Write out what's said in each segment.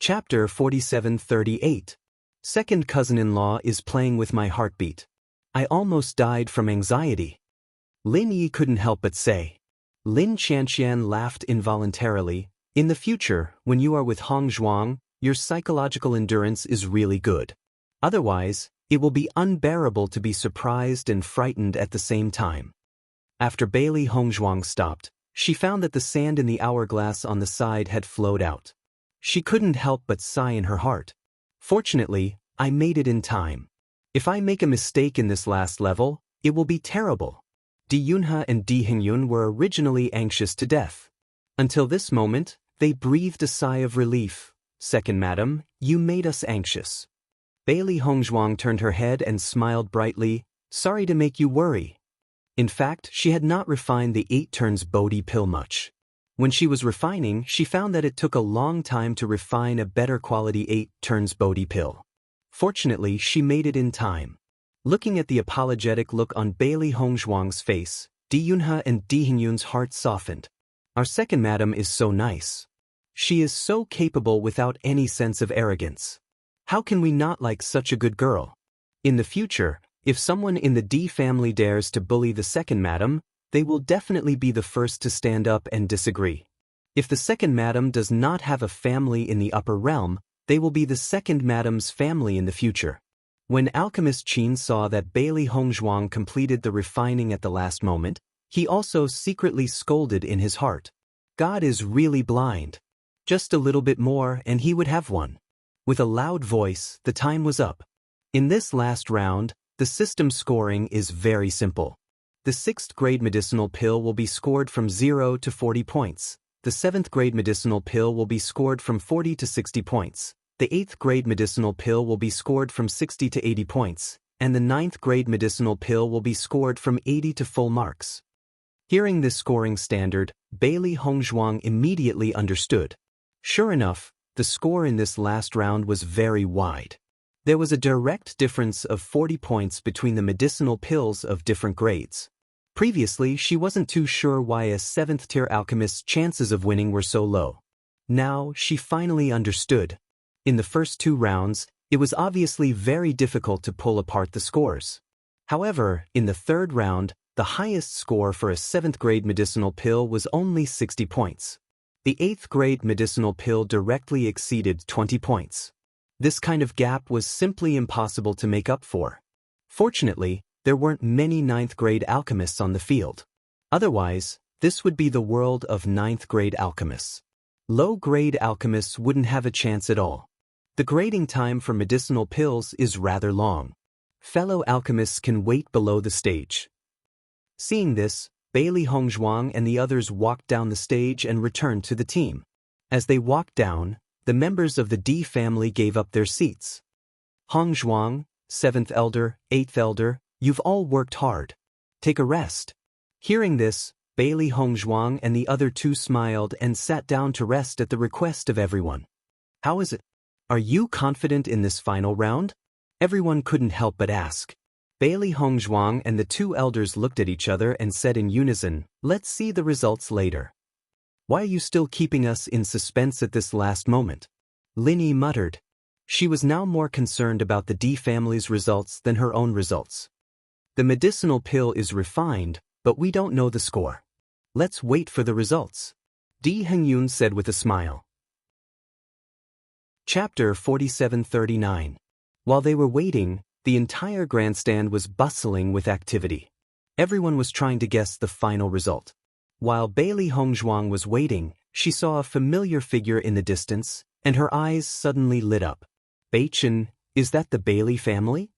Chapter 4738. Second cousin-in-law is playing with my heartbeat. I almost died from anxiety. Lin Yi couldn't help but say. Lin Qianqian laughed involuntarily. In the future, when you are with Hong Zhuang, your psychological endurance is really good. Otherwise, it will be unbearable to be surprised and frightened at the same time. After Bailey Hong Zhuang stopped, she found that the sand in the hourglass on the side had flowed out. She couldn't help but sigh in her heart. Fortunately, I made it in time. If I make a mistake in this last level, it will be terrible. Di Yunhe and Di Hingyun were originally anxious to death. Until this moment, they breathed a sigh of relief. Second madam, you made us anxious. Bailey Hongzhuang turned her head and smiled brightly. Sorry to make you worry. In fact, she had not refined the 8 turns Bodhi pill much. When she was refining, she found that it took a long time to refine a better quality 8 turns Bodhi pill. Fortunately, she made it in time. Looking at the apologetic look on Bailey Hongzhuang's face, Di Yunhe and Di Hingyun's heart softened. Our second madam is so nice. She is so capable without any sense of arrogance. How can we not like such a good girl? In the future, if someone in the Di family dares to bully the second madam, they will definitely be the first to stand up and disagree. If the second madam does not have a family in the upper realm, they will be the second madam's family in the future. When Alchemist Qin saw that Bailey Hongzhuang completed the refining at the last moment, he also secretly scolded in his heart. God is really blind. Just a little bit more and he would have won. With a loud voice, the time was up. In this last round, the system scoring is very simple. The 6th grade medicinal pill will be scored from 0 to 40 points. The 7th grade medicinal pill will be scored from 40 to 60 points. The 8th grade medicinal pill will be scored from 60 to 80 points. And the 9th grade medicinal pill will be scored from 80 to full marks. Hearing this scoring standard, Bailey Hongzhuang immediately understood. Sure enough, the score in this last round was very wide. There was a direct difference of 40 points between the medicinal pills of different grades. Previously, she wasn't too sure why a 7th-tier alchemist's chances of winning were so low. Now, she finally understood. In the first 2 rounds, it was obviously very difficult to pull apart the scores. However, in the 3rd round, the highest score for a 7th-grade medicinal pill was only 60 points. The 8th-grade medicinal pill directly exceeded 20 points. This kind of gap was simply impossible to make up for. Fortunately, there weren't many 9th-grade alchemists on the field. Otherwise, this would be the world of 9th-grade alchemists. Low-grade alchemists wouldn't have a chance at all. The grading time for medicinal pills is rather long. Fellow alchemists can wait below the stage. Seeing this, Bailey Hongzhuang and the others walked down the stage and returned to the team. As they walked down, the members of the Di family gave up their seats. Hongzhuang, 7th elder, 8th elder, you've all worked hard. Take a rest. Hearing this, Bailey Hongzhuang and the other 2 smiled and sat down to rest at the request of everyone. How is it? Are you confident in this final round? Everyone couldn't help but ask. Bailey Hongzhuang and the 2 elders looked at each other and said in unison, let's see the results later. Why are you still keeping us in suspense at this last moment? Lin Yi muttered. She was now more concerned about the Di family's results than her own results. The medicinal pill is refined, but we don't know the score. Let's wait for the results. Di Hingyun said with a smile. Chapter 4739. While they were waiting, the entire grandstand was bustling with activity. Everyone was trying to guess the final result. While Bailey Hongzhuang was waiting, she saw a familiar figure in the distance, and her eyes suddenly lit up. Beichen, is that the Bailey family?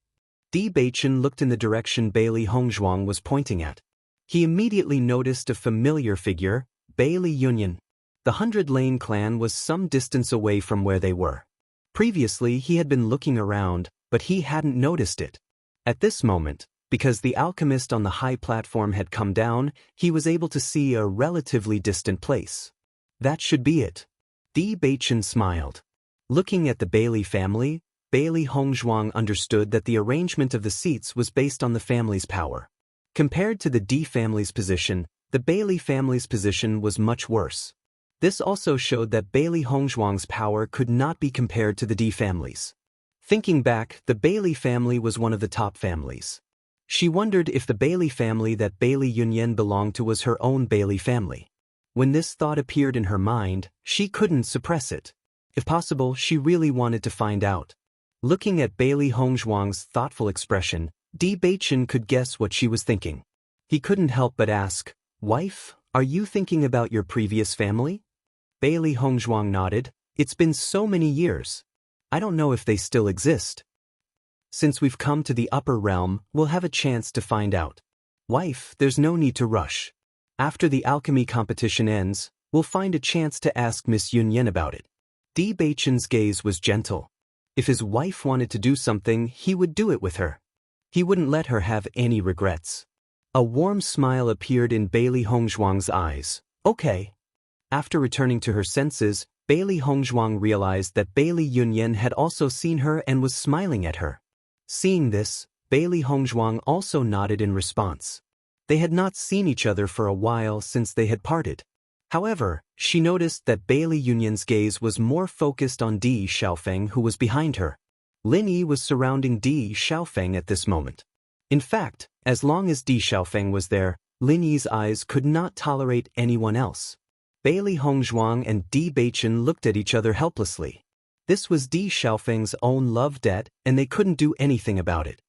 Di Beichen looked in the direction Bailey Hongzhuang was pointing at. He immediately noticed a familiar figure, Bailey Yunyan. The 100 Lane clan was some distance away from where they were. Previously, he had been looking around, but he hadn't noticed it. At this moment, because the alchemist on the high platform had come down, he was able to see a relatively distant place. That should be it. Di Beichen smiled. Looking at the Bailey family, Bailey Hongzhuang understood that the arrangement of the seats was based on the family's power. Compared to the Di family's position, the Bailey family's position was much worse. This also showed that Bailey Hongzhuang's power could not be compared to the D families. Thinking back, the Bailey family was one of the top families. She wondered if the Bailey family that Bailey Yunyan belonged to was her own Bailey family. When this thought appeared in her mind, she couldn't suppress it. If possible, she really wanted to find out. Looking at Bailey Hongzhuang's thoughtful expression, Bewitching could guess what she was thinking. He couldn't help but ask, "Wife, are you thinking about your previous family?" Bailey Hongzhuang nodded. "It's been so many years. I don't know if they still exist. Since we've come to the upper realm, we'll have a chance to find out. Wife, there's no need to rush. After the alchemy competition ends, we'll find a chance to ask Miss Yunyan about it." Bewitching's gaze was gentle. If his wife wanted to do something, he would do it with her. He wouldn't let her have any regrets. A warm smile appeared in Bailey Hongzhuang's eyes. Okay. After returning to her senses, Bailey Hongzhuang realized that Bailey Yunyan had also seen her and was smiling at her. Seeing this, Bailey Hongzhuang also nodded in response. They had not seen each other for a while since they had parted. However, she noticed that Bailey Yunyan's gaze was more focused on Di Xiaofeng, who was behind her. Lin Yi was surrounding Di Xiaofeng at this moment. In fact, as long as Di Xiaofeng was there, Lin Yi's eyes could not tolerate anyone else. Bailey Hongzhuang and Bewitching looked at each other helplessly. This was Di Xiaofeng's own love debt, and they couldn't do anything about it.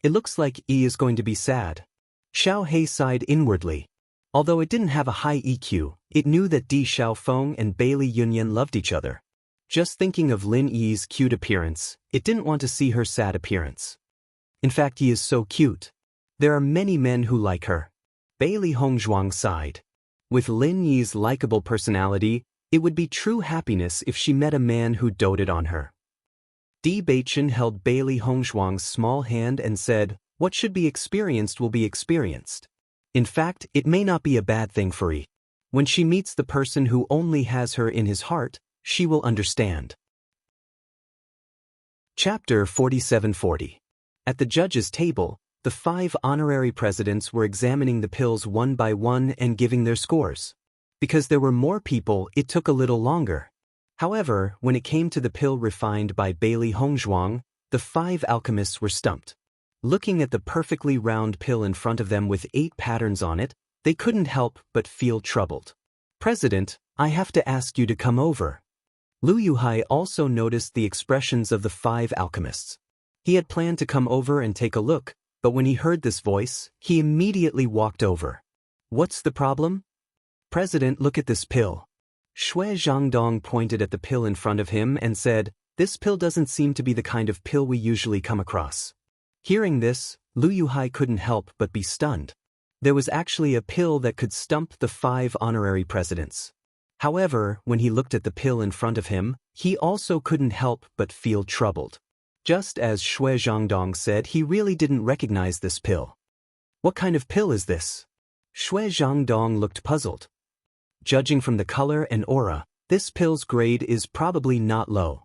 It looks like Yi is going to be sad. Xiao He sighed inwardly. Although it didn't have a high EQ, it knew that Di Xiaofeng and Bailey Yunyan loved each other. Just thinking of Lin Yi's cute appearance, it didn't want to see her sad appearance. In fact, Yi is so cute. There are many men who like her. Bailey Hongzhuang sighed. With Lin Yi's likable personality, it would be true happiness if she met a man who doted on her. Bewitching held Bailey Hongzhuang's small hand and said, "What should be experienced will be experienced. In fact, it may not be a bad thing for Yi. When she meets the person who only has her in his heart, she will understand." Chapter 4740. At the judges' table, the 5 honorary presidents were examining the pills one by one and giving their scores. Because there were more people, it took a little longer. However, when it came to the pill refined by Bailey Hongzhuang, the 5 alchemists were stumped. Looking at the perfectly round pill in front of them with 8 patterns on it, they couldn't help but feel troubled. "President, I have to ask you to come over." Lu Yuhai also noticed the expressions of the 5 alchemists. He had planned to come over and take a look, but when he heard this voice, he immediately walked over. "What's the problem?" "President, look at this pill." Shui Zhangdong pointed at the pill in front of him and said, "This pill doesn't seem to be the kind of pill we usually come across." Hearing this, Lu Yuhai couldn't help but be stunned. There was actually a pill that could stump the 5 honorary presidents. However, when he looked at the pill in front of him, he also couldn't help but feel troubled. Just as Shui Zhangdong said, he really didn't recognize this pill. "What kind of pill is this?" Shui Zhangdong looked puzzled. Judging from the color and aura, this pill's grade is probably not low.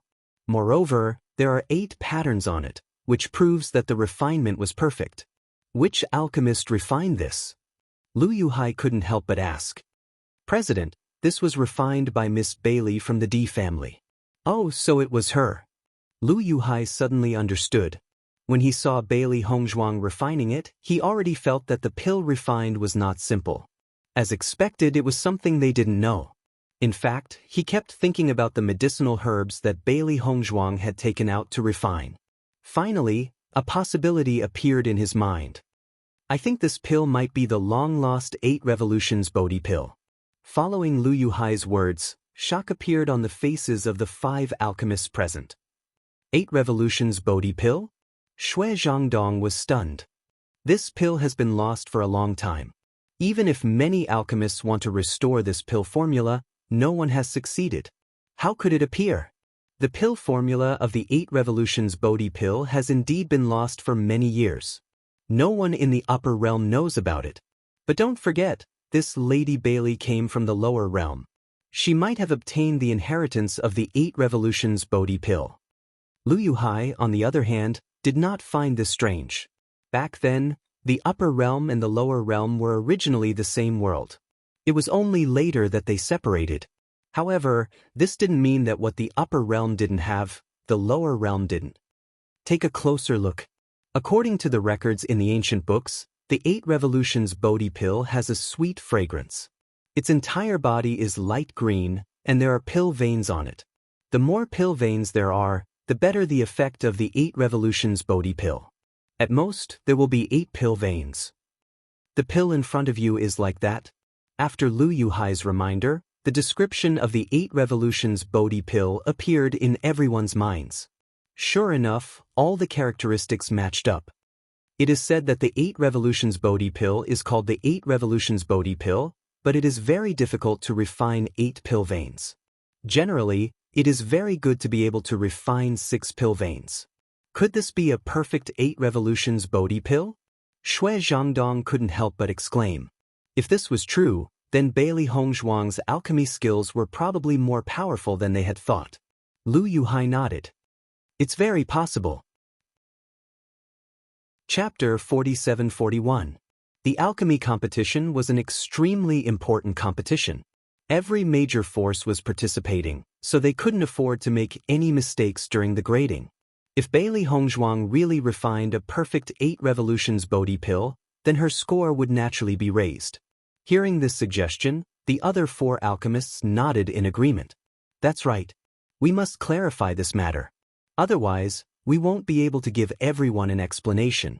Moreover, there are 8 patterns on it, which proves that the refinement was perfect. Which alchemist refined this? Lu Yuhai couldn't help but ask. "President, this was refined by Miss Bailey from the D family." "Oh, so it was her." Lu Yuhai suddenly understood. When he saw Bailey Hongzhuang refining it, he already felt that the pill refined was not simple. As expected, it was something they didn't know. In fact, he kept thinking about the medicinal herbs that Bailey Hongzhuang had taken out to refine. Finally, a possibility appeared in his mind. "I think this pill might be the long-lost 8 Revolutions Bodhi pill." Following Lu Yuhai's words, shock appeared on the faces of the 5 alchemists present. 8 Revolutions Bodhi pill? Shui Zhangdong was stunned. This pill has been lost for a long time. Even if many alchemists want to restore this pill formula, no one has succeeded. How could it appear? The pill formula of the 8 Revolutions Bodhi pill has indeed been lost for many years. No one in the upper realm knows about it. But don't forget, this Lady Bailey came from the lower realm. She might have obtained the inheritance of the 8 Revolutions Bodhi pill. Lu Yuhai, on the other hand, did not find this strange. Back then, the upper realm and the lower realm were originally the same world. It was only later that they separated. However, this didn't mean that what the upper realm didn't have, the lower realm didn't. Take a closer look. According to the records in the ancient books, the 8 Revolutions Bodhi pill has a sweet fragrance. Its entire body is light green, and there are pill veins on it. The more pill veins there are, the better the effect of the 8 Revolutions Bodhi pill. At most, there will be 8 pill veins. The pill in front of you is like that. After Lu Yuhai's reminder, the description of the 8 Revolutions Bodhi pill appeared in everyone's minds. Sure enough, all the characteristics matched up. It is said that the 8 Revolutions Bodhi pill is called the 8 Revolutions Bodhi pill, but it is very difficult to refine 8 pill veins. Generally, it is very good to be able to refine 6 pill veins. Could this be a perfect 8 Revolutions Bodhi pill? Shui Zhangdong couldn't help but exclaim. If this was true, then Bailey Hongzhuang's alchemy skills were probably more powerful than they had thought. Lu Yuhai nodded. It's very possible. Chapter 47-41. The alchemy competition was an extremely important competition. Every major force was participating, so they couldn't afford to make any mistakes during the grading. If Bailey Hongzhuang really refined a perfect 8 Revolutions Bodhi pill, then her score would naturally be raised. Hearing this suggestion, the other 4 alchemists nodded in agreement. That's right. We must clarify this matter. Otherwise, we won't be able to give everyone an explanation.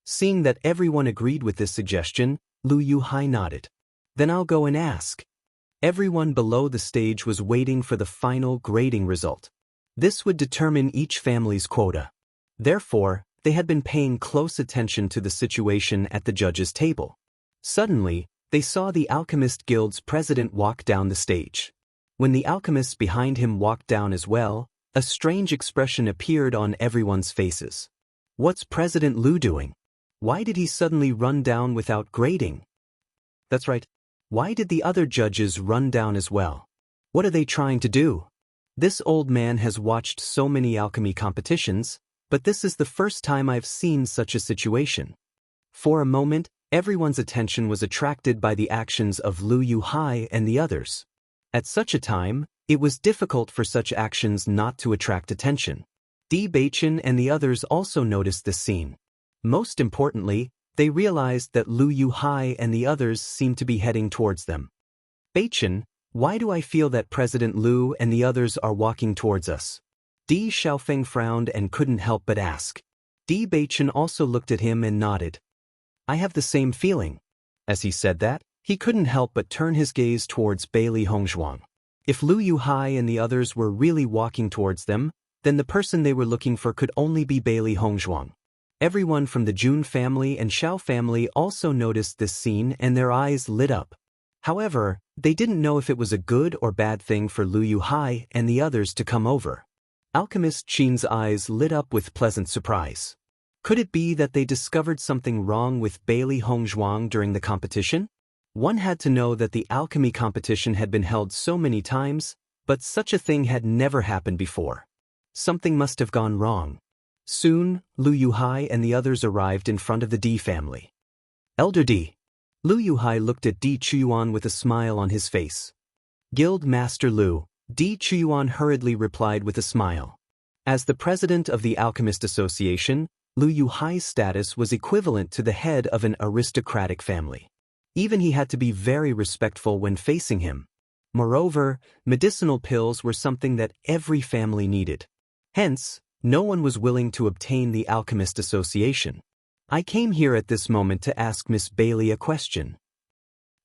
Seeing that everyone agreed with this suggestion, Lu Yuhai nodded. Then I'll go and ask. Everyone below the stage was waiting for the final grading result. This would determine each family's quota. Therefore, they had been paying close attention to the situation at the judges' table. Suddenly, they saw the Alchemist Guild's president walk down the stage. When the alchemists behind him walked down as well, a strange expression appeared on everyone's faces. What's President Lu doing? Why did he suddenly run down without grading? That's right. Why did the other judges run down as well? What are they trying to do? This old man has watched so many alchemy competitions, but this is the first time I've seen such a situation. For a moment, everyone's attention was attracted by the actions of Lu Yuhai and the others. At such a time, it was difficult for such actions not to attract attention. Bewitching and the others also noticed this scene. Most importantly, they realized that Lu Yuhai and the others seemed to be heading towards them. Bewitching, why do I feel that President Lu and the others are walking towards us? Di Xiaofeng frowned and couldn't help but ask. Bewitching also looked at him and nodded. I have the same feeling. As he said that, he couldn't help but turn his gaze towards Bailey Hongzhuang. If Lu Yuhai and the others were really walking towards them, then the person they were looking for could only be Bailey Hongzhuang. Everyone from the Jun family and Xiao family also noticed this scene and their eyes lit up. However, they didn't know if it was a good or bad thing for Lu Yuhai and the others to come over. Alchemist Qin's eyes lit up with pleasant surprise. Could it be that they discovered something wrong with Bailey Hongzhuang during the competition? One had to know that the alchemy competition had been held so many times, but such a thing had never happened before. Something must have gone wrong. Soon, Lu Yuhai and the others arrived in front of the Di family. Elder Di. Lu Yuhai looked at Di Chuyuan with a smile on his face. Guild Master Lu, Di Chuyuan hurriedly replied with a smile. As the president of the Alchemist Association, Lu Yuhai's status was equivalent to the head of an aristocratic family. Even he had to be very respectful when facing him. Moreover, medicinal pills were something that every family needed. Hence, no one was willing to obtain the Alchemist Association. I came here at this moment to ask Miss Bailey a question.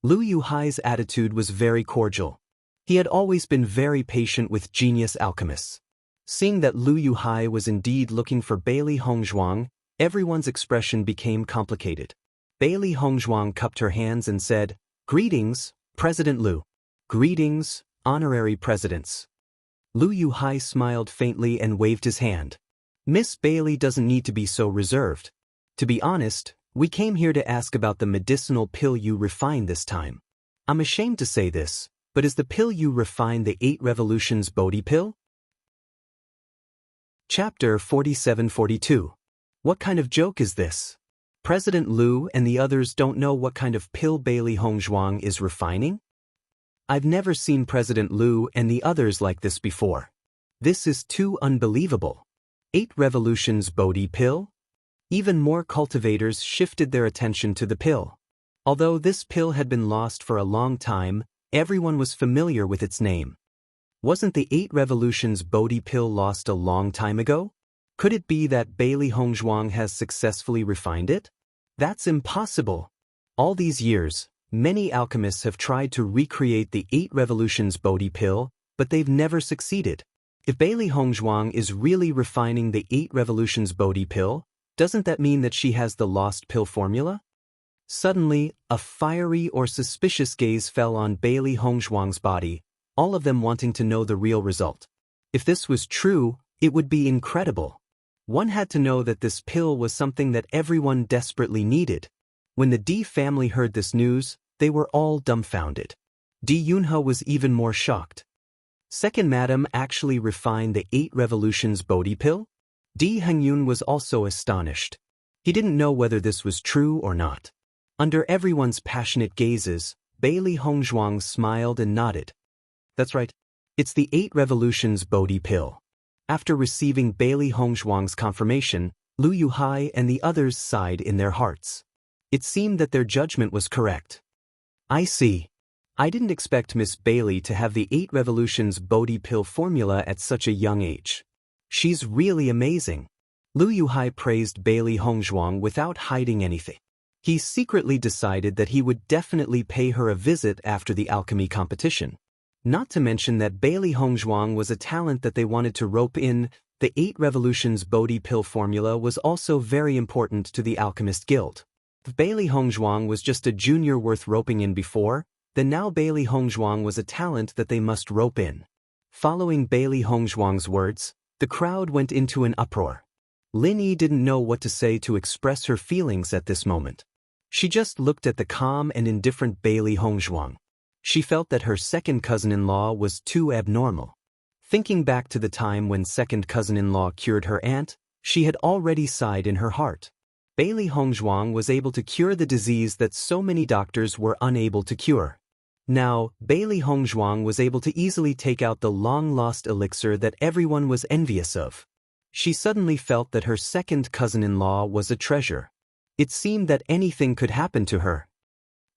Lu Yuhai's attitude was very cordial. He had always been very patient with genius alchemists. Seeing that Lu Yuhai was indeed looking for Bailey Hongzhuang, everyone's expression became complicated. Bailey Hongzhuang cupped her hands and said, "Greetings, President Lu." "Greetings, honorary presidents." Lu Yuhai smiled faintly and waved his hand. "Miss Bailey doesn't need to be so reserved. To be honest, we came here to ask about the medicinal pill you refined this time. I'm ashamed to say this, but is the pill you refined the 8 Revolutions Bodhi pill?" Chapter 47-42. What kind of joke is this? President Lu and the others don't know what kind of pill Bailey Hongzhuang is refining? I've never seen President Liu and the others like this before. This is too unbelievable. 8 revolutions Bodhi pill? Even more cultivators shifted their attention to the pill. Although this pill had been lost for a long time, everyone was familiar with its name. Wasn't the 8 revolutions Bodhi pill lost a long time ago? Could it be that Bailey Hongzhuang has successfully refined it? That's impossible. All these years, many alchemists have tried to recreate the 8 revolutions Bodhi pill, but they've never succeeded. If Bailey Hongzhuang is really refining the 8 revolutions Bodhi pill, doesn't that mean that she has the lost pill formula? Suddenly, a fiery or suspicious gaze fell on Bailey Hongzhuang's body, all of them wanting to know the real result. If this was true, it would be incredible. One had to know that this pill was something that everyone desperately needed. When the D family heard this news, they were all dumbfounded. Di Yunhe was even more shocked. Second Madam actually refined the 8 revolutions Bodhi pill? Di Hengyun was also astonished. He didn't know whether this was true or not. Under everyone's passionate gazes, Bailey Hongzhuang smiled and nodded. That's right. It's the 8 revolutions Bodhi pill. After receiving Bailey Hongzhuang's confirmation, Lu Yuhai and the others sighed in their hearts. It seemed that their judgment was correct. I see. I didn't expect Miss Bailey to have the 8 revolutions Bodhi pill formula at such a young age. She's really amazing. Lu Yuhai praised Bailey Hongzhuang without hiding anything. He secretly decided that he would definitely pay her a visit after the alchemy competition. Not to mention that Bailey Hongzhuang was a talent that they wanted to rope in. The 8 revolutions Bodhi pill formula was also very important to the Alchemist Guild. If Bailey Hongzhuang was just a junior worth roping in before, then now Bailey Hongzhuang was a talent that they must rope in. Following Bailey Hongzhuang's words, the crowd went into an uproar. Lin Yi didn't know what to say to express her feelings at this moment. She just looked at the calm and indifferent Bailey Hongzhuang. She felt that her second cousin-in-law was too abnormal. Thinking back to the time when second cousin-in-law cured her aunt, she had already sighed in her heart. Bailey Hongzhuang was able to cure the disease that so many doctors were unable to cure. Now, Bailey Hongzhuang was able to easily take out the long-lost elixir that everyone was envious of. She suddenly felt that her second cousin-in-law was a treasure. It seemed that anything could happen to her.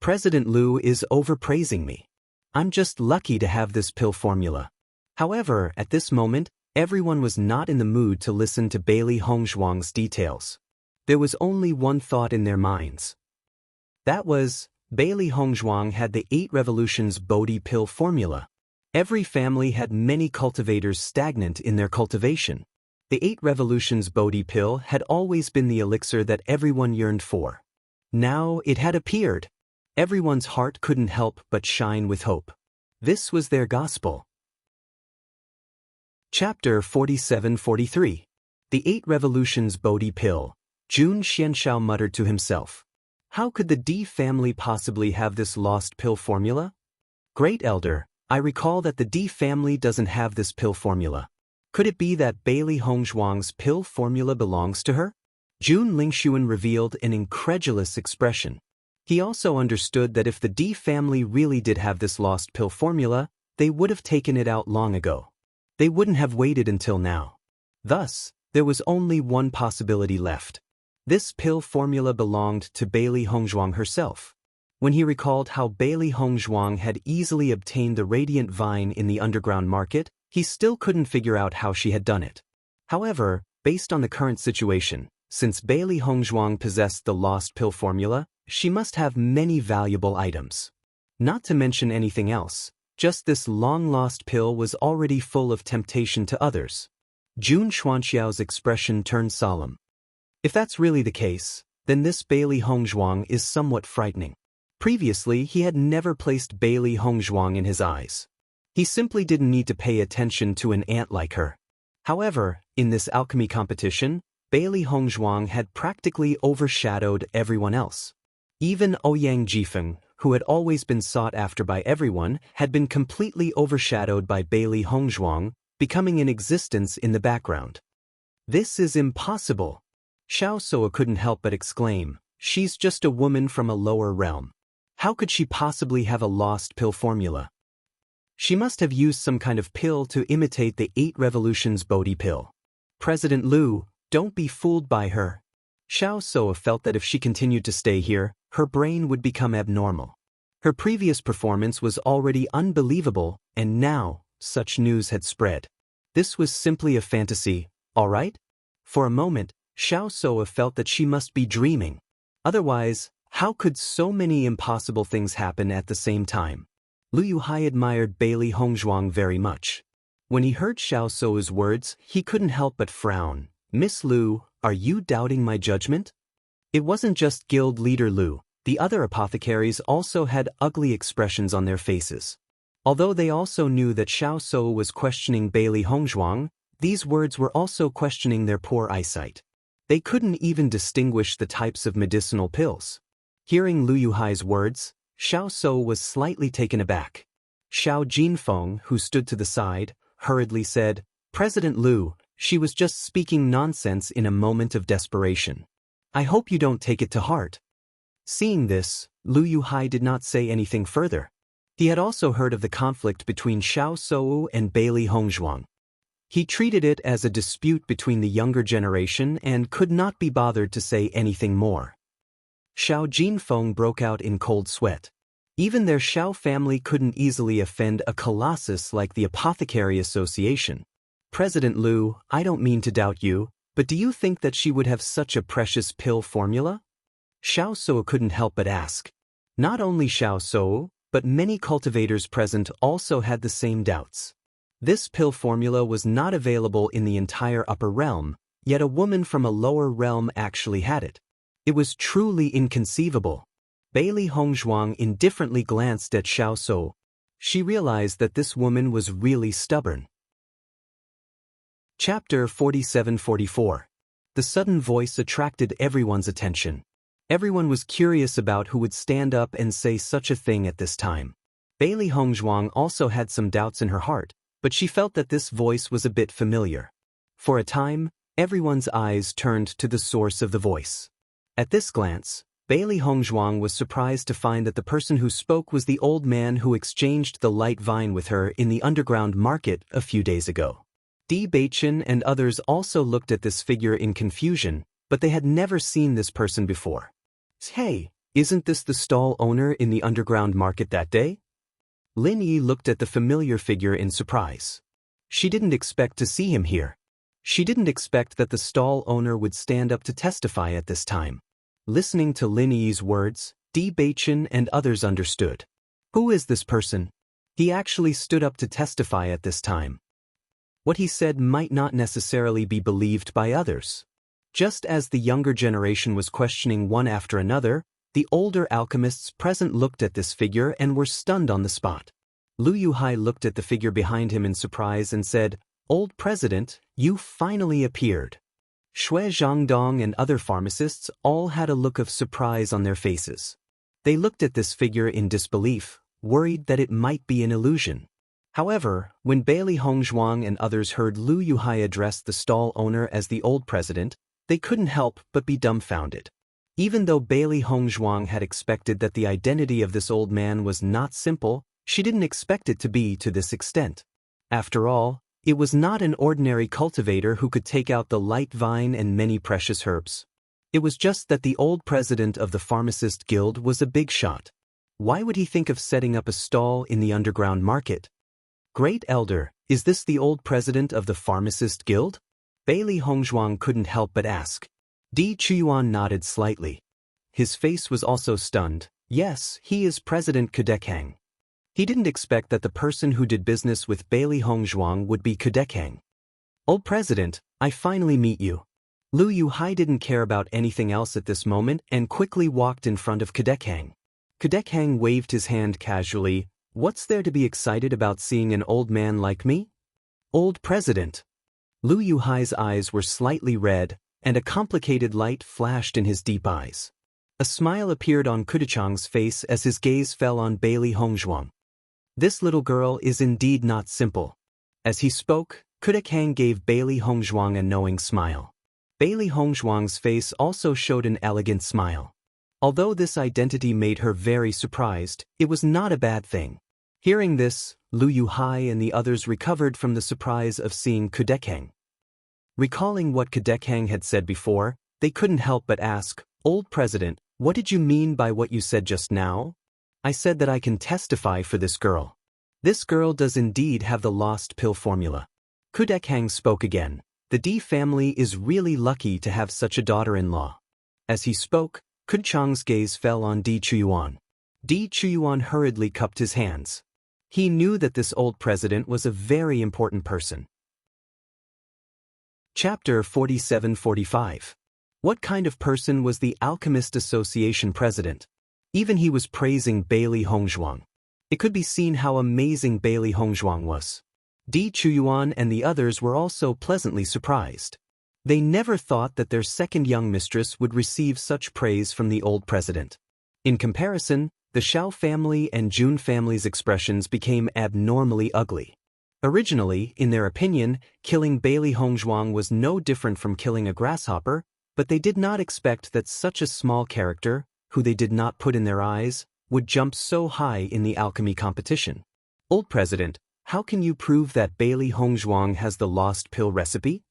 President Liu is overpraising me. I'm just lucky to have this pill formula. However, at this moment, everyone was not in the mood to listen to Bailey Hongzhuang's details. There was only one thought in their minds. That was, Bailey Hongzhuang had the 8 revolutions Bodhi pill formula. Every family had many cultivators stagnant in their cultivation. The 8 revolutions Bodhi pill had always been the elixir that everyone yearned for. Now it had appeared. Everyone's heart couldn't help but shine with hope. This was their gospel. Chapter 47-43. The 8 revolutions Bodhi pill. Jun Xianshao muttered to himself. How could the D family possibly have this lost pill formula? Great Elder, I recall that the D family doesn't have this pill formula. Could it be that Bailey Hongzhuang's pill formula belongs to her? Jun Lingshuan revealed an incredulous expression. He also understood that if the D family really did have this lost pill formula, they would have taken it out long ago. They wouldn't have waited until now. Thus, there was only one possibility left. This pill formula belonged to Bailey Hongzhuang herself. When he recalled how Bailey Hongzhuang had easily obtained the radiant vine in the underground market, he still couldn't figure out how she had done it. However, based on the current situation, since Bailey Hongzhuang possessed the lost pill formula, she must have many valuable items. Not to mention anything else, just this long-lost pill was already full of temptation to others. Jun Xuanxiao's expression turned solemn. If that's really the case, then this Bailey Hongzhuang is somewhat frightening. Previously, he had never placed Bailey Hongzhuang in his eyes. He simply didn't need to pay attention to an ant like her. However, in this alchemy competition, Bailey Hongzhuang had practically overshadowed everyone else. Even Ouyang Jifeng, who had always been sought after by everyone, had been completely overshadowed by Bailey Hongzhuang, becoming in existence in the background. This is impossible. Xiao Soa couldn't help but exclaim, she's just a woman from a lower realm. How could she possibly have a lost pill formula? She must have used some kind of pill to imitate the 8 Revolutions Bodhi pill. President Liu, don't be fooled by her. Xiao Soa felt that if she continued to stay here, her brain would become abnormal. Her previous performance was already unbelievable, and now, such news had spread. This was simply a fantasy, all right? For a moment, Xiao Soa felt that she must be dreaming. Otherwise, how could so many impossible things happen at the same time? Liu Yuhai admired Bailey Hongzhuang very much. When he heard Xiao Soa's words, he couldn't help but frown. Miss Liu, are you doubting my judgment? It wasn't just guild leader Liu. The other apothecaries also had ugly expressions on their faces. Although they also knew that Xiao Soa was questioning Bailey Hongzhuang, these words were also questioning their poor eyesight. They couldn't even distinguish the types of medicinal pills. Hearing Liu Yuhai's words, Xiao Soa was slightly taken aback. Xiao Jinfeng, who stood to the side, hurriedly said, President Liu, she was just speaking nonsense in a moment of desperation. I hope you don't take it to heart. Seeing this, Liu Yuhai did not say anything further. He had also heard of the conflict between Xiao Soa and Bailey Hongzhuang. He treated it as a dispute between the younger generation and could not be bothered to say anything more. Xiao Jinfeng broke out in cold sweat. Even their Xiao family couldn't easily offend a colossus like the Apothecary Association. President Liu, I don't mean to doubt you, but do you think that she would have such a precious pill formula? Xiao Soa couldn't help but ask. Not only Xiao Soa, but many cultivators present also had the same doubts. This pill formula was not available in the entire upper realm, yet a woman from a lower realm actually had it. It was truly inconceivable. Bailey Hongzhuang indifferently glanced at Xiao Soa. She realized that this woman was really stubborn. Chapter 47-44. The sudden voice attracted everyone's attention. Everyone was curious about who would stand up and say such a thing at this time. Bailey Hongzhuang also had some doubts in her heart, but she felt that this voice was a bit familiar. For a time, everyone's eyes turned to the source of the voice. At this glance, Bailey Hongzhuang was surprised to find that the person who spoke was the old man who exchanged the light vine with her in the underground market a few days ago. Bewitching and others also looked at this figure in confusion, but they had never seen this person before. Hey, isn't this the stall owner in the underground market that day? Lin Yi looked at the familiar figure in surprise. She didn't expect to see him here. She didn't expect that the stall owner would stand up to testify at this time. Listening to Lin Yi's words, Bewitching and others understood. Who is this person? He actually stood up to testify at this time. What he said might not necessarily be believed by others. Just as the younger generation was questioning one after another, the older alchemists present looked at this figure and were stunned on the spot. Liu Yuhai looked at the figure behind him in surprise and said, Old President, you finally appeared. Shui Zhangdong and other pharmacists all had a look of surprise on their faces. They looked at this figure in disbelief, worried that it might be an illusion. However, when Bailey Hongzhuang and others heard Liu Yuhai address the stall owner as the old president, they couldn't help but be dumbfounded. Even though Bailey Hongzhuang had expected that the identity of this old man was not simple, she didn't expect it to be to this extent. After all, it was not an ordinary cultivator who could take out the light vine and many precious herbs. It was just that the old president of the Pharmacist Guild was a big shot. Why would he think of setting up a stall in the underground market? Great Elder, is this the old president of the Pharmacist Guild? Bailey Hongzhuang couldn't help but ask. Di Chuyuan nodded slightly. His face was also stunned. Yes, he is President Kudekhang. He didn't expect that the person who did business with Bailey Hongzhuang would be Kudekhang. Old President, I finally meet you. Liu Yuhai didn't care about anything else at this moment and quickly walked in front of Kudekhang. Kudekhang waved his hand casually. What's there to be excited about seeing an old man like me? Old President. Liu Yuhai's eyes were slightly red, and a complicated light flashed in his deep eyes. A smile appeared on Kudechang's face as his gaze fell on Bailey Hongzhuang. This little girl is indeed not simple. As he spoke, Kudechang gave Bailey Hongzhuang a knowing smile. Bailey Hongzhuang's face also showed an elegant smile. Although this identity made her very surprised, it was not a bad thing. Hearing this, Liu Yuhai and the others recovered from the surprise of seeing Kudekhang. Recalling what Kudekhang had said before, they couldn't help but ask, "Old President, what did you mean by what you said just now?" "I said that I can testify for this girl. This girl does indeed have the lost pill formula." Kudekhang spoke again. "The D family is really lucky to have such a daughter-in-law." As he spoke, Kuchang's gaze fell on Di Chuyuan. Di Chuyuan hurriedly cupped his hands. He knew that this old president was a very important person. Chapter 47-45. What kind of person was the Alchemist Association president? Even he was praising Bailey Hongzhuang. It could be seen how amazing Bailey Hongzhuang was. Di Chuyuan and the others were also pleasantly surprised. They never thought that their second young mistress would receive such praise from the old president. In comparison, the Xiao family and Jun family's expressions became abnormally ugly. Originally, in their opinion, killing Bailey Hongzhuang was no different from killing a grasshopper, but they did not expect that such a small character, who they did not put in their eyes, would jump so high in the alchemy competition. "Old President, how can you prove that Bailey Hongzhuang has the lost pill recipe?"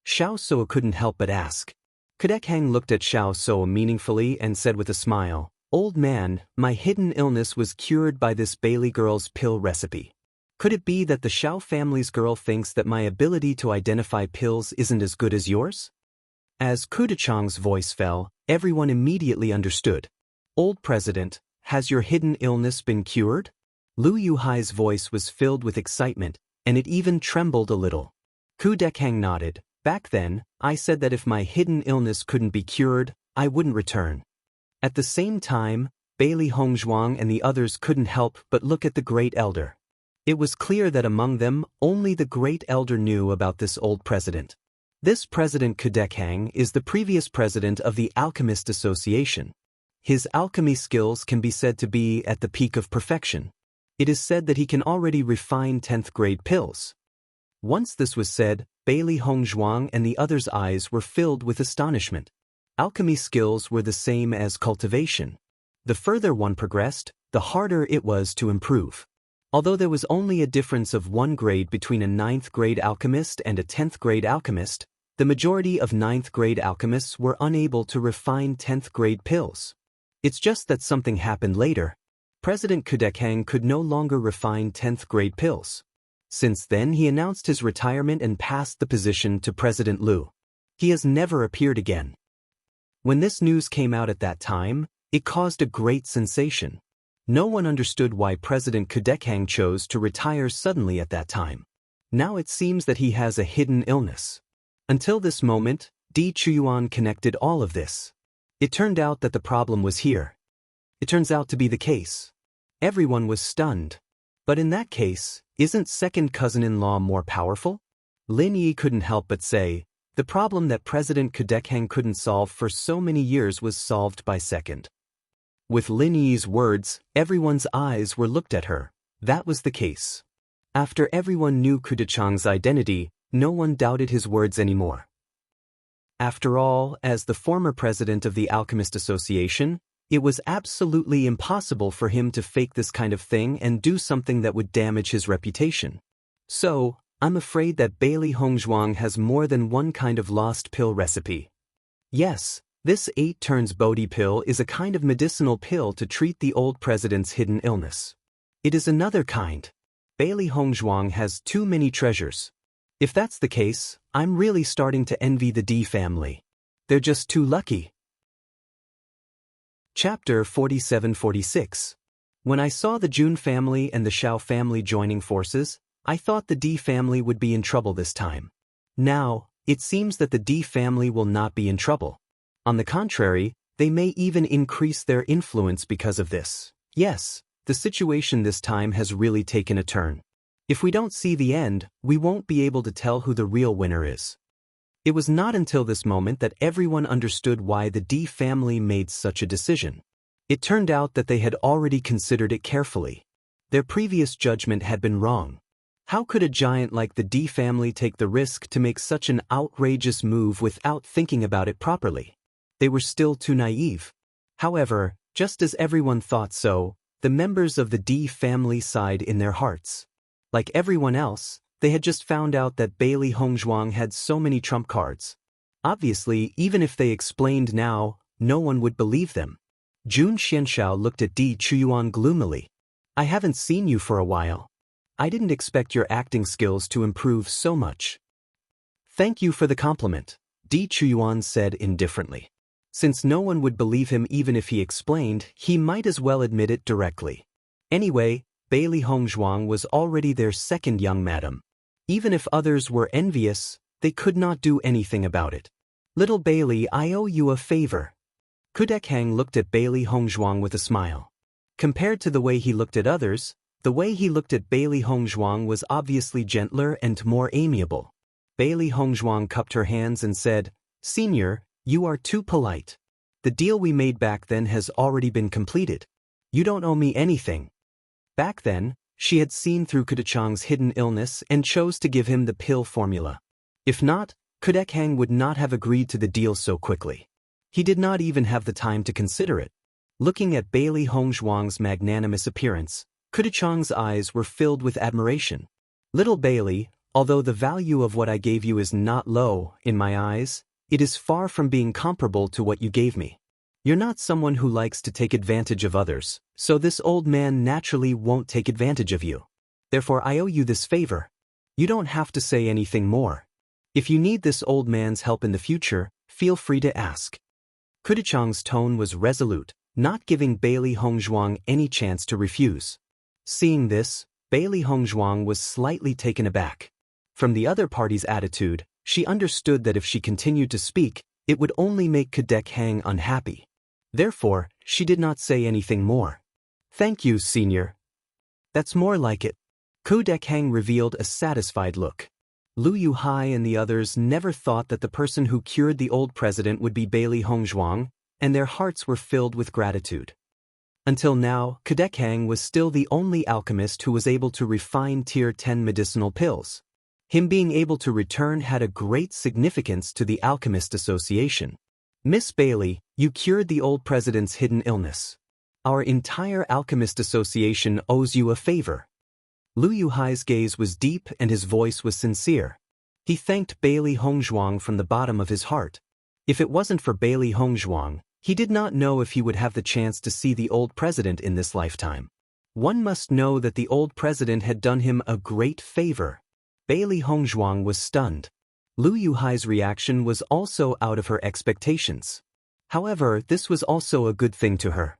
Xiao So couldn't help but ask. Kudekhang looked at Xiao So meaningfully and said with a smile, "Old man, my hidden illness was cured by this Bailey girl's pill recipe. Could it be that the Xiao family's girl thinks that my ability to identify pills isn't as good as yours?" As Kudichang's voice fell, everyone immediately understood. "Old President, has your hidden illness been cured?" Liu Yuhai's voice was filled with excitement, and it even trembled a little. Kudekhang nodded. "Back then, I said that if my hidden illness couldn't be cured, I wouldn't return." At the same time, Bailey Hongzhuang and the others couldn't help but look at the Great Elder. It was clear that among them, only the Great Elder knew about this old president. This President Kudekhang is the previous president of the Alchemist Association. His alchemy skills can be said to be at the peak of perfection. It is said that he can already refine 10th grade pills. Once this was said, Bailey Hongzhuang and the others' eyes were filled with astonishment. Alchemy skills were the same as cultivation. The further one progressed, the harder it was to improve. Although there was only a difference of 1 grade between a 9th grade alchemist and a 10th grade alchemist, the majority of 9th grade alchemists were unable to refine 10th grade pills. It's just that something happened later. President Kudekhang could no longer refine 10th grade pills. Since then he announced his retirement and passed the position to President Liu. He has never appeared again. When this news came out at that time, it caused a great sensation. No one understood why President Kudekhang chose to retire suddenly at that time. Now it seems that he has a hidden illness. Until this moment, Di Chuyuan connected all of this. It turned out that the problem was here. It turns out to be the case. Everyone was stunned. But in that case, isn't second cousin-in-law more powerful? Lin Yi couldn't help but say, the problem that President Kudekhang couldn't solve for so many years was solved by second. With Lin Yi's words, everyone's eyes were looked at her. That was the case. After everyone knew Kudichang's identity, no one doubted his words anymore. After all, as the former president of the Alchemist Association, it was absolutely impossible for him to fake this kind of thing and do something that would damage his reputation. So, I'm afraid that Bailey Hongzhuang has more than one kind of lost pill recipe. Yes, this 8 turns Bodhi pill is a kind of medicinal pill to treat the old president's hidden illness. It is another kind. Bailey Hongzhuang has too many treasures. If that's the case, I'm really starting to envy the D family. They're just too lucky. Chapter 47-46. When I saw the Jun family and the Xiao family joining forces, I thought the D family would be in trouble this time. Now, it seems that the D family will not be in trouble. On the contrary, they may even increase their influence because of this. Yes, the situation this time has really taken a turn. If we don't see the end, we won't be able to tell who the real winner is. It was not until this moment that everyone understood why the D family made such a decision. It turned out that they had already considered it carefully. Their previous judgment had been wrong. How could a giant like the D family take the risk to make such an outrageous move without thinking about it properly? They were still too naive. However, just as everyone thought so, The members of the D family sighed in their hearts. Like everyone else, they had just found out that Bailey Hongzhuang had so many trump cards. Obviously, even if they explained now, no one would believe them. Jun Xianxiao looked at Di Chuyuan gloomily. I haven't seen you for a while. I didn't expect your acting skills to improve so much. Thank you for the compliment, Di Chuyuan said indifferently. Since no one would believe him even if he explained, he might as well admit it directly. Anyway, Bailey Hongzhuang was already their second young madam. Even if others were envious, they could not do anything about it. Little Bailey, I owe you a favor. Kudekhang looked at Bailey Hongzhuang with a smile. Compared to the way he looked at others, the way he looked at Bailey Hongzhuang was obviously gentler and more amiable. Bailey Hongzhuang cupped her hands and said, Senior, you are too polite. The deal we made back then has already been completed. You don't owe me anything. Back then, she had seen through Kudechang's hidden illness and chose to give him the pill formula. If not, Kudekhang would not have agreed to the deal so quickly. He did not even have the time to consider it. Looking at Bailey Hongzhuang's magnanimous appearance, Kudechang's eyes were filled with admiration. Little Bailey, although the value of what I gave you is not low, in my eyes, it is far from being comparable to what you gave me. You're not someone who likes to take advantage of others, so this old man naturally won't take advantage of you. Therefore I owe you this favor. You don't have to say anything more. If you need this old man's help in the future, feel free to ask. Kudechang's tone was resolute, not giving Bailey Hongzhuang any chance to refuse. Seeing this, Bailey Hongzhuang was slightly taken aback. From the other party's attitude, she understood that if she continued to speak, it would only make Kudekhang unhappy. Therefore, she did not say anything more. Thank you, Senior. That's more like it. Kudekhang revealed a satisfied look. Lu Yuhai and the others never thought that the person who cured the old president would be Bailey Hongzhuang, and their hearts were filled with gratitude. Until now, Kudekhang was still the only alchemist who was able to refine Tier 10 medicinal pills. Him being able to return had a great significance to the Alchemist Association. Miss Bailey, you cured the old president's hidden illness. Our entire Alchemist Association owes you a favor. Lu Yuhai's gaze was deep and his voice was sincere. He thanked Bailey Hongzhuang from the bottom of his heart. If it wasn't for Bailey Hongzhuang, he did not know if he would have the chance to see the old president in this lifetime. One must know that the old president had done him a great favor. Bailey Hongzhuang was stunned. Lu Yuhai's reaction was also out of her expectations. However, this was also a good thing to her.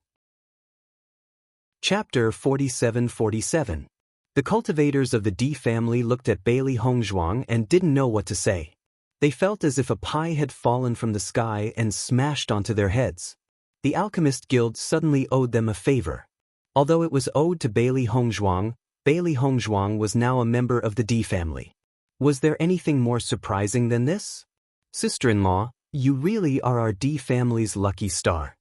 Chapter 47-47. The cultivators of the D family looked at Bailey Hongzhuang and didn't know what to say. They felt as if a pie had fallen from the sky and smashed onto their heads. The Alchemist Guild suddenly owed them a favor. Although it was owed to Bailey Hongzhuang was now a member of the D family. Was there anything more surprising than this? Sister-in-law, you really are our D family's lucky star.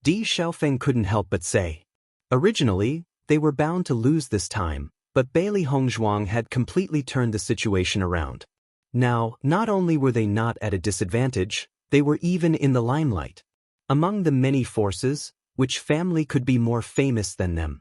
Di Xiaofeng couldn't help but say. Originally, they were bound to lose this time, but Bailey Hongzhuang had completely turned the situation around. Now, not only were they not at a disadvantage, they were even in the limelight. Among the many forces, which family could be more famous than them?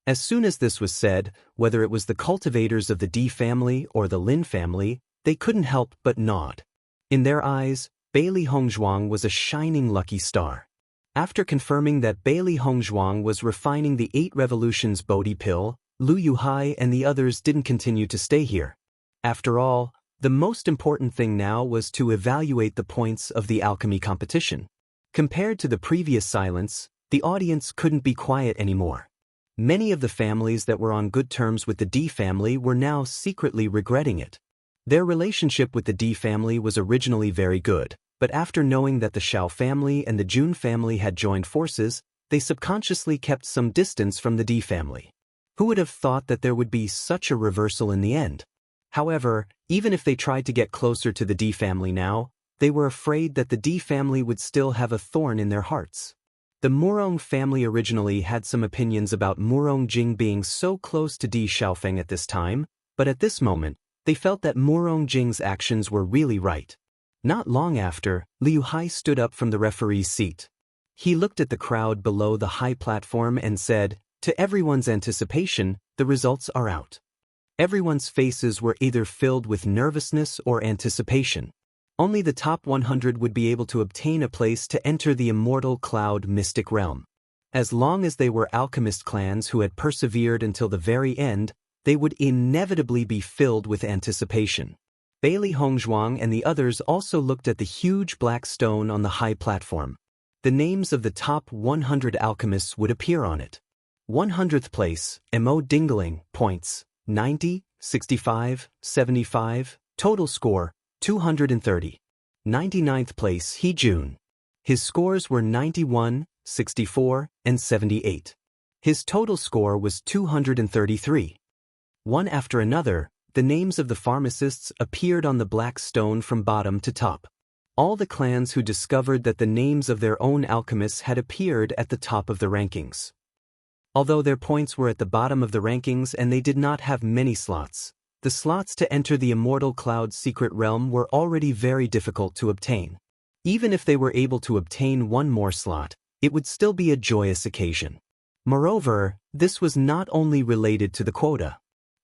As soon as this was said, whether it was the cultivators of the D family or the Lin family, they couldn't help but nod. In their eyes, Bailey Hongzhuang was a shining lucky star. After confirming that Bailey Hongzhuang was refining the 8 Revolutions Bodhi pill, Lu Yuhai and the others didn't continue to stay here. After all, the most important thing now was to evaluate the points of the alchemy competition. Compared to the previous silence, the audience couldn't be quiet anymore. Many of the families that were on good terms with the D family were now secretly regretting it. Their relationship with the D family was originally very good, but after knowing that the Xiao family and the Jun family had joined forces, they subconsciously kept some distance from the D family. Who would have thought that there would be such a reversal in the end? However, even if they tried to get closer to the D family now, they were afraid that the D family would still have a thorn in their hearts. The Murong family originally had some opinions about Murong Jing being so close to Di Xiaofeng at this time, but at this moment, they felt that Murong Jing's actions were really right. Not long after, Liu Hai stood up from the referee's seat. He looked at the crowd below the high platform and said, To everyone's anticipation, the results are out. Everyone's faces were either filled with nervousness or anticipation. Only the top 100 would be able to obtain a place to enter the immortal cloud mystic realm. As long as they were alchemist clans who had persevered until the very end, they would inevitably be filled with anticipation. Bailey Hongzhuang and the others also looked at the huge black stone on the high platform. The names of the top 100 alchemists would appear on it. 100th place, Mo Dingling, points, 90, 65, 75, total score, 230. 99th place, He Jun. His scores were 91, 64, and 78. His total score was 233. One after another, the names of the pharmacists appeared on the black stone from bottom to top. All the clans who discovered that the names of their own alchemists had appeared at the top of the rankings. Although their points were at the bottom of the rankings and they did not have many slots, the slots to enter the immortal cloud secret realm were already very difficult to obtain. Even if they were able to obtain one more slot, it would still be a joyous occasion. Moreover, this was not only related to the quota.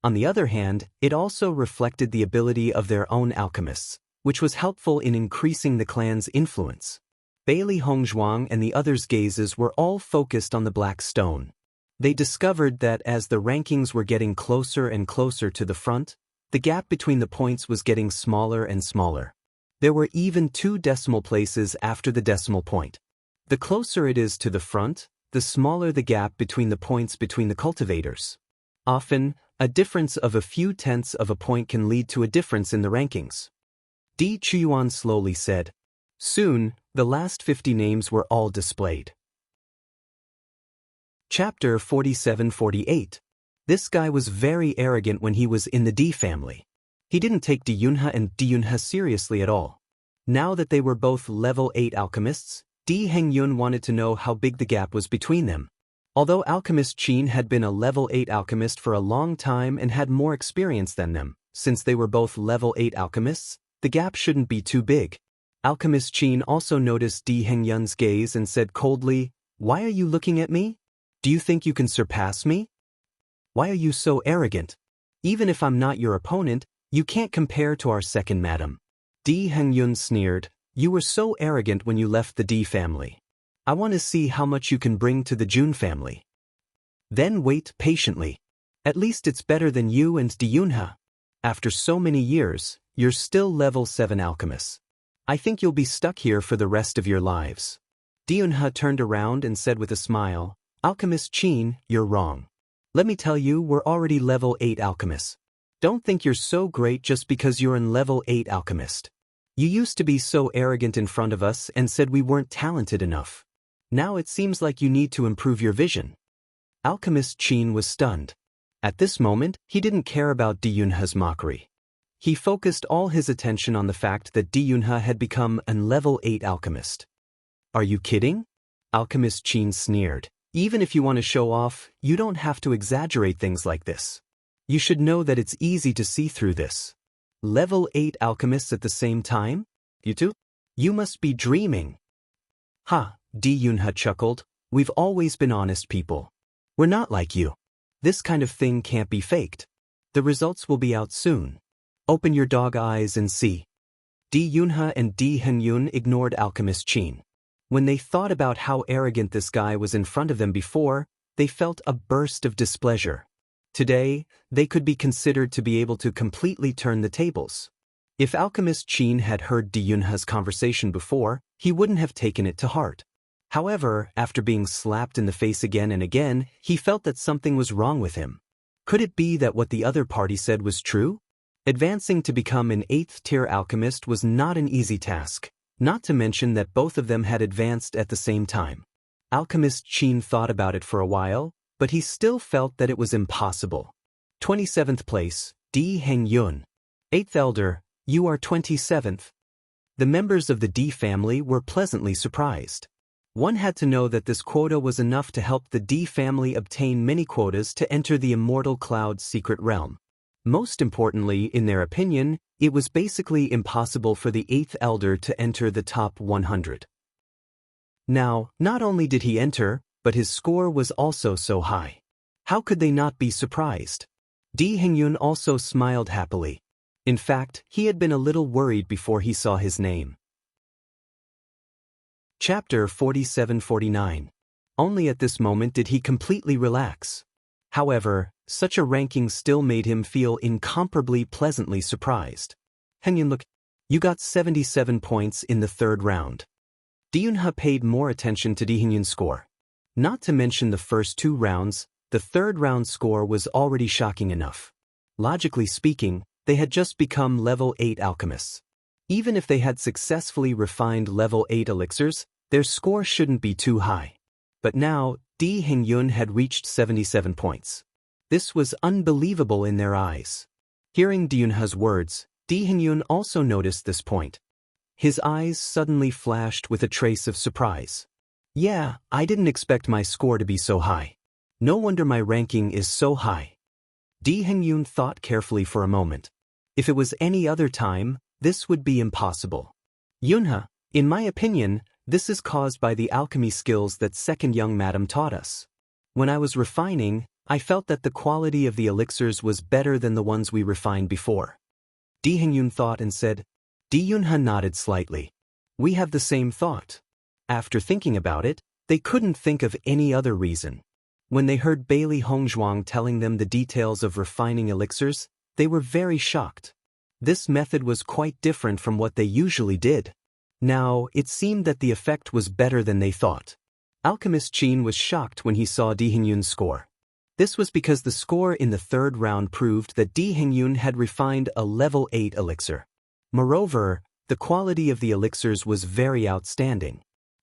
On the other hand, it also reflected the ability of their own alchemists, which was helpful in increasing the clan's influence. Bailey Hongzhuang and the others' gazes were all focused on the black stone. They discovered that as the rankings were getting closer and closer to the front, the gap between the points was getting smaller and smaller. There were even 2 decimal places after the decimal point. The closer it is to the front, the smaller the gap between the points between the cultivators. Often, a difference of a few tenths of a point can lead to a difference in the rankings. Di Chuyuan slowly said. Soon, the last 50 names were all displayed. Chapter 47-48. This guy was very arrogant when he was in the D family. He didn't take Di Yunhe and Di Yunhe seriously at all. Now that they were both level 8 alchemists, Di Hengyun wanted to know how big the gap was between them. Although Alchemist Qin had been a level 8 alchemist for a long time and had more experience than them, since they were both level 8 alchemists, the gap shouldn't be too big. Alchemist Qin also noticed Di Hengyun's gaze and said coldly, "Why are you looking at me? Do you think you can surpass me? Why are you so arrogant? Even if I'm not your opponent, you can't compare to our second madam." Di Hengyun sneered, "You were so arrogant when you left the D family. I want to see how much you can bring to the Jun family. Then wait patiently. At least it's better than you and Di Yunhe. After so many years, you're still level 7 alchemists. I think you'll be stuck here for the rest of your lives." Di Yunhe turned around and said with a smile, "Alchemist Qin, you're wrong. Let me tell you, we're already level 8 alchemists. Don't think you're so great just because you're an level 8 alchemist. You used to be so arrogant in front of us and said we weren't talented enough. Now it seems like you need to improve your vision." Alchemist Qin was stunned. At this moment, he didn't care about Di Yunhe's mockery. He focused all his attention on the fact that Di Yunhe had become an level 8 alchemist. "Are you kidding?" Alchemist Qin sneered. "Even if you want to show off, you don't have to exaggerate things like this. You should know that it's easy to see through this. Level 8 alchemists at the same time? You two? You must be dreaming." "Ha," Di Yunhe chuckled. "We've always been honest people. We're not like you. This kind of thing can't be faked. The results will be out soon. Open your dog eyes and see." Di Yunhe and Di Hengyun ignored Alchemist Qin. When they thought about how arrogant this guy was in front of them before, they felt a burst of displeasure. Today, they could be considered to be able to completely turn the tables. If Alchemist Qin had heard Di Yunhe's conversation before, he wouldn't have taken it to heart. However, after being slapped in the face again and again, he felt that something was wrong with him. Could it be that what the other party said was true? Advancing to become an 8th-tier alchemist was not an easy task, not to mention that both of them had advanced at the same time. Alchemist Qin thought about it for a while, but he still felt that it was impossible. 27th place, Di Hengyun. 8th Elder, you are 27th. The members of the Di family were pleasantly surprised. One had to know that this quota was enough to help the Di family obtain many quotas to enter the immortal cloud secret realm. Most importantly, in their opinion, it was basically impossible for the 8th Elder to enter the top 100. Now, not only did he enter, but his score was also so high. How could they not be surprised? Lee Heng-yun also smiled happily. In fact, he had been a little worried before he saw his name. Chapter 47-49. Only at this moment did he completely relax. However, such a ranking still made him feel incomparably pleasantly surprised. Heng-yun, look, you got 77 points in the third round. Lee Yun-ha paid more attention to Lee Heng-yun's score. Not to mention the first two rounds, the third round score was already shocking enough. Logically speaking, they had just become level 8 alchemists. Even if they had successfully refined level 8 elixirs, their score shouldn't be too high. But now, Lee Heng-yun had reached 77 points. This was unbelievable in their eyes. Hearing Lee Yun-ha's words, Lee Heng-yun also noticed this point. His eyes suddenly flashed with a trace of surprise. Yeah, I didn't expect my score to be so high. No wonder my ranking is so high. Lee Heng-yun thought carefully for a moment. If it was any other time, this would be impossible. Yun-ha, in my opinion, this is caused by the alchemy skills that second young madam taught us. When I was refining, I felt that the quality of the elixirs was better than the ones we refined before. Lee Heng-yun thought and said. Lee Yun-ha nodded slightly. We have the same thought. After thinking about it, they couldn't think of any other reason. When they heard Bailey Hongzhuang telling them the details of refining elixirs, they were very shocked. This method was quite different from what they usually did. Now, it seemed that the effect was better than they thought. Alchemist Qin was shocked when he saw Lee Heng-yun's score. This was because the score in the third round proved that Lee Heng-yun had refined a level 8 elixir. Moreover, the quality of the elixirs was very outstanding.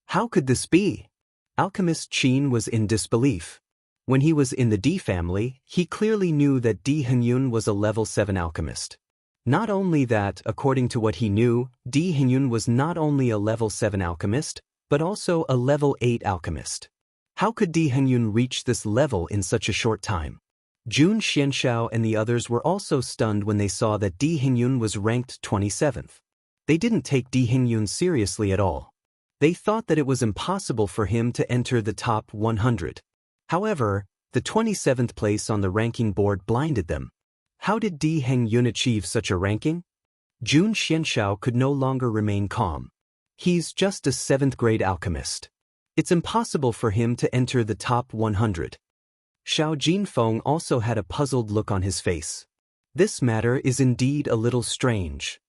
How could this be? Alchemist Qin was in disbelief. When he was in the D family, he clearly knew that Lee Heng-yun was a level 7 alchemist. Not only that, according to what he knew, Lee Heng-yun was not only a level 7 alchemist, but also a level 8 alchemist. How could Lee Heng-yun reach this level in such a short time? Jun Xianxiao and the others were also stunned when they saw that Lee Heng-yun was ranked 27th. They didn't take Lee Heng-yun seriously at all. They thought that it was impossible for him to enter the top 100. However, the 27th place on the ranking board blinded them. How did Lee Heng-yun achieve such a ranking? Jun Xianxiao could no longer remain calm. He's just a 7th grade alchemist. It's impossible for him to enter the top 100. Xiao Jinfeng also had a puzzled look on his face. This matter is indeed a little strange.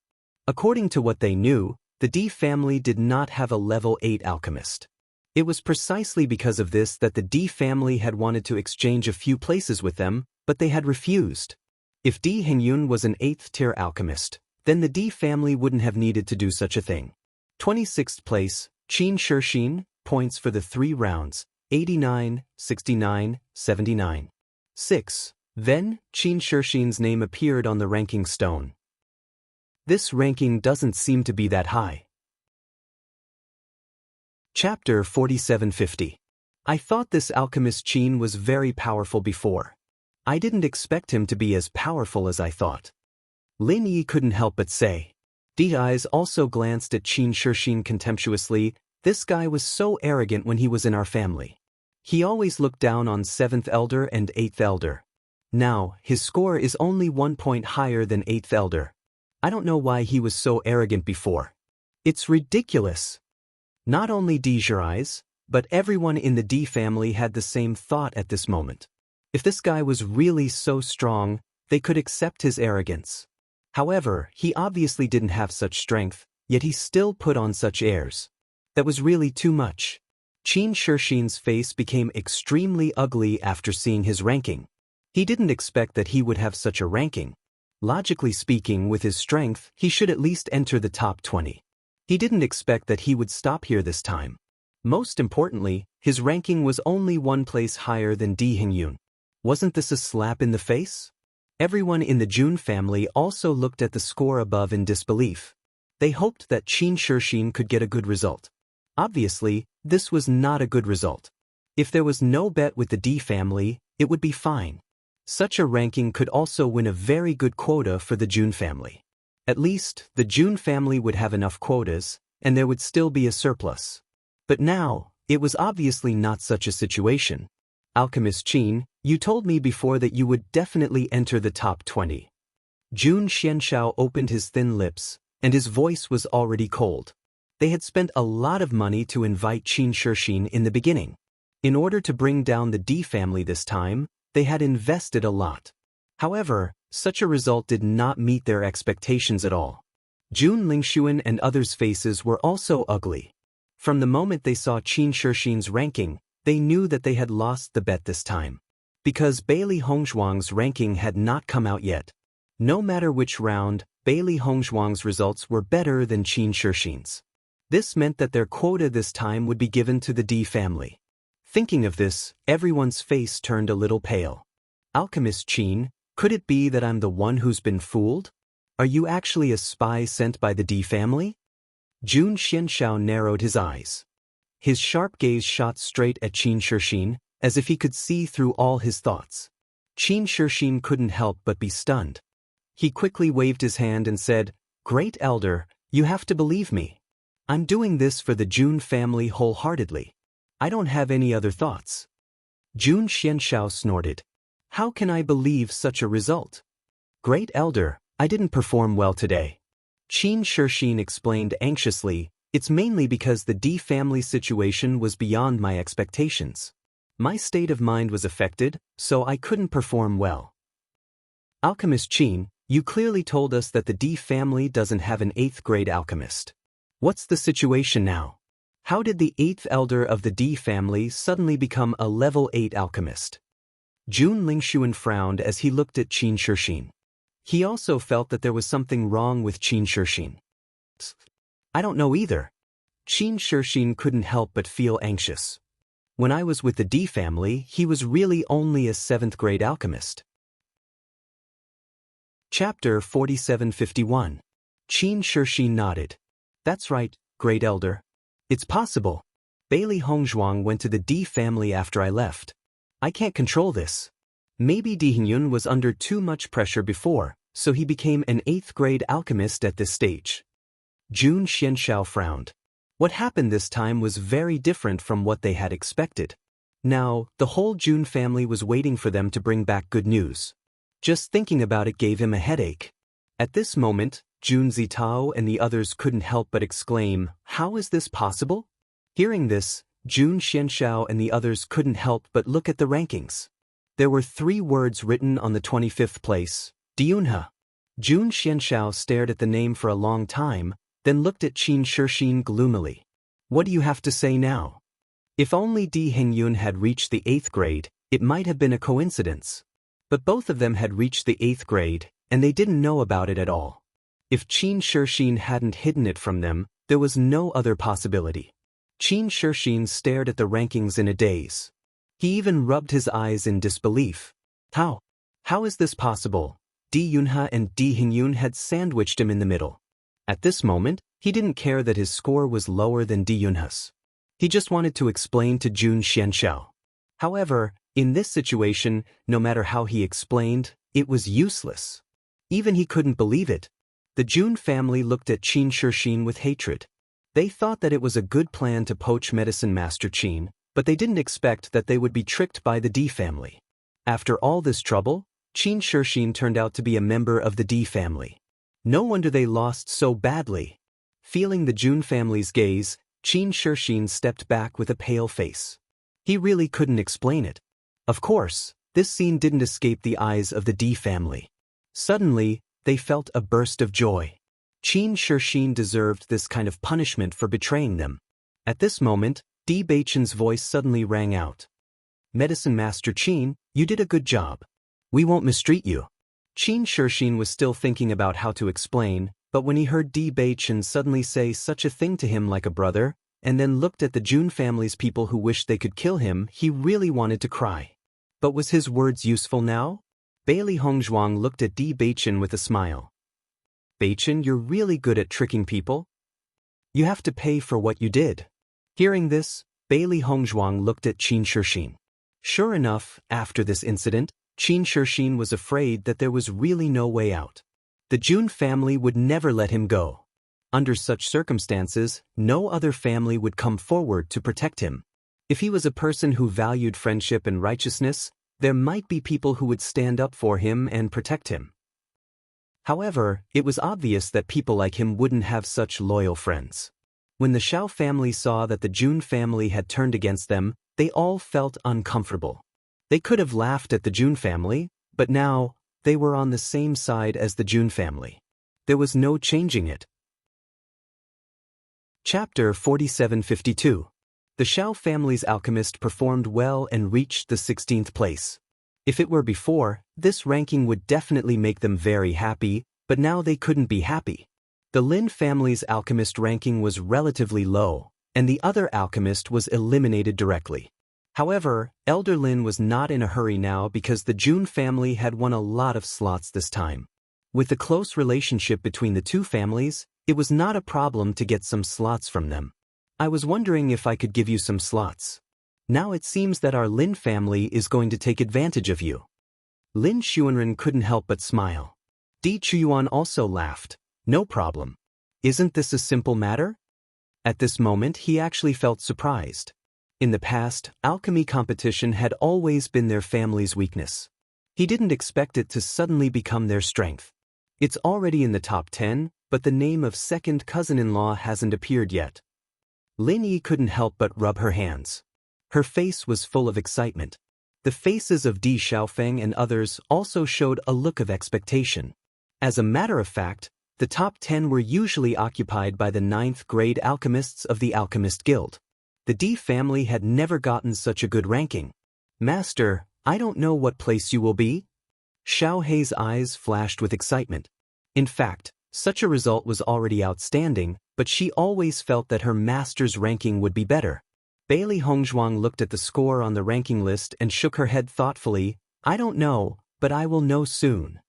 According to what they knew, the D family did not have a level 8 alchemist. It was precisely because of this that the D family had wanted to exchange a few places with them, but they had refused. If Lee Heng-yun was an 8th tier alchemist, then the D family wouldn't have needed to do such a thing. 26th place, Qin Shixin, points for the 3 rounds, 89, 69, 79. 6. Then, Qin Shixin's name appeared on the ranking stone. This ranking doesn't seem to be that high. Chapter 47-50. I thought this alchemist Qin was very powerful before. I didn't expect him to be as powerful as I thought. Lin Yi couldn't help but say. Dee's eyes also glanced at Qin Shixin contemptuously. This guy was so arrogant when he was in our family. He always looked down on 7th elder and 8th elder. Now, his score is only 1 point higher than 8th elder. I don't know why he was so arrogant before. It's ridiculous. Not only Dee's eyes, but everyone in the D family had the same thought at this moment. If this guy was really so strong, they could accept his arrogance. However, he obviously didn't have such strength, yet he still put on such airs. That was really too much. Qin Shixin's face became extremely ugly after seeing his ranking. He didn't expect that he would have such a ranking. Logically speaking, with his strength, he should at least enter the top 20. He didn't expect that he would stop here this time. Most importantly, his ranking was only 1 place higher than Lee Heng-yun. Wasn't this a slap in the face? Everyone in the Jun family also looked at the score above in disbelief. They hoped that Qin Shixin could get a good result. Obviously, this was not a good result. If there was no bet with the D family, it would be fine. Such a ranking could also win a very good quota for the Jun family. At least, the Jun family would have enough quotas, and there would still be a surplus. But now, it was obviously not such a situation. Alchemist Qin, you told me before that you would definitely enter the top 20. Jun Xianshao opened his thin lips, and his voice was already cold. They had spent a lot of money to invite Qin Shixin in the beginning. In order to bring down the D family this time, they had invested a lot. However, such a result did not meet their expectations at all. Jun Lingshuan and others' faces were also ugly. From the moment they saw Qin Shixin's ranking, they knew that they had lost the bet this time. Because Bailey Hongzhuang's ranking had not come out yet. No matter which round, Bailey Hongzhuang's results were better than Qin Shixin's. This meant that their quota this time would be given to the D family. Thinking of this, everyone's face turned a little pale. Alchemist Qin, could it be that I'm the one who's been fooled? Are you actually a spy sent by the D family? Jun Xianshao narrowed his eyes. His sharp gaze shot straight at Qin Shixin, as if he could see through all his thoughts. Qin Shixin couldn't help but be stunned. He quickly waved his hand and said, "Great Elder, you have to believe me. I'm doing this for the Jun family wholeheartedly. I don't have any other thoughts." Jun Xianshao snorted. "How can I believe such a result? Great Elder, I didn't perform well today." Qin Shixin explained anxiously, "It's mainly because the D family situation was beyond my expectations. My state of mind was affected, so I couldn't perform well." Alchemist Qin, you clearly told us that the D family doesn't have an 8th grade alchemist. What's the situation now? How did the 8th elder of the D family suddenly become a level 8 alchemist? Jun Lingshuan frowned as he looked at Qin Shixin. He also felt that there was something wrong with Qin Shixin. "I don't know either." Qin Shixin couldn't help but feel anxious. "When I was with the D family, he was really only a 7th grade alchemist." Chapter 4751. Qin Shixin nodded. "That's right, Great Elder. It's possible. Bailey Hongzhuang went to the D family after I left. I can't control this. Maybe Di Hingyun was under too much pressure before, so he became an 8th grade alchemist at this stage." Jun Xianshao frowned. What happened this time was very different from what they had expected. Now, the whole Jun family was waiting for them to bring back good news. Just thinking about it gave him a headache. At this moment, Jun Zitao and the others couldn't help but exclaim, "How is this possible?" Hearing this, Jun Xianshao and the others couldn't help but look at the rankings. There were 3 words written on the 25th place, Diyunhe. Jun Xianshao stared at the name for a long time, then looked at Qin Shixin gloomily. "What do you have to say now?" If only Di Hingyun had reached the 8th grade, it might have been a coincidence. But both of them had reached the 8th grade, and they didn't know about it at all. If Qin Shixin hadn't hidden it from them, there was no other possibility. Qin Shixin stared at the rankings in a daze. He even rubbed his eyes in disbelief. How is this possible? Diyunhe and Di Hingyun had sandwiched him in the middle. At this moment, he didn't care that his score was lower than Diyunhe's. He just wanted to explain to Jun Xianshao. However, in this situation, no matter how he explained, it was useless. Even he couldn't believe it. The Jun family looked at Qin Shixin with hatred. They thought that it was a good plan to poach Medicine Master Qin, but they didn't expect that they would be tricked by the D family. After all this trouble, Qin Shixin turned out to be a member of the D family. No wonder they lost so badly. Feeling the Jun family's gaze, Qin Shixin stepped back with a pale face. He really couldn't explain it. Of course, this scene didn't escape the eyes of the D family. Suddenly, they felt a burst of joy. Qin Shixin deserved this kind of punishment for betraying them. At this moment, Di Beichen's voice suddenly rang out. "Medicine Master Qin, you did a good job. We won't mistreat you." Qin Shixin was still thinking about how to explain, but when he heard Di Beichen suddenly say such a thing to him like a brother, and then looked at the Jun family's people who wished they could kill him, he really wanted to cry. But was his words useful now? Bailey Hongzhuang looked at Di Beichen with a smile. "Beichen, you're really good at tricking people. You have to pay for what you did." Hearing this, Bailey Hongzhuang looked at Qin Shixin. Sure enough, after this incident, Qin Shixin was afraid that there was really no way out. The Jun family would never let him go. Under such circumstances, no other family would come forward to protect him. If he was a person who valued friendship and righteousness, there might be people who would stand up for him and protect him. However, it was obvious that people like him wouldn't have such loyal friends. When the Xiao family saw that the Jun family had turned against them, they all felt uncomfortable. They could have laughed at the Jun family, but now, they were on the same side as the Jun family. There was no changing it. Chapter 4752. The Xiao family's alchemist performed well and reached the 16th place. If it were before, this ranking would definitely make them very happy, but now they couldn't be happy. The Lin family's alchemist ranking was relatively low, and the other alchemist was eliminated directly. However, Elder Lin was not in a hurry now because the Jun family had won a lot of slots this time. With the close relationship between the two families, it was not a problem to get some slots from them. I was wondering if I could give you some slots. Now it seems that our Lin family is going to take advantage of you. Lin Xuanren couldn't help but smile. Di Chuyuan also laughed. No problem. Isn't this a simple matter? At this moment he actually felt surprised. In the past, alchemy competition had always been their family's weakness. He didn't expect it to suddenly become their strength. It's already in the top 10, but the name of second cousin-in-law hasn't appeared yet. Lin Yi couldn't help but rub her hands. Her face was full of excitement. The faces of Di Xiaofeng and others also showed a look of expectation. As a matter of fact, the top 10 were usually occupied by the 9th grade alchemists of the Alchemist Guild. The Di family had never gotten such a good ranking. Master, I don't know what place you will be. Xiao Hei's eyes flashed with excitement. In fact, such a result was already outstanding, but she always felt that her master's ranking would be better. Bailey Hongzhuang looked at the score on the ranking list and shook her head thoughtfully. I don't know, but I will know soon.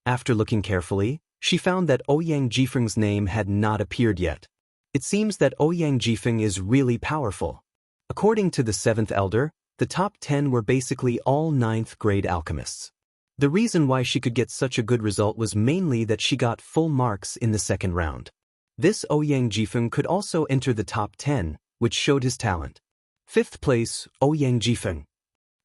After looking carefully, she found that Ouyang Jifeng's name had not appeared yet. It seems that Ouyang Jifeng is really powerful. According to the 7th elder, the top 10 were basically all 9th grade alchemists. The reason why she could get such a good result was mainly that she got full marks in the second round. This Ouyang Jifeng could also enter the top 10, which showed his talent. 5th place, Ouyang Jifeng.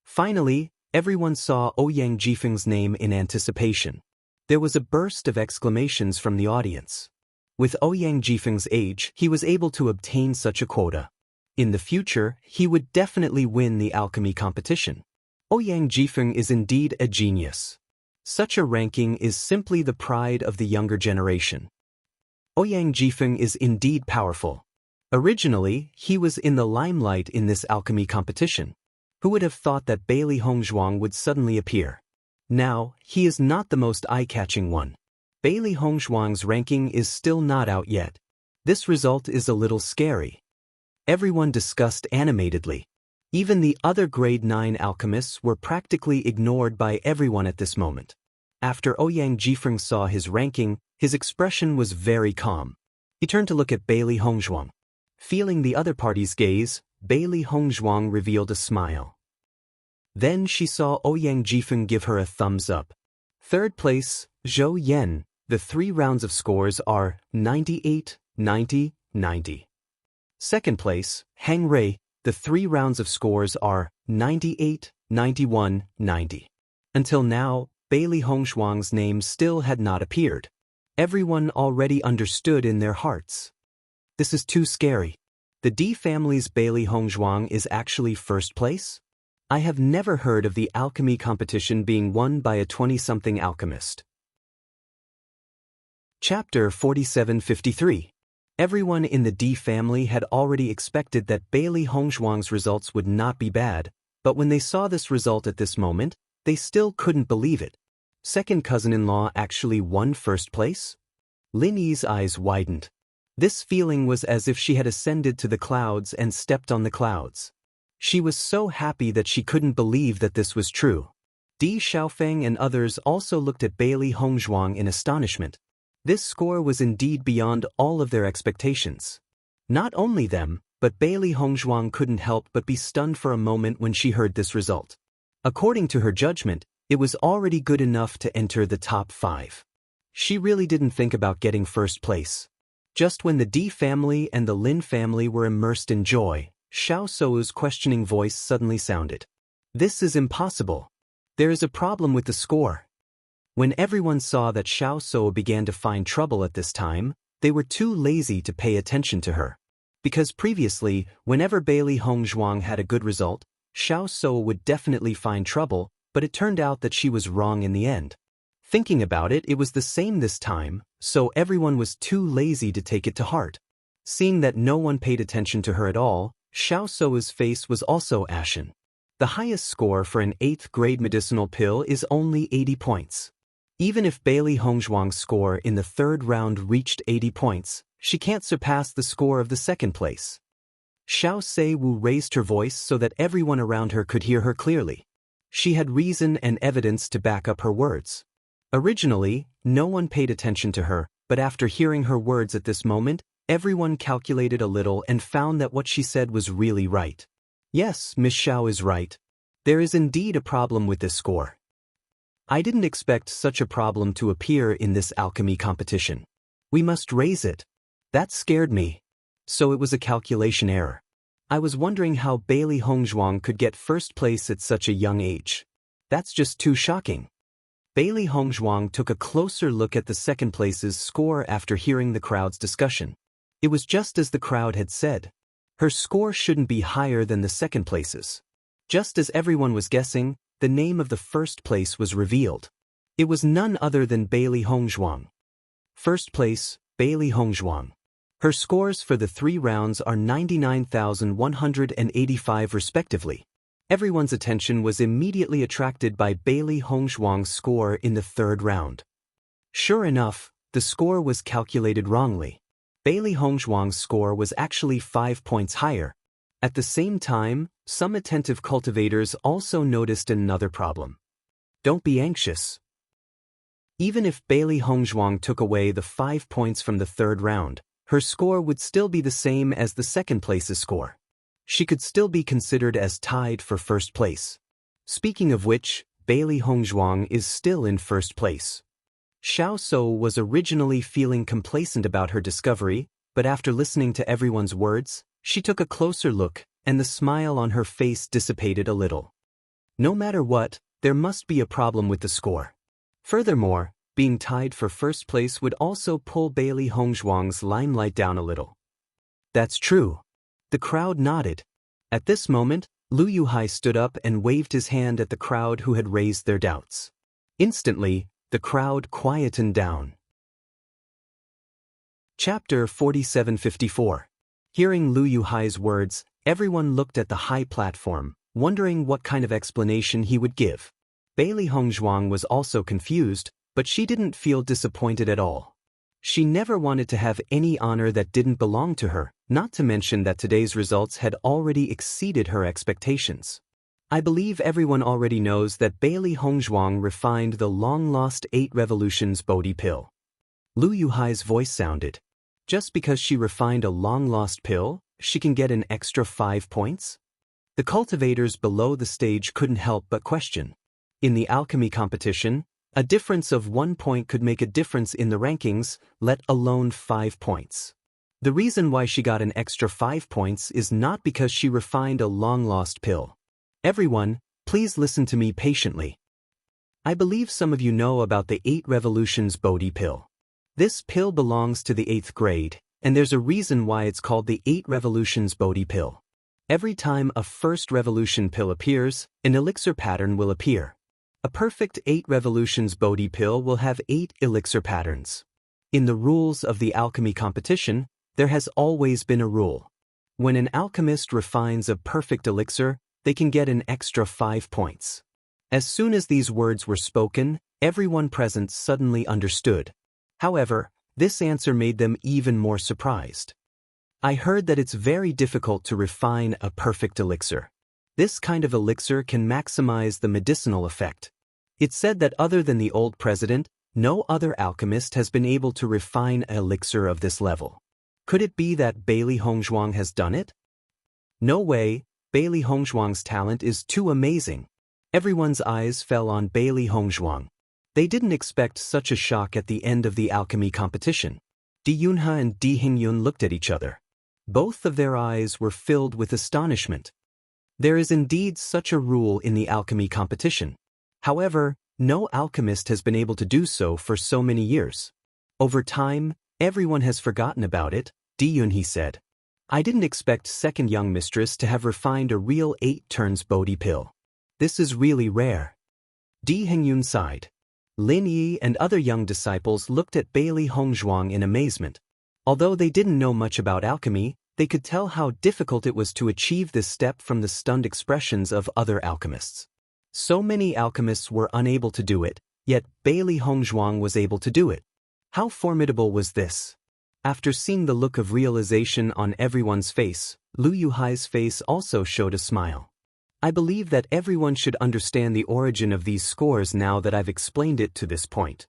Finally, everyone saw Ouyang Jifeng's name in anticipation. There was a burst of exclamations from the audience. With Ouyang Jifeng's age, he was able to obtain such a quota. In the future, he would definitely win the alchemy competition. Ouyang Jifeng is indeed a genius. Such a ranking is simply the pride of the younger generation. Ouyang Jifeng is indeed powerful. Originally, he was in the limelight in this alchemy competition. Who would have thought that Bailey Hongzhuang would suddenly appear? Now, he is not the most eye-catching one. Bailey Hongzhuang's ranking is still not out yet. This result is a little scary. Everyone discussed animatedly. Even the other grade 9 alchemists were practically ignored by everyone at this moment. After Ouyang Jifeng saw his ranking, his expression was very calm. He turned to look at Bailey Hongzhuang. Feeling the other party's gaze, Bailey Hongzhuang revealed a smile. Then she saw Ouyang Jifeng give her a thumbs up. 3rd place, Zhou Yan. The 3 rounds of scores are 98, 90, 90. 2nd place, Hang Rui. The 3 rounds of scores are 98, 91, 90. Until now, Bailey Hongzhuang's name still had not appeared. Everyone already understood in their hearts. This is too scary. The Di family's Bailey Hongzhuang is actually 1st place? I have never heard of the alchemy competition being won by a 20-something alchemist. Chapter 4753. Everyone in the Di family had already expected that Bailey Hongzhuang's results would not be bad, but when they saw this result at this moment, they still couldn't believe it. Second cousin-in-law actually won 1st place? Lin Yi's eyes widened. This feeling was as if she had ascended to the clouds and stepped on the clouds. She was so happy that she couldn't believe that this was true. Di Xiaofeng and others also looked at Bailey Hongzhuang in astonishment. This score was indeed beyond all of their expectations. Not only them, but Bailey Hongzhuang couldn't help but be stunned for a moment when she heard this result. According to her judgment, it was already good enough to enter the top 5. She really didn't think about getting 1st place. Just when the Di family and the Lin family were immersed in joy, Xiao Sou's questioning voice suddenly sounded. This is impossible. There is a problem with the score. When everyone saw that Xiao Sou began to find trouble at this time, they were too lazy to pay attention to her. Because previously, whenever Bailey Hongzhuang had a good result, Xiao Sou would definitely find trouble, but it turned out that she was wrong in the end. Thinking about it, it was the same this time, so everyone was too lazy to take it to heart. Seeing that no one paid attention to her at all, Xiao Sou's face was also ashen. The highest score for an 8th grade medicinal pill is only 80 points. Even if Bailey Hongzhuang's score in the 3rd round reached 80 points, she can't surpass the score of the 2nd place. Xiao Seiwu raised her voice so that everyone around her could hear her clearly. She had reason and evidence to back up her words. Originally, no one paid attention to her, but after hearing her words at this moment, everyone calculated a little and found that what she said was really right. Yes, Miss Xiao is right. There is indeed a problem with this score. I didn't expect such a problem to appear in this alchemy competition. We must raise it. That scared me. So it was a calculation error. I was wondering how Bailey Hongzhuang could get 1st place at such a young age. That's just too shocking. Bailey Hongzhuang took a closer look at the 2nd place's score after hearing the crowd's discussion. It was just as the crowd had said. Her score shouldn't be higher than the 2nd place's. Just as everyone was guessing, the name of the 1st place was revealed. It was none other than Bailey Hongzhuang. 1st place, Bailey Hongzhuang. Her scores for the 3 rounds are 99,185 respectively. Everyone's attention was immediately attracted by Bailey Hongzhuang's score in the 3rd round. Sure enough, the score was calculated wrongly. Bailey Hongzhuang's score was actually 5 points higher. At the same time, some attentive cultivators also noticed another problem. Don't be anxious. Even if Bailey Hongzhuang took away the 5 points from the 3rd round, her score would still be the same as the 2nd place's score. She could still be considered as tied for 1st place. Speaking of which, Bailey Hongzhuang is still in 1st place. Xiao Sou was originally feeling complacent about her discovery, but after listening to everyone's words, she took a closer look, and the smile on her face dissipated a little. No matter what, there must be a problem with the score. Furthermore, being tied for 1st place would also pull Bailey Hongzhuang's limelight down a little. That's true. The crowd nodded. At this moment, Lu Yuhai stood up and waved his hand at the crowd who had raised their doubts. Instantly, the crowd quietened down. Chapter 4754. Hearing Lu Yuhai's words, everyone looked at the high platform, wondering what kind of explanation he would give. Bailey Hongzhuang was also confused, but she didn't feel disappointed at all. She never wanted to have any honor that didn't belong to her, not to mention that today's results had already exceeded her expectations. I believe everyone already knows that Bailey Hongzhuang refined the long-lost 8 Revolutions Bodhi pill. Lu Yuhai's voice sounded. Just because she refined a long-lost pill, she can get an extra 5 points? The cultivators below the stage couldn't help but question. In the alchemy competition, a difference of 1 point could make a difference in the rankings, let alone 5 points. The reason why she got an extra 5 points is not because she refined a long-lost pill. Everyone, please listen to me patiently. I believe some of you know about the 8 Revolutions Bodhi pill. This pill belongs to the 8th grade, and there's a reason why it's called the 8 Revolutions Bodhi pill. Every time a 1st revolution pill appears, an elixir pattern will appear. A perfect 8 Revolutions Bodhi pill will have 8 elixir patterns. In the rules of the alchemy competition, there has always been a rule. When an alchemist refines a perfect elixir, they can get an extra 5 points. As soon as these words were spoken, everyone present suddenly understood. However, this answer made them even more surprised. I heard that it's very difficult to refine a perfect elixir. This kind of elixir can maximize the medicinal effect. It's said that other than the old president, no other alchemist has been able to refine an elixir of this level. Could it be that Bailey Hongzhuang has done it? No way, Bailey Hongzhuang's talent is too amazing. Everyone's eyes fell on Bailey Hongzhuang. They didn't expect such a shock at the end of the alchemy competition. Di Yunhe and Di Hingyun looked at each other. Both of their eyes were filled with astonishment. There is indeed such a rule in the alchemy competition. However, no alchemist has been able to do so for so many years. Over time, everyone has forgotten about it, Di-Yun said. I didn't expect second young mistress to have refined a real 8 turns Bodhi pill. This is really rare. Di Hengyun sighed. Lin Yi and other young disciples looked at Bailey Hongzhuang in amazement. Although they didn't know much about alchemy, they could tell how difficult it was to achieve this step from the stunned expressions of other alchemists. So many alchemists were unable to do it, yet Bailey Hongzhuang was able to do it. How formidable was this? After seeing the look of realization on everyone's face, Lu Yuhai's face also showed a smile. I believe that everyone should understand the origin of these scores now that I've explained it to this point.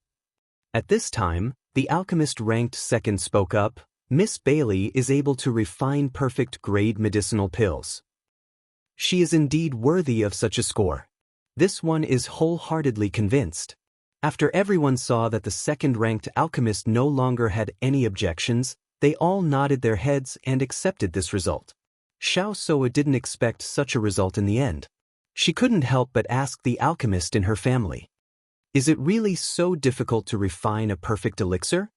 At this time, the alchemist ranked second spoke up. Miss Bailey is able to refine perfect-grade medicinal pills. She is indeed worthy of such a score. This one is wholeheartedly convinced. After everyone saw that the second-ranked alchemist no longer had any objections, they all nodded their heads and accepted this result. Xiao Soa didn't expect such a result in the end. She couldn't help but ask the alchemist in her family, "Is it really so difficult to refine a perfect elixir?"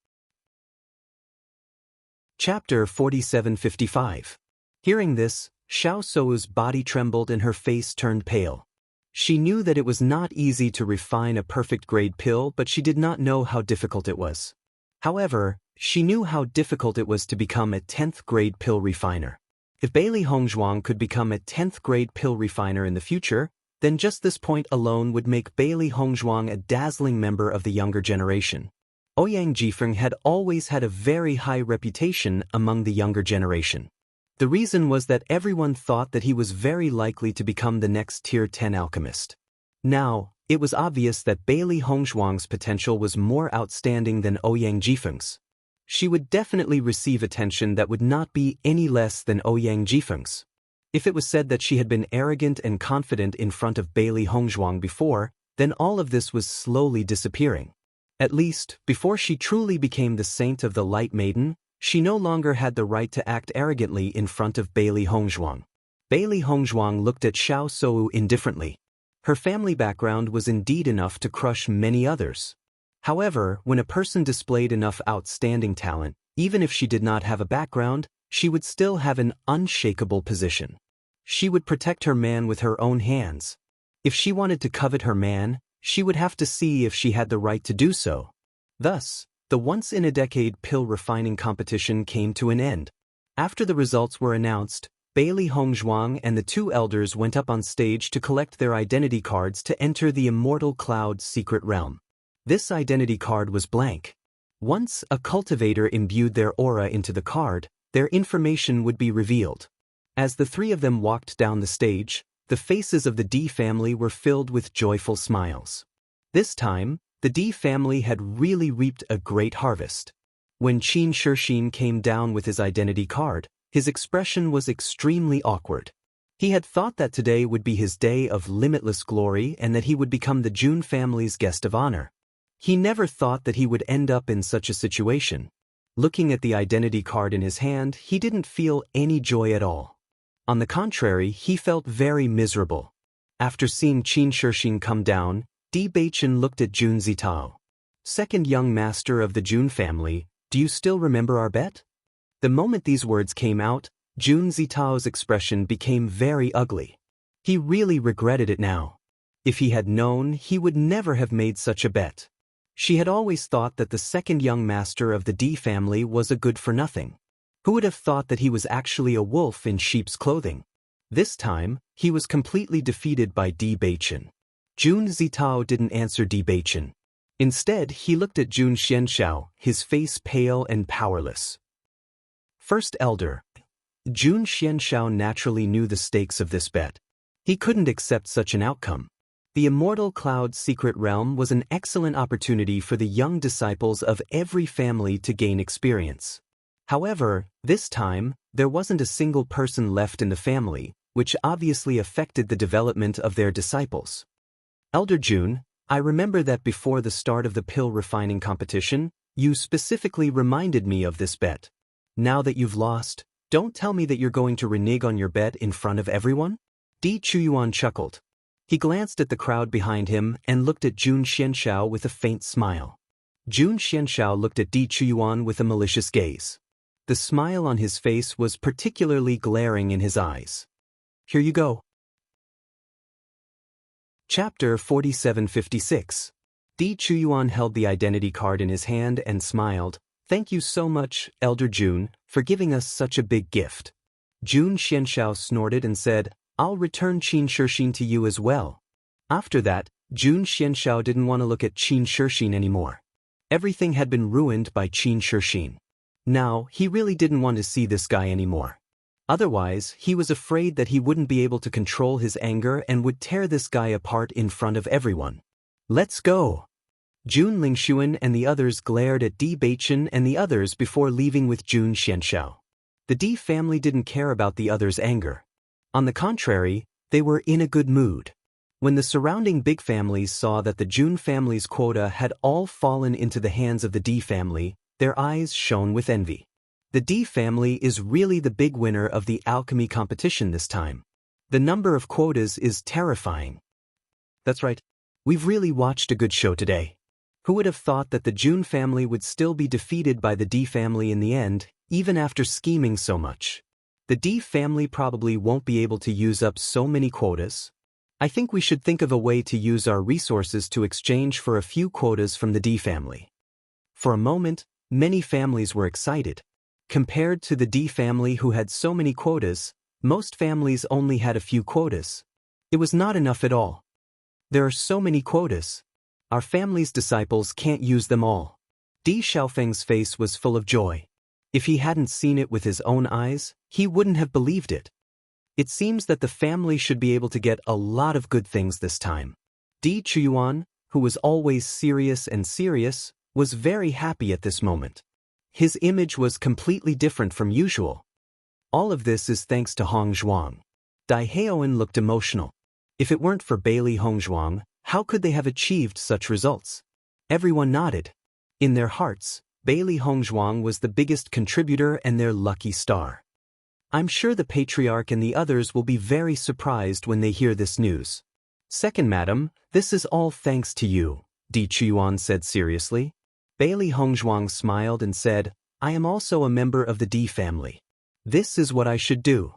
Chapter 4755. Hearing this, Xiao Sou's body trembled and her face turned pale. She knew that it was not easy to refine a perfect-grade pill, but she did not know how difficult it was. However, she knew how difficult it was to become a 10th-grade pill refiner. If Bailey Hongzhuang could become a 10th-grade pill refiner in the future, then just this point alone would make Bailey Hongzhuang a dazzling member of the younger generation. Ouyang Jifeng had always had a very high reputation among the younger generation. The reason was that everyone thought that he was very likely to become the next Tier 10 alchemist. Now, it was obvious that Bailey Hongzhuang's potential was more outstanding than Ouyang Jifeng's. She would definitely receive attention that would not be any less than Ouyang Jifeng's. If it was said that she had been arrogant and confident in front of Bailey Hongzhuang before, then all of this was slowly disappearing. At least, before she truly became the saint of the Light Maiden, she no longer had the right to act arrogantly in front of Bailey Hongzhuang. Bailey Hongzhuang looked at Xiao Sou indifferently. Her family background was indeed enough to crush many others. However, when a person displayed enough outstanding talent, even if she did not have a background, she would still have an unshakable position. She would protect her man with her own hands. If she wanted to covet her man, she would have to see if she had the right to do so. Thus, the once-in-a-decade pill refining competition came to an end. After the results were announced, Bailey Hongzhuang and the 2 elders went up on stage to collect their identity cards to enter the Immortal Cloud's secret realm. This identity card was blank. Once a cultivator imbued their aura into the card, their information would be revealed. As the 3 of them walked down the stage, the faces of the D family were filled with joyful smiles. This time, the D family had really reaped a great harvest. When Qin Shixin came down with his identity card, his expression was extremely awkward. He had thought that today would be his day of limitless glory and that he would become the Jun family's guest of honor. He never thought that he would end up in such a situation. Looking at the identity card in his hand, he didn't feel any joy at all. On the contrary, he felt very miserable. After seeing Qin Shixin come down, Di Beichen looked at Jun Zitao. "Second young master of the Jun family, do you still remember our bet?" The moment these words came out, Jun Zitao's expression became very ugly. He really regretted it now. If he had known, he would never have made such a bet. She had always thought that the second young master of the D family was a good-for-nothing. Who would have thought that he was actually a wolf in sheep's clothing? This time, he was completely defeated by Di Beichen. Jun Zitao didn't answer Di Beichen. Instead, he looked at Jun Xianxiao, his face pale and powerless. First Elder. Jun Xianxiao naturally knew the stakes of this bet. He couldn't accept such an outcome. The Immortal Cloud's secret realm was an excellent opportunity for the young disciples of every family to gain experience. However, this time, there wasn't a single person left in the family, which obviously affected the development of their disciples. Elder Jun, I remember that before the start of the pill refining competition, you specifically reminded me of this bet. Now that you've lost, Don't tell me that you're going to renege on your bet in front of everyone? Di Chuyuan chuckled. He glanced at the crowd behind him and looked at Jun Xianxiao with a faint smile. Jun Xianxiao looked at Di Chuyuan with a malicious gaze. The smile on his face was particularly glaring in his eyes. Here you go. Chapter 4756. Di Chuyuan held the identity card in his hand and smiled. Thank you so much, Elder Jun, for giving us such a big gift. Jun Xianxiao snorted and said, I'll return Qin Shixin to you as well. After that, Jun Xianxiao didn't want to look at Qin Shixin anymore. Everything had been ruined by Qin Shixin. Now, he really didn't want to see this guy anymore. Otherwise, he was afraid that he wouldn't be able to control his anger and would tear this guy apart in front of everyone. Let's go! Jun Lingxuan and the others glared at Di Beichen and the others before leaving with Jun Xianxiao. The Di family didn't care about the others' anger. On the contrary, they were in a good mood. When the surrounding big families saw that the Jun family's quota had all fallen into the hands of the Di family, their eyes shone with envy. The Di family is really the big winner of the alchemy competition this time. The number of quotas is terrifying. That's right. We've really watched a good show today. Who would have thought that the Jun family would still be defeated by the Di family in the end, even after scheming so much? The Di family probably won't be able to use up so many quotas. I think we should think of a way to use our resources to exchange for a few quotas from the Di family. For a moment, many families were excited. Compared to the Di family who had so many quotas, most families only had a few quotas. It was not enough at all. There are so many quotas. Our family's disciples can't use them all. Di Xiaofeng's face was full of joy. If he hadn't seen it with his own eyes, he wouldn't have believed it. It seems that the family should be able to get a lot of good things this time. Di Chuyuan, who was always serious, was very happy at this moment. His image was completely different from usual. All of this is thanks to Hong Zhuang. Dai Haoan looked emotional. If it weren't for Bailey Hongzhuang, how could they have achieved such results? Everyone nodded. In their hearts, Bailey Hongzhuang was the biggest contributor and their lucky star. I'm sure the patriarch and the others will be very surprised when they hear this news. Second madam, this is all thanks to you, Di Chuyuan said seriously. Bailey Hongzhuang smiled and said, I am also a member of the Di family. This is what I should do.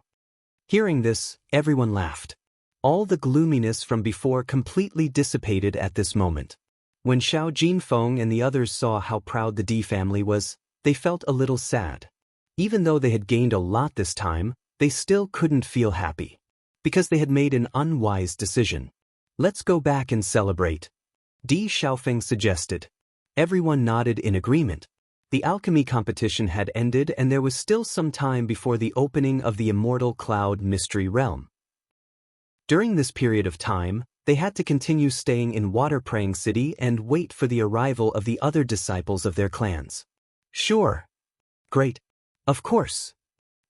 Hearing this, everyone laughed. All the gloominess from before completely dissipated at this moment. When Xiao Jinfeng and the others saw how proud the Di family was, they felt a little sad. Even though they had gained a lot this time, they still couldn't feel happy. Because they had made an unwise decision. Let's go back and celebrate. Di Xiaofeng suggested. Everyone nodded in agreement. The alchemy competition had ended and there was still some time before the opening of the Immortal Cloud Mystery Realm. During this period of time, they had to continue staying in Water Praying City and wait for the arrival of the other disciples of their clans. Sure. Great. Of course.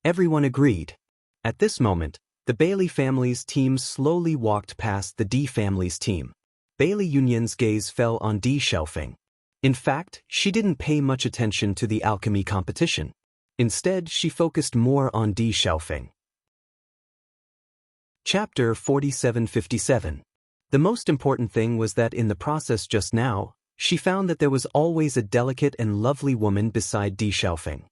Everyone agreed. At this moment, the Bailey family's team slowly walked past the Di family's team. Bailey Yunyan's gaze fell on Di Xiaofeng. In fact, she didn't pay much attention to the alchemy competition. Instead, she focused more on Di Xiaofeng. Chapter 4757. The most important thing was that in the process just now, she found that there was always a delicate and lovely woman beside Di Xiaofeng.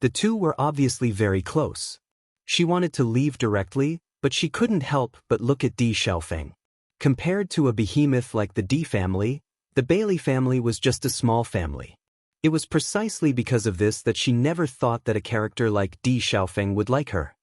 The two were obviously very close. She wanted to leave directly, but she couldn't help but look at Di Xiaofeng. Compared to a behemoth like the Di family, the Bailey family was just a small family. It was precisely because of this that she never thought that a character like Di Xiaofeng would like her.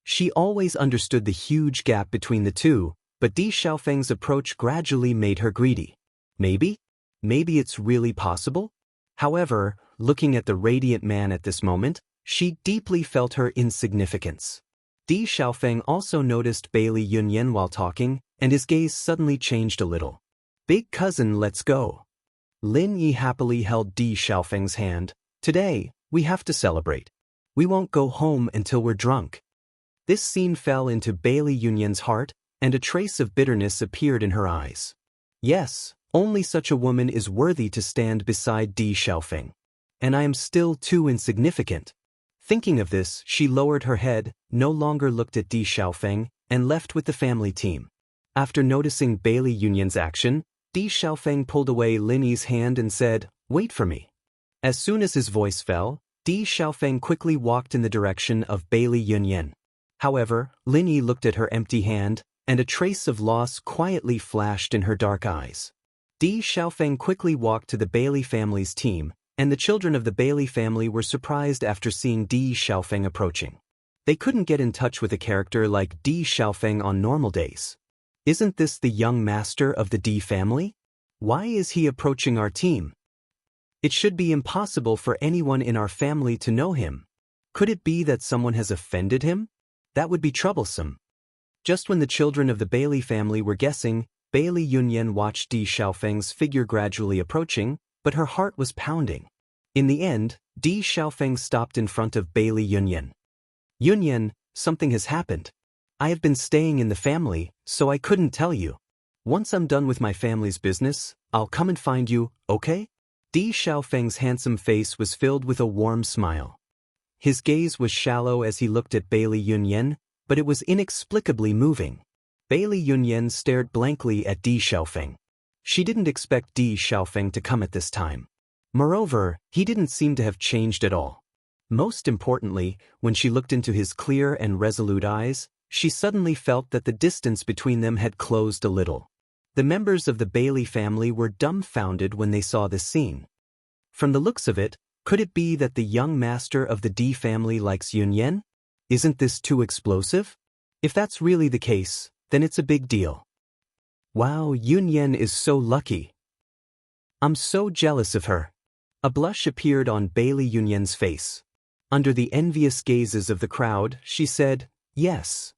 She always understood the huge gap between the two, but Di Xiaofeng's approach gradually made her greedy. Maybe it's really possible? However, looking at the radiant man at this moment, she deeply felt her insignificance. Di Xiaofeng also noticed Bailey Yunyan while talking, and his gaze suddenly changed a little. Big cousin, let's go. Lin Yi happily held Di Xiaofeng's hand. Today, we have to celebrate. We won't go home until we're drunk. This scene fell into Bailey Yunyan's heart, and a trace of bitterness appeared in her eyes. Yes, only such a woman is worthy to stand beside Di Xiaofeng. And I am still too insignificant. Thinking of this, she lowered her head, no longer looked at Di Xiaofeng, and left with the family team. After noticing Bailey Yunyan's action, Di Xiaofeng pulled away Lin Yi's hand and said, "Wait for me." As soon as his voice fell, Di Xiaofeng quickly walked in the direction of Bailey Yunyan. However, Lin Yi looked at her empty hand, and a trace of loss quietly flashed in her dark eyes. Di Xiaofeng quickly walked to the Bailey family's team, and the children of the Bailey family were surprised after seeing Di Xiaofeng approaching. They couldn't get in touch with a character like Di Xiaofeng on normal days. Isn't this the young master of the Di family? Why is he approaching our team? It should be impossible for anyone in our family to know him. Could it be that someone has offended him? That would be troublesome. Just when the children of the Bailey family were guessing, Bailey Yunyan watched Di Xiaofeng's figure gradually approaching, but her heart was pounding. In the end, Di Xiaofeng stopped in front of Bailey Yunyan. "Yunyan, something has happened. I have been staying in the family, so I couldn't tell you. Once I'm done with my family's business, I'll come and find you, okay?" Di Xiaofeng's handsome face was filled with a warm smile. His gaze was shallow as he looked at Bailey Yunyan, but it was inexplicably moving. Bailey Yunyan stared blankly at Di Xiaofeng. She didn't expect Di Xiaofeng to come at this time. Moreover, he didn't seem to have changed at all. Most importantly, when she looked into his clear and resolute eyes, she suddenly felt that the distance between them had closed a little. The members of the Bailey family were dumbfounded when they saw this scene. From the looks of it, could it be that the young master of the Di family likes Yunyan? Isn't this too explosive? If that's really the case, then it's a big deal. Wow, Yunyan is so lucky. I'm so jealous of her. A blush appeared on Bailey Yunyan's face. Under the envious gazes of the crowd, she said, "Yes."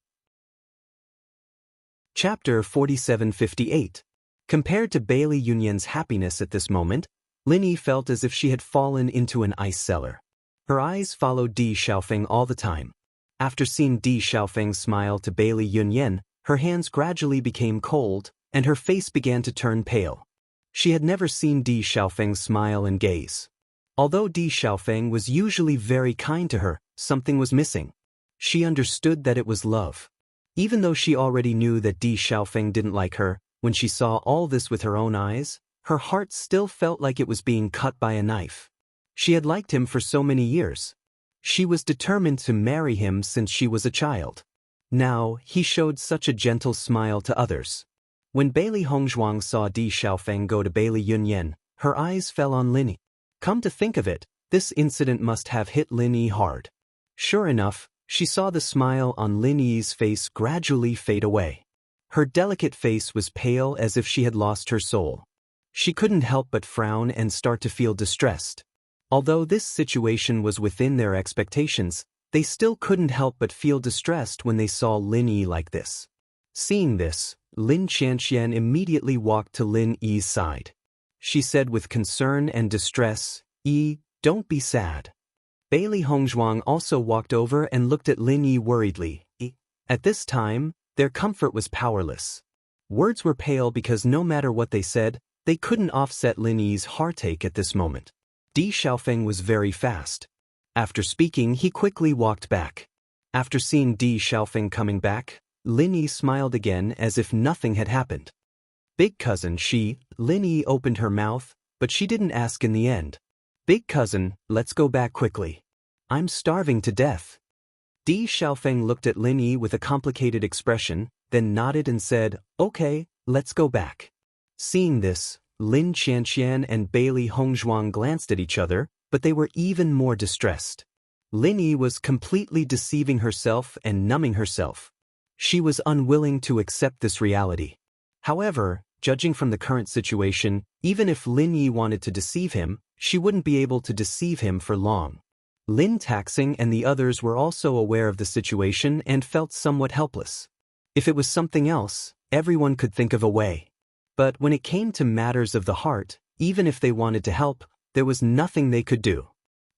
Chapter 4758. Compared to Bailey Yunyan's happiness at this moment, Lin Yi felt as if she had fallen into an ice cellar. Her eyes followed Di Xiaofeng all the time. After seeing Di Xiaofeng smile to Bailey Yunyan, her hands gradually became cold, and her face began to turn pale. She had never seen Di Xiaofeng smile and gaze. Although Di Xiaofeng was usually very kind to her, something was missing. She understood that it was love. Even though she already knew that Di Xiaofeng didn't like her, when she saw all this with her own eyes, her heart still felt like it was being cut by a knife. She had liked him for so many years. She was determined to marry him since she was a child. Now, he showed such a gentle smile to others. When Bailey Hongzhuang saw Di Xiaofeng go to Bailey Yunyan, her eyes fell on Lin Yi. Come to think of it, this incident must have hit Lin Yi hard. Sure enough, she saw the smile on Lin Yi's face gradually fade away. Her delicate face was pale as if she had lost her soul. She couldn't help but frown and start to feel distressed. Although this situation was within their expectations, they still couldn't help but feel distressed when they saw Lin Yi like this. Seeing this, Lin Qianxian immediately walked to Lin Yi's side. She said with concern and distress, "Yi, don't be sad." Bailey Hongzhuang also walked over and looked at Lin Yi worriedly. At this time, their comfort was powerless. Words were pale because no matter what they said, they couldn't offset Lin Yi's heartache at this moment. Di Xiaofeng was very fast. After speaking, he quickly walked back. After seeing Di Xiaofeng coming back, Lin Yi smiled again as if nothing had happened. "Big cousin," Lin Yi opened her mouth, but she didn't ask in the end. "Big cousin, let's go back quickly. I'm starving to death." Di Xiaofeng looked at Lin Yi with a complicated expression, then nodded and said, "Okay, let's go back." Seeing this, Lin Qianxian and Bailey Hongzhuang glanced at each other, but they were even more distressed. Lin Yi was completely deceiving herself and numbing herself. She was unwilling to accept this reality. However, judging from the current situation, even if Lin Yi wanted to deceive him, she wouldn't be able to deceive him for long. Lin Taxing and the others were also aware of the situation and felt somewhat helpless. If it was something else, everyone could think of a way. But when it came to matters of the heart, even if they wanted to help, there was nothing they could do.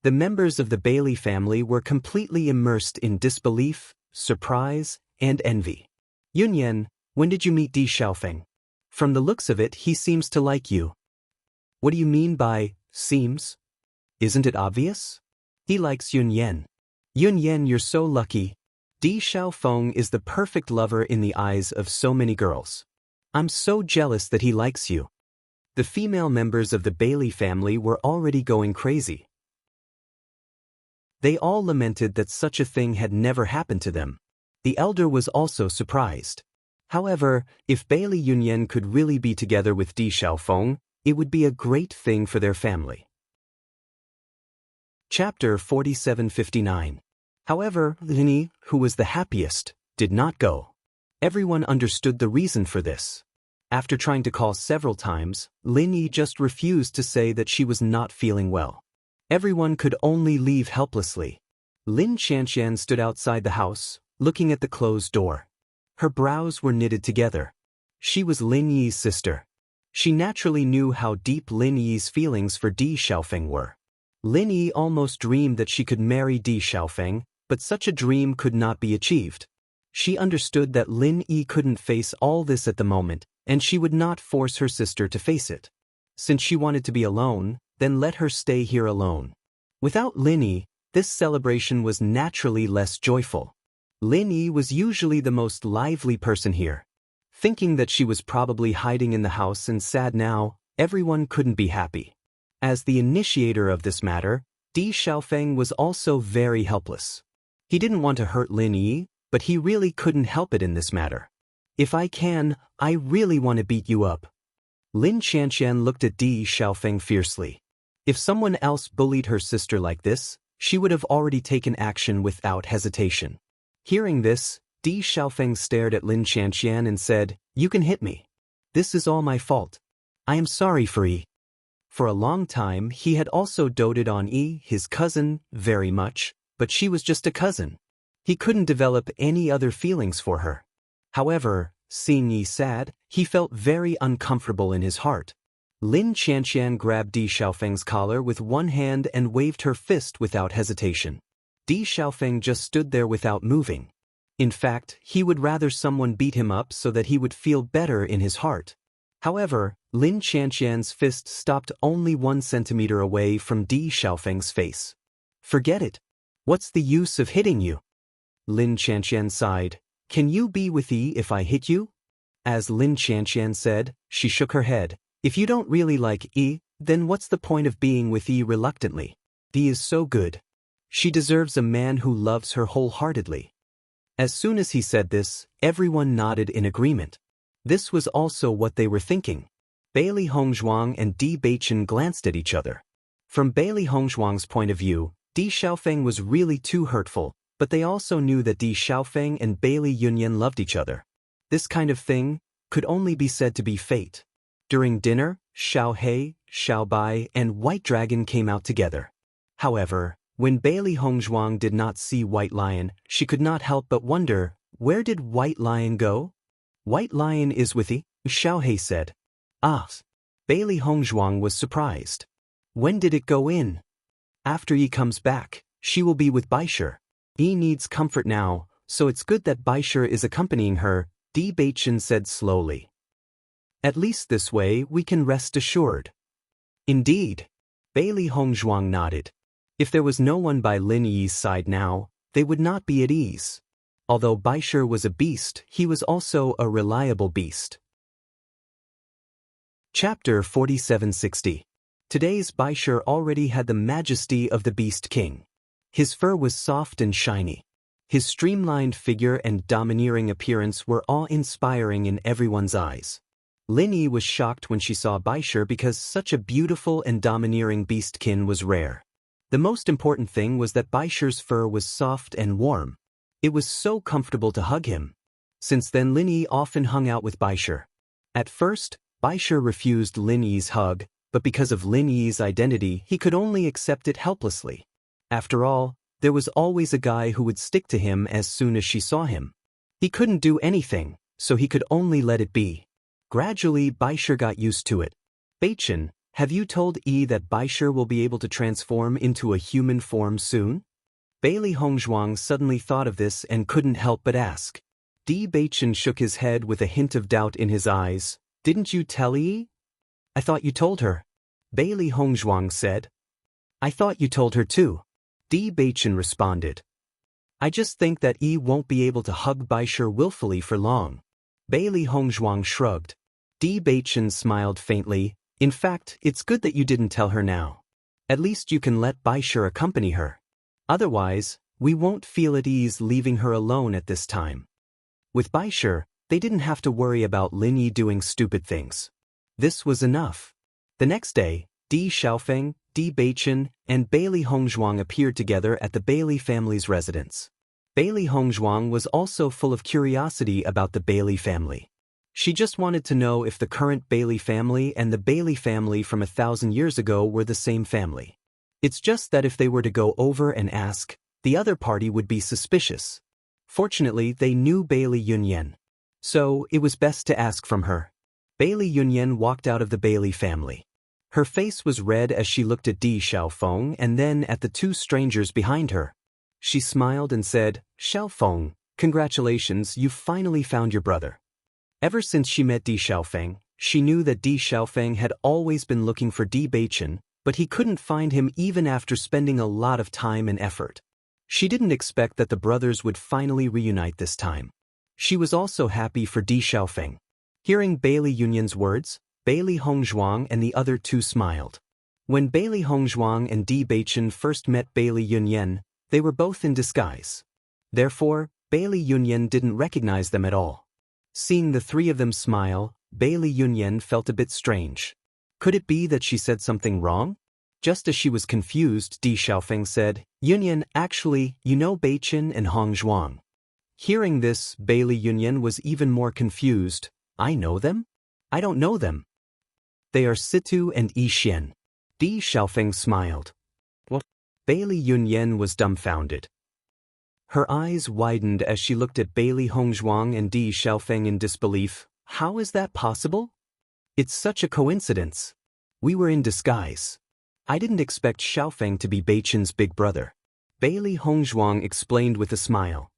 The members of the Bailey family were completely immersed in disbelief, surprise, and envy. "Yunyan, when did you meet Di Xiaofeng? From the looks of it, he seems to like you." "What do you mean by seems? Isn't it obvious? He likes Yunyan." Yunyan, you're so lucky. Di Xiaofeng is the perfect lover in the eyes of so many girls. I'm so jealous that he likes you. The female members of the Bailey family were already going crazy. They all lamented that such a thing had never happened to them. The elder was also surprised. However, if Bailey Yunyan could really be together with Di Xiaofeng, it would be a great thing for their family. Chapter 4759. However, Lin, who was the happiest, did not go. Everyone understood the reason for this. After trying to call several times, Lin Yi just refused to say that she was not feeling well. Everyone could only leave helplessly. Lin Qianqian stood outside the house, looking at the closed door. Her brows were knitted together. She was Lin Yi's sister. She naturally knew how deep Lin Yi's feelings for Di Xiaofeng were. Lin Yi almost dreamed that she could marry Di Xiaofeng, but such a dream could not be achieved. She understood that Lin Yi couldn't face all this at the moment, and she would not force her sister to face it. Since she wanted to be alone, then let her stay here alone. Without Lin Yi, this celebration was naturally less joyful. Lin Yi was usually the most lively person here. Thinking that she was probably hiding in the house and sad now, everyone couldn't be happy. As the initiator of this matter, Di Xiaofeng was also very helpless. He didn't want to hurt Lin Yi, but he really couldn't help it in this matter. If I can, I really want to beat you up. Lin Qianqian looked at Di Xiaofeng fiercely. If someone else bullied her sister like this, she would have already taken action without hesitation. Hearing this, Di Xiaofeng stared at Lin Qianqian and said, "You can hit me. This is all my fault. I am sorry for Yi." For a long time he had also doted on Yi, his cousin, very much, but she was just a cousin. He couldn't develop any other feelings for her. However, seeing Yi sad, he felt very uncomfortable in his heart. Lin Qianqian grabbed Di Xiaofeng's collar with one hand and waved her fist without hesitation. Di Xiaofeng just stood there without moving. In fact, he would rather someone beat him up so that he would feel better in his heart. However, Lin Qianqian's fist stopped only 1 centimeter away from Di Xiaofeng's face. "Forget it. What's the use of hitting you?" Lin Qianqian sighed. "Can you be with Yi if I hit you?" As Lin Qianqian said, she shook her head. "If you don't really like Yi, then what's the point of being with Yi reluctantly? Yi is so good. She deserves a man who loves her wholeheartedly." As soon as he said this, everyone nodded in agreement. This was also what they were thinking. Bailey Hongzhuang and Di Beichen glanced at each other. From Bailey Hongzhuang's point of view, Di Xiaofeng was really too hurtful, but they also knew that Di Xiaofeng and Bailey Yunyan loved each other. This kind of thing could only be said to be fate. During dinner, Xiao He, Xiao Bai, and White Dragon came out together. However, when Bailey Hongzhuang did not see White Lion, she could not help but wonder, where did White Lion go? "White Lion is with Yi," Xiao He said. "Ah." Bailey Hongzhuang was surprised. "When did it go in?" "After Yi comes back, she will be with Baisher. Yi needs comfort now, so it's good that Baisher is accompanying her," Di Beichen said slowly. "At least this way we can rest assured." "Indeed." Bailey Hongzhuang nodded. If there was no one by Lin Yi's side now, they would not be at ease. Although Baisher was a beast, he was also a reliable beast. Chapter 4760. Today's Baisher already had the majesty of the Beast King. His fur was soft and shiny. His streamlined figure and domineering appearance were awe-inspiring in everyone's eyes. Lin Yi was shocked when she saw Baisher because such a beautiful and domineering beastkin was rare. The most important thing was that Baisher's fur was soft and warm. It was so comfortable to hug him. Since then Lin Yi often hung out with Baisher. At first, Baisher refused Lin Yi's hug, but because of Lin Yi's identity he could only accept it helplessly. After all, there was always a guy who would stick to him as soon as she saw him. He couldn't do anything, so he could only let it be. Gradually Baisher got used to it. "Beichen, have you told Yi that Baisher will be able to transform into a human form soon?" Bailey Hongzhuang suddenly thought of this and couldn't help but ask. Di Beichen shook his head with a hint of doubt in his eyes. "Didn't you tell Yi?" "I thought you told her." Bailey Hongzhuang said. "I thought you told her too," Di Beichen responded. I just think that Yi won't be able to hug Baisher willfully for long. Bailey Hongzhuang shrugged. Di Baichen smiled faintly. In fact, it's good that you didn't tell her now. At least you can let Baisher accompany her. Otherwise, we won't feel at ease leaving her alone at this time. With Baisher, they didn't have to worry about Lin Yi doing stupid things. This was enough. The next day, Di Xiaofeng, Di Baichen, and Bailey Hongzhuang appeared together at the Bailey family's residence. Bailey Hongzhuang was also full of curiosity about the Bailey family. She just wanted to know if the current Bailey family and the Bailey family from 1,000 years ago were the same family. It's just that if they were to go over and ask, the other party would be suspicious. Fortunately, they knew Bailey Yunyan. So, it was best to ask from her. Bailey Yunyan walked out of the Bailey family. Her face was red as she looked at Di Xiaofeng and then at the two strangers behind her. She smiled and said, "Xiaofeng, congratulations, you've finally found your brother." Ever since she met Di Xiaofeng, she knew that Di Xiaofeng had always been looking for Di Baichen, but he couldn't find him even after spending a lot of time and effort. She didn't expect that the brothers would finally reunite this time. She was also happy for Di Xiaofeng. Hearing Bailey Yunyan's words, Bailey Hongzhuang and the other two smiled. When Bailey Hongzhuang and Di Baichen first met Bailey Yunyan, they were both in disguise. Therefore, Bailey Yunyan didn't recognize them at all. Seeing the three of them smile, Bailey Yunyan felt a bit strange. Could it be that she said something wrong? Just as she was confused, Di Xiaofeng said, "Yunyan, actually, you know Baichen and Hongzhuang." Hearing this, Bailey Yunyan was even more confused. "I know them? I don't know them. They are Situ and Yixian." Di Xiaofeng smiled. What? Bailey Yunyan was dumbfounded. Her eyes widened as she looked at Bailey Hongzhuang and Di Xiaofeng in disbelief. How is that possible? It's such a coincidence. We were in disguise. I didn't expect Xiaofeng to be Baichen's big brother. Bailey Hongzhuang explained with a smile.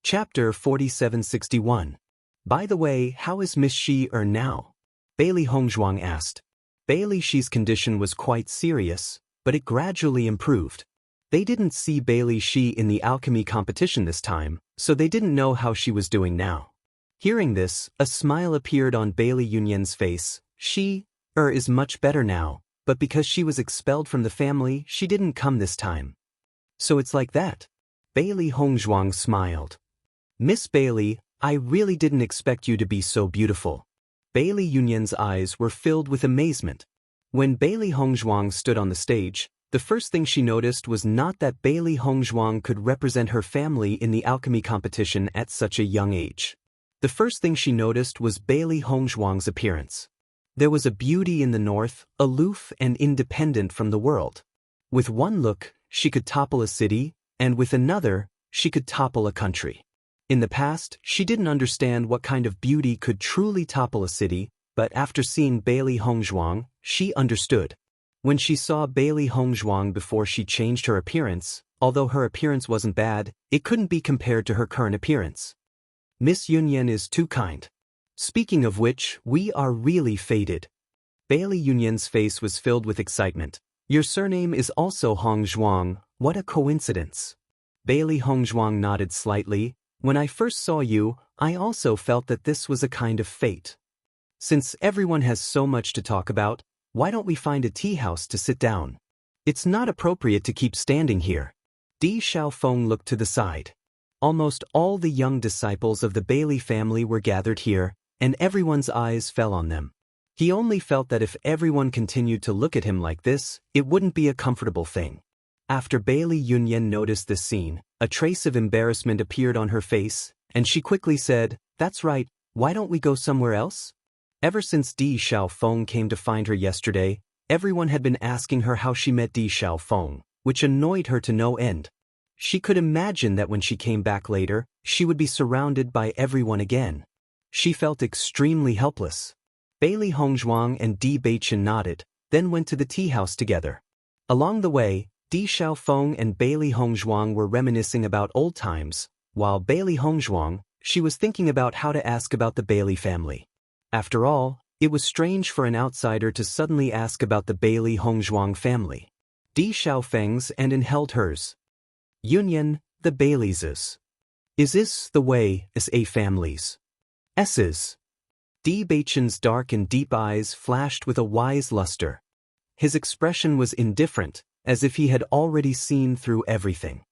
Chapter 4761. By the way, how is Miss Shi now? Bailey Hongzhuang asked. Bailey Shi's condition was quite serious, but it gradually improved. They didn't see Bailey Shi in the alchemy competition this time, so they didn't know how she was doing now. Hearing this, a smile appeared on Bailey Yunyan's face. She is much better now, but because she was expelled from the family, she didn't come this time. So it's like that. Bailey Hongzhuang smiled. Miss Bailey, I really didn't expect you to be so beautiful. Bailey Yunyan's eyes were filled with amazement. When Bailey Hongzhuang stood on the stage, the first thing she noticed was not that Bailey Hongzhuang could represent her family in the alchemy competition at such a young age. The first thing she noticed was Bailey Hongzhuang's appearance. There was a beauty in the north, aloof and independent from the world. With one look, she could topple a city, and with another, she could topple a country. In the past, she didn't understand what kind of beauty could truly topple a city, but after seeing Bailey Hongzhuang, she understood. When she saw Bailey Hongzhuang before she changed her appearance, although her appearance wasn't bad, it couldn't be compared to her current appearance. Miss Yunyan is too kind. Speaking of which, we are really fated. Bailey Yunyan's face was filled with excitement. Your surname is also Hongzhuang, what a coincidence. Bailey Hongzhuang nodded slightly. When I first saw you, I also felt that this was a kind of fate. Since everyone has so much to talk about, why don't we find a tea house to sit down? It's not appropriate to keep standing here. Di Xiaofeng looked to the side. Almost all the young disciples of the Bailey family were gathered here, and everyone's eyes fell on them. He only felt that if everyone continued to look at him like this, it wouldn't be a comfortable thing. After Bailey Yunyan noticed this scene, a trace of embarrassment appeared on her face, and she quickly said, "That's right, why don't we go somewhere else?" Ever since Di Xiaofeng came to find her yesterday, everyone had been asking her how she met Di Xiaofeng, which annoyed her to no end. She could imagine that when she came back later, she would be surrounded by everyone again. She felt extremely helpless. Bailey Hongzhuang and Di Baichen nodded, then went to the tea house together. Along the way, Di Xiaofeng and Bailey Hongzhuang were reminiscing about old times, while Bailey Hongzhuang, she was thinking about how to ask about the Bailey family. After all, it was strange for an outsider to suddenly ask about the Bailey Hongzhuang family. Di Xiaofeng's and held hers. Union, the Baileyses. Is this the way as a families? S's. Bewitching's dark and deep eyes flashed with a wise luster. His expression was indifferent, as if he had already seen through everything.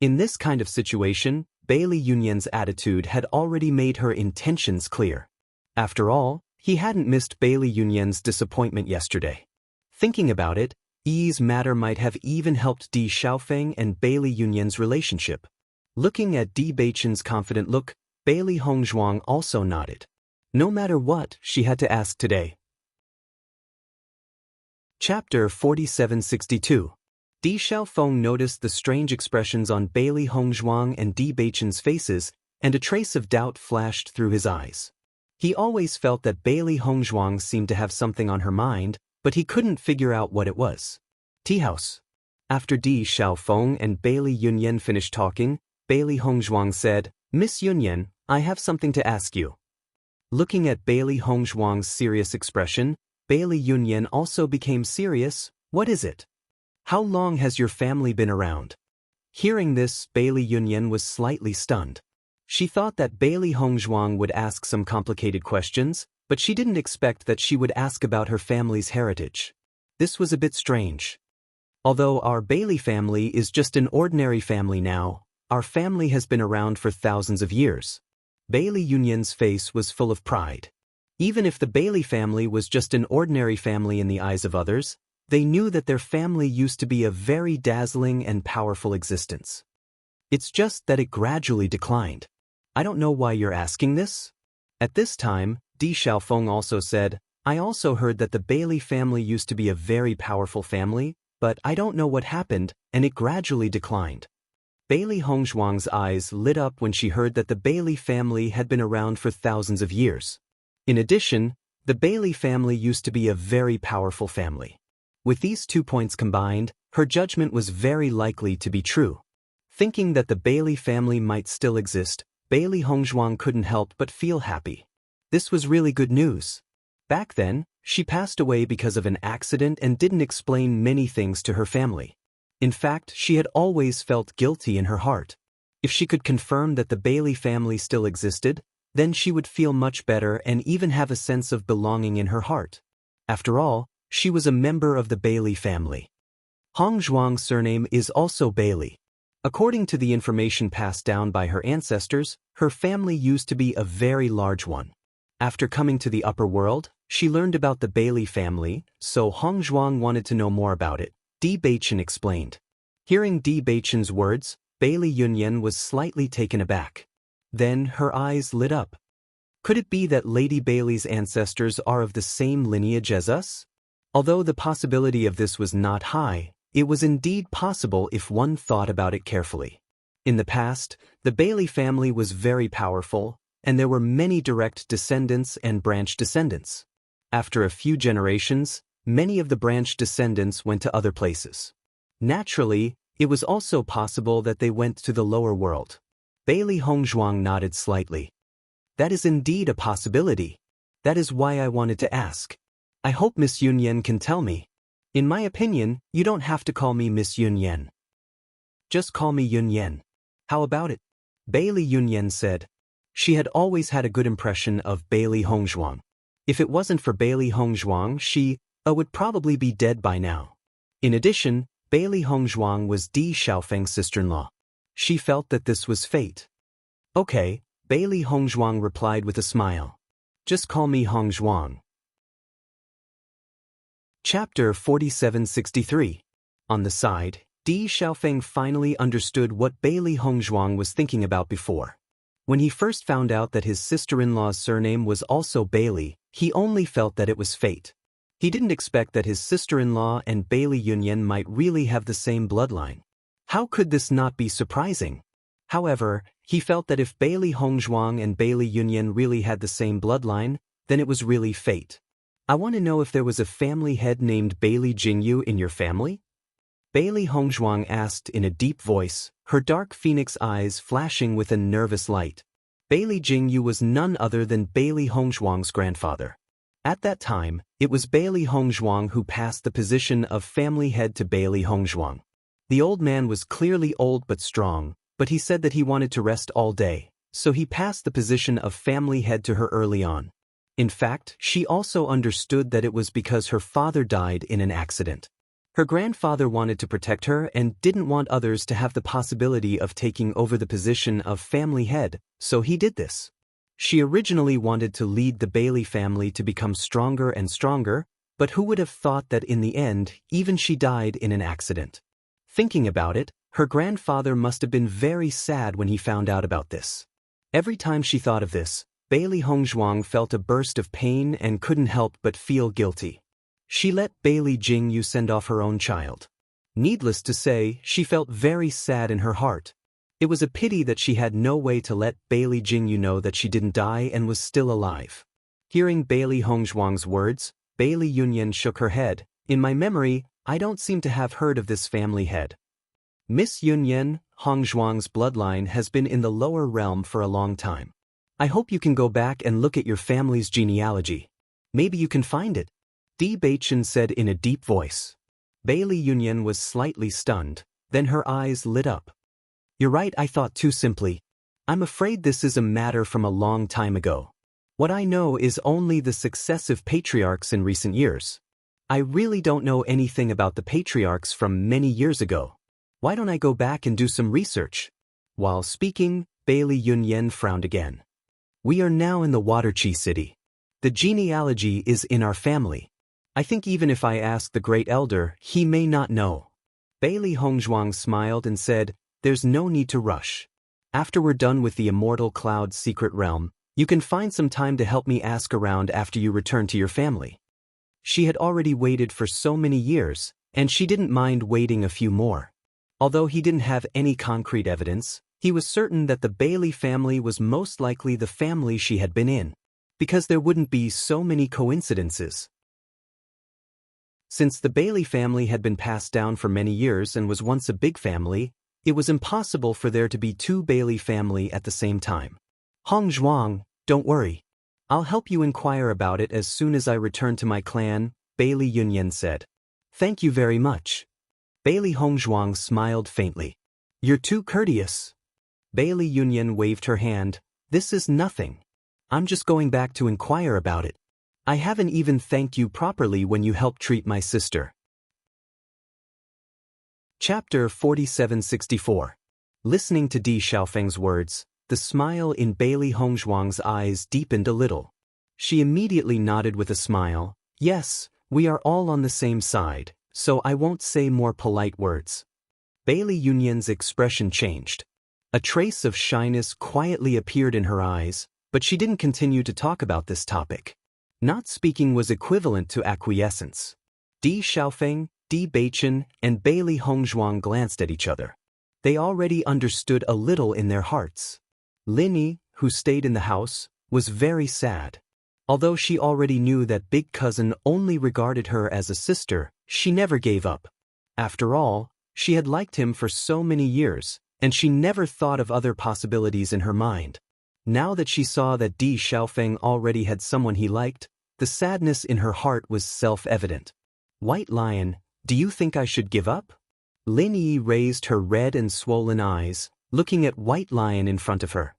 In this kind of situation, Bailey Union's attitude had already made her intentions clear. After all, he hadn't missed Bailey Union's disappointment yesterday. Thinking about it, Yi's matter might have even helped Di Xiaofeng and Bailey Union's relationship. Looking at Di Beicheng's confident look, Bailey Hongzhuang also nodded. No matter what, she had to ask today. Chapter 4762. Di Xiaofeng noticed the strange expressions on Bailey Hongzhuang and Di Beicheng's faces, and a trace of doubt flashed through his eyes. He always felt that Bailey Hongzhuang seemed to have something on her mind, but he couldn't figure out what it was. Tea house. After Di Xiaofeng and Bailey Yunyan finished talking, Bailey Hongzhuang said, "Miss Yunyan, I have something to ask you." Looking at Bailey Hongzhuang's serious expression, Bailey Yunyan also became serious. "What is it? How long has your family been around?" Hearing this, Bailey Yunyan was slightly stunned. She thought that Bailey Hongzhuang would ask some complicated questions, but she didn't expect that she would ask about her family's heritage. This was a bit strange. Although our Bailey family is just an ordinary family now, our family has been around for thousands of years. Bailey Yunyan's face was full of pride. Even if the Bailey family was just an ordinary family in the eyes of others, they knew that their family used to be a very dazzling and powerful existence. It's just that it gradually declined. "I don't know why you're asking this." At this time, Di Xiaofeng also said, "I also heard that the Bailey family used to be a very powerful family, but I don't know what happened, and it gradually declined." Bailey Hongzhuang's eyes lit up when she heard that the Bailey family had been around for thousands of years. In addition, the Bailey family used to be a very powerful family. With these 2 points combined, her judgment was very likely to be true. Thinking that the Bailey family might still exist, Bailey Hongzhuang couldn't help but feel happy. This was really good news. Back then, she passed away because of an accident and didn't explain many things to her family. In fact, she had always felt guilty in her heart. If she could confirm that the Bailey family still existed, then she would feel much better and even have a sense of belonging in her heart. After all, she was a member of the Bailey family. Hongzhuang's surname is also Bailey. According to the information passed down by her ancestors, her family used to be a very large one. After coming to the upper world, she learned about the Bailey family, so Hongzhuang wanted to know more about it. Di Beicheng explained. Hearing Di Beicheng's words, Bailey Yunyan was slightly taken aback. Then her eyes lit up. Could it be that Lady Bailey's ancestors are of the same lineage as us? Although the possibility of this was not high, it was indeed possible if one thought about it carefully. In the past, the Bailey family was very powerful, and there were many direct descendants and branch descendants. After a few generations, many of the branch descendants went to other places. Naturally, it was also possible that they went to the lower world. Bailey Hongzhuang nodded slightly. That is indeed a possibility. That is why I wanted to ask. I hope Miss Yunyan can tell me. In my opinion, you don't have to call me Miss Yunyan. Just call me Yunyan. How about it? Bailey Yunyan said. She had always had a good impression of Bailey Hongzhuang. If it wasn't for Bailey Hongzhuang, she would probably be dead by now. In addition, Bailey Hongzhuang was Di Xiaofeng's sister-in-law. She felt that this was fate. Okay, Bailey Hongzhuang replied with a smile. Just call me Hongzhuang. Chapter 4763. On the side, Di Xiaofeng finally understood what Bailey Hongzhuang was thinking about before. When he first found out that his sister-in-law's surname was also Bailey, he only felt that it was fate. He didn't expect that his sister-in-law and Bailey Yunyan might really have the same bloodline. How could this not be surprising? However, he felt that if Bailey Hongzhuang and Bailey Yunyan really had the same bloodline, then it was really fate. I want to know if there was a family head named Bailey Jingyu in your family? Bailey Hongzhuang asked in a deep voice, her dark phoenix eyes flashing with a nervous light. Bailey Jingyu was none other than Bailey Hongzhuang's grandfather. At that time, it was Bailey Hongzhuang who passed the position of family head to Bailey Hongzhuang. The old man was clearly old but strong, but he said that he wanted to rest all day, so he passed the position of family head to her early on. In fact, she also understood that it was because her father died in an accident. Her grandfather wanted to protect her and didn't want others to have the possibility of taking over the position of family head, so he did this. She originally wanted to lead the Bailey family to become stronger and stronger, but who would have thought that in the end, even she died in an accident? Thinking about it, her grandfather must have been very sad when he found out about this. Every time she thought of this, Bailey Hongzhuang felt a burst of pain and couldn't help but feel guilty. She let Bailey Jingyu send off her own child. Needless to say, she felt very sad in her heart. It was a pity that she had no way to let Bailey Jingyu know that she didn't die and was still alive. Hearing Bailey Hongzhuang's words, Bailey Yunyan shook her head. In my memory, I don't seem to have heard of this family head. Miss Yunyan, Hongzhuang's bloodline has been in the lower realm for a long time. I hope you can go back and look at your family's genealogy. Maybe you can find it. Bewitching said in a deep voice. Bailey Yunyan was slightly stunned, then her eyes lit up. You're right, I thought too simply. I'm afraid this is a matter from a long time ago. What I know is only the successive patriarchs in recent years. I really don't know anything about the patriarchs from many years ago. Why don't I go back and do some research? While speaking, Bailey Yunyan frowned again. We are now in the Waterchi city. The genealogy is in our family. I think even if I ask the great elder, he may not know. Bailey Hongzhuang smiled and said, there's no need to rush. After we're done with the Immortal Cloud's secret realm, you can find some time to help me ask around after you return to your family. She had already waited for so many years, and she didn't mind waiting a few more. Although he didn't have any concrete evidence, he was certain that the Bailey family was most likely the family she had been in, because there wouldn't be so many coincidences. Since the Bailey family had been passed down for many years and was once a big family, it was impossible for there to be two Bailey family at the same time. Hongzhuang, don't worry. I'll help you inquire about it as soon as I return to my clan, Bailey Yunyan said. Thank you very much. Bailey Hongzhuang smiled faintly. You're too courteous. Bailey Yunyan waved her hand. This is nothing. I'm just going back to inquire about it. I haven't even thanked you properly when you helped treat my sister. Chapter 4764. Listening to Di Xiaofeng's words, the smile in Bailey Hongzhuang's eyes deepened a little. She immediately nodded with a smile. Yes, we are all on the same side, so I won't say more polite words. Bailey Yunyan's expression changed. A trace of shyness quietly appeared in her eyes, but she didn't continue to talk about this topic. Not speaking was equivalent to acquiescence. Di Xiaofeng, Di Beichen, and Bailey Hongzhuang glanced at each other. They already understood a little in their hearts. Lin Yi, who stayed in the house, was very sad. Although she already knew that big cousin only regarded her as a sister, she never gave up. After all, she had liked him for so many years, and she never thought of other possibilities in her mind. Now that she saw that Di Xiaofeng already had someone he liked, the sadness in her heart was self-evident. White Lion, do you think I should give up? Lin Yi raised her red and swollen eyes, looking at White Lion in front of her.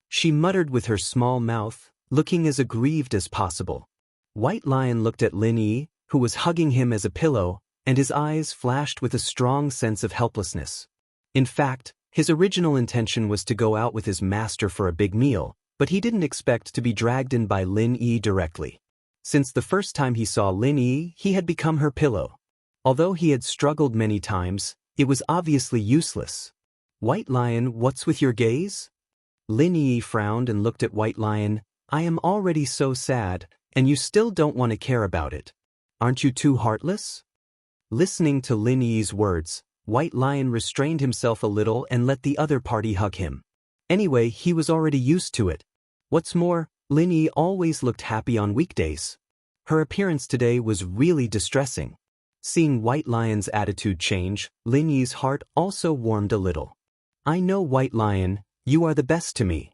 She muttered with her small mouth, looking as aggrieved as possible. White Lion looked at Lin Yi, who was hugging him as a pillow, and his eyes flashed with a strong sense of helplessness. In fact, his original intention was to go out with his master for a big meal, but he didn't expect to be dragged in by Lin Yi directly. Since the first time he saw Lin Yi, he had become her pillow. Although he had struggled many times, it was obviously useless. White Lion, what's with your gaze? Lin Yi frowned and looked at White Lion. I am already so sad, and you still don't want to care about it. Aren't you too heartless? Listening to Lin Yi's words, White Lion restrained himself a little and let the other party hug him. Anyway, he was already used to it. What's more, Lin Yi always looked happy on weekdays. Her appearance today was really distressing. Seeing White Lion's attitude change, Lin Yi's heart also warmed a little. I know, White Lion, you are the best to me.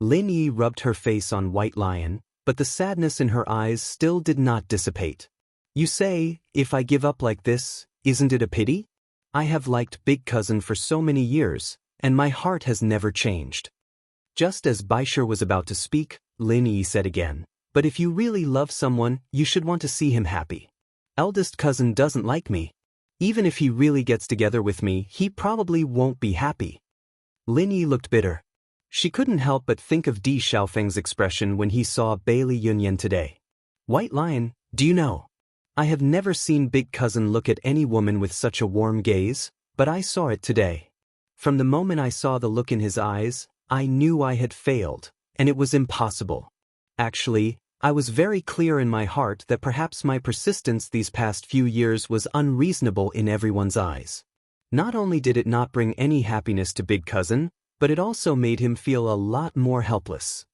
Lin Yi rubbed her face on White Lion, but the sadness in her eyes still did not dissipate. You say, if I give up like this, isn't it a pity? I have liked Big Cousin for so many years, and my heart has never changed. Just as Baishar was about to speak, Lin Yi said again, but if you really love someone, you should want to see him happy. Eldest cousin doesn't like me. Even if he really gets together with me, he probably won't be happy. Lin Yi looked bitter. She couldn't help but think of Di Xiaofeng's expression when he saw Bailey Yunyan today. White Lion, do you know? I have never seen Big Cousin look at any woman with such a warm gaze, but I saw it today. From the moment I saw the look in his eyes, I knew I had failed, and it was impossible. Actually, I was very clear in my heart that perhaps my persistence these past few years was unreasonable in everyone's eyes. Not only did it not bring any happiness to Big Cousin, but it also made him feel a lot more helpless.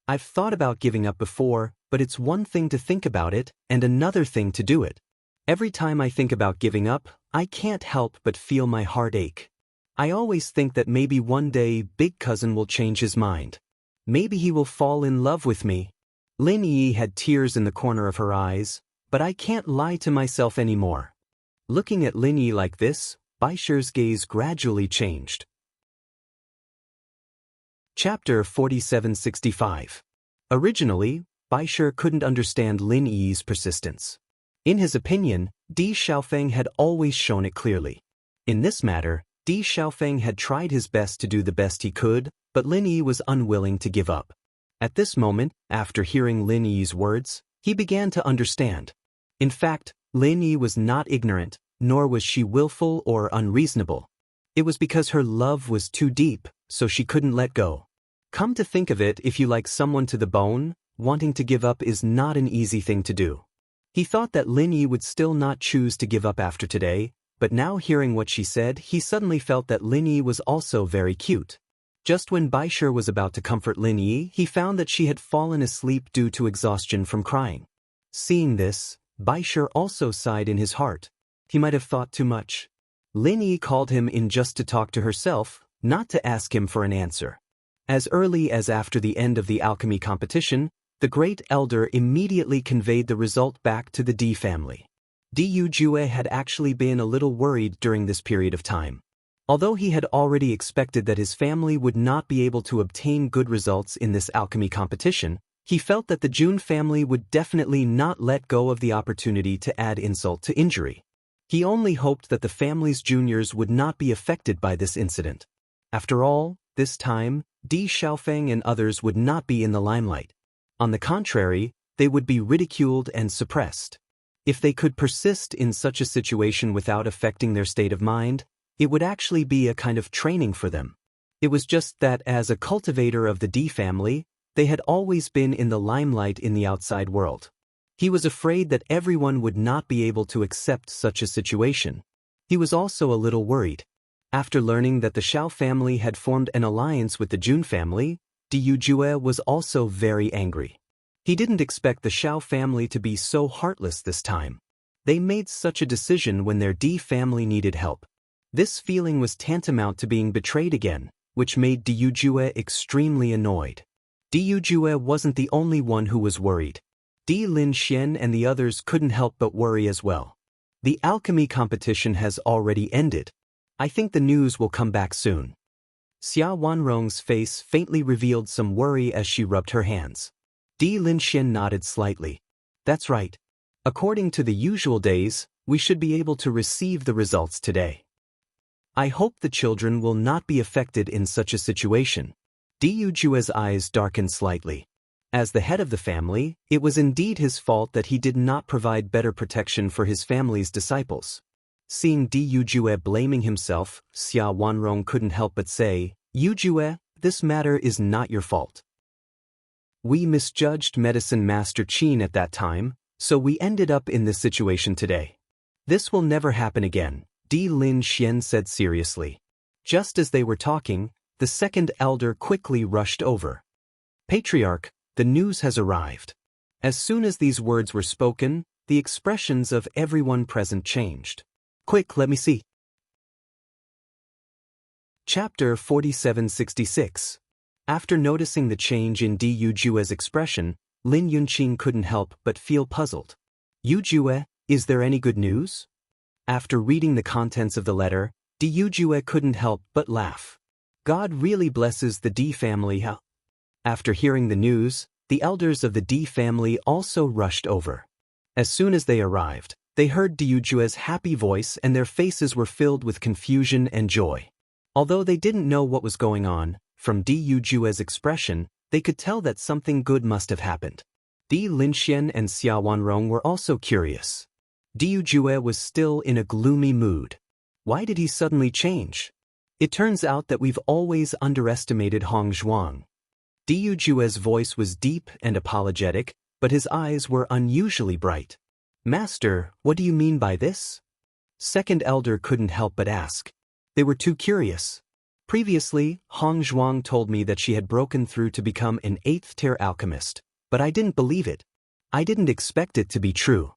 I've thought about giving up before, but it's one thing to think about it, and another thing to do it. Every time I think about giving up, I can't help but feel my heart ache. I always think that maybe one day Big Cousin will change his mind. Maybe he will fall in love with me. Lin Yi had tears in the corner of her eyes, but I can't lie to myself anymore. Looking at Lin Yi like this, Baishar's gaze gradually changed. Chapter 4765. Originally, Baishar couldn't understand Lin Yi's persistence. In his opinion, Di Xiaofeng had always shown it clearly. In this matter, Di Xiaofeng had tried his best to do the best he could, but Lin Yi was unwilling to give up. At this moment, after hearing Lin Yi's words, he began to understand. In fact, Lin Yi was not ignorant, nor was she willful or unreasonable. It was because her love was too deep, so she couldn't let go. Come to think of it, if you like someone to the bone, wanting to give up is not an easy thing to do. He thought that Lin Yi would still not choose to give up after today, but now hearing what she said, he suddenly felt that Lin Yi was also very cute. Just when Baishar was about to comfort Lin Yi, he found that she had fallen asleep due to exhaustion from crying. Seeing this, Baishar also sighed in his heart. He might have thought too much. Lin Yi called him in just to talk to herself, not to ask him for an answer. As early as after the end of the alchemy competition, the great elder immediately conveyed the result back to the Di family. Di Jue had actually been a little worried during this period of time. Although he had already expected that his family would not be able to obtain good results in this alchemy competition, he felt that the Jun family would definitely not let go of the opportunity to add insult to injury. He only hoped that the family's juniors would not be affected by this incident. After all, this time, Di Xiaofeng and others would not be in the limelight. On the contrary, they would be ridiculed and suppressed. If they could persist in such a situation without affecting their state of mind, it would actually be a kind of training for them. It was just that as a cultivator of the Di family, they had always been in the limelight in the outside world. He was afraid that everyone would not be able to accept such a situation. He was also a little worried. After learning that the Xiao family had formed an alliance with the Jun family, Di Jue was also very angry. He didn't expect the Xiao family to be so heartless this time. They made such a decision when their Di family needed help. This feeling was tantamount to being betrayed again, which made Di Jue extremely annoyed. Di Jue wasn't the only one who was worried. Di Lin Xian and the others couldn't help but worry as well. The alchemy competition has already ended. I think the news will come back soon. Xia Wanrong's face faintly revealed some worry as she rubbed her hands. Di Lin Xian nodded slightly. That's right. According to the usual days, we should be able to receive the results today. I hope the children will not be affected in such a situation. Di Jue's eyes darkened slightly. As the head of the family, it was indeed his fault that he did not provide better protection for his family's disciples. Seeing Di Jue blaming himself, Xia Wanrong couldn't help but say, Jue, this matter is not your fault. We misjudged Medicine Master Qin at that time, so we ended up in this situation today. This will never happen again, Di Lin Xian said seriously. Just as they were talking, the second elder quickly rushed over. Patriarch, the news has arrived. As soon as these words were spoken, the expressions of everyone present changed. Quick, let me see. Chapter 4766. After noticing the change in Di Jue's expression, Lin Yunqing couldn't help but feel puzzled. Jue, is there any good news? After reading the contents of the letter, Diujue couldn't help but laugh. God really blesses the D family, huh? After hearing the news, the elders of the D family also rushed over. As soon as they arrived, they heard Diujue's happy voice and their faces were filled with confusion and joy. Although they didn't know what was going on, from Diujue's expression, they could tell that something good must have happened. Di Linxian and Xia Wanrong were also curious. Diujue was still in a gloomy mood. Why did he suddenly change? It turns out that we've always underestimated Hong Zhuang. Diujue's voice was deep and apologetic, but his eyes were unusually bright. Master, what do you mean by this? Second elder couldn't help but ask. They were too curious. Previously, Hong Zhuang told me that she had broken through to become an 8th-tier alchemist, but I didn't believe it. I didn't expect it to be true.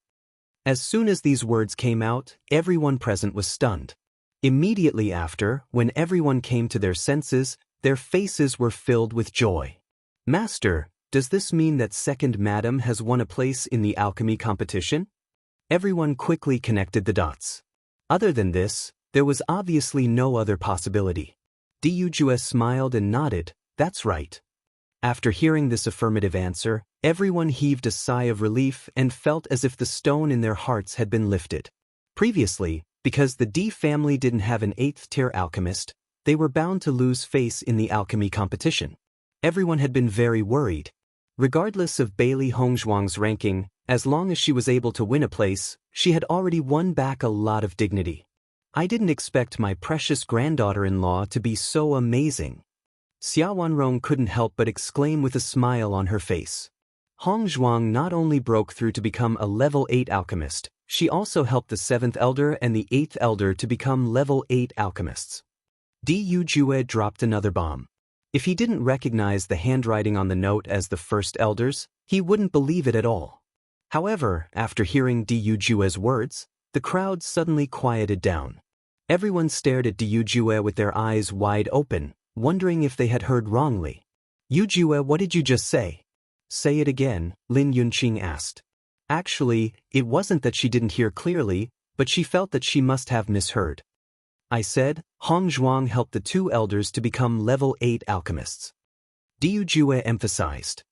As soon as these words came out, everyone present was stunned. Immediately after, when everyone came to their senses, their faces were filled with joy. Master, does this mean that second madam has won a place in the alchemy competition? Everyone quickly connected the dots. Other than this, there was obviously no other possibility. Diujue smiled and nodded, that's right. After hearing this affirmative answer, everyone heaved a sigh of relief and felt as if the stone in their hearts had been lifted. Previously, because the D family didn't have an 8th-tier alchemist, they were bound to lose face in the alchemy competition. Everyone had been very worried. Regardless of Bailey Hongzhuang's ranking, as long as she was able to win a place, she had already won back a lot of dignity. I didn't expect my precious granddaughter-in-law to be so amazing. Xia Wanrong couldn't help but exclaim with a smile on her face. Hong Zhuang not only broke through to become a level 8 alchemist, she also helped the 7th elder and the 8th elder to become level 8 alchemists. Diujue dropped another bomb. If he didn't recognize the handwriting on the note as the first elders, he wouldn't believe it at all. However, after hearing Diujue's words, the crowd suddenly quieted down. Everyone stared at Diujue with their eyes wide open, wondering if they had heard wrongly. Yujue, what did you just say? Say it again, Lin Yunqing asked. Actually, it wasn't that she didn't hear clearly, but she felt that she must have misheard. I said, Hong Zhuang helped the 2 elders to become level 8 alchemists. Diujue emphasized.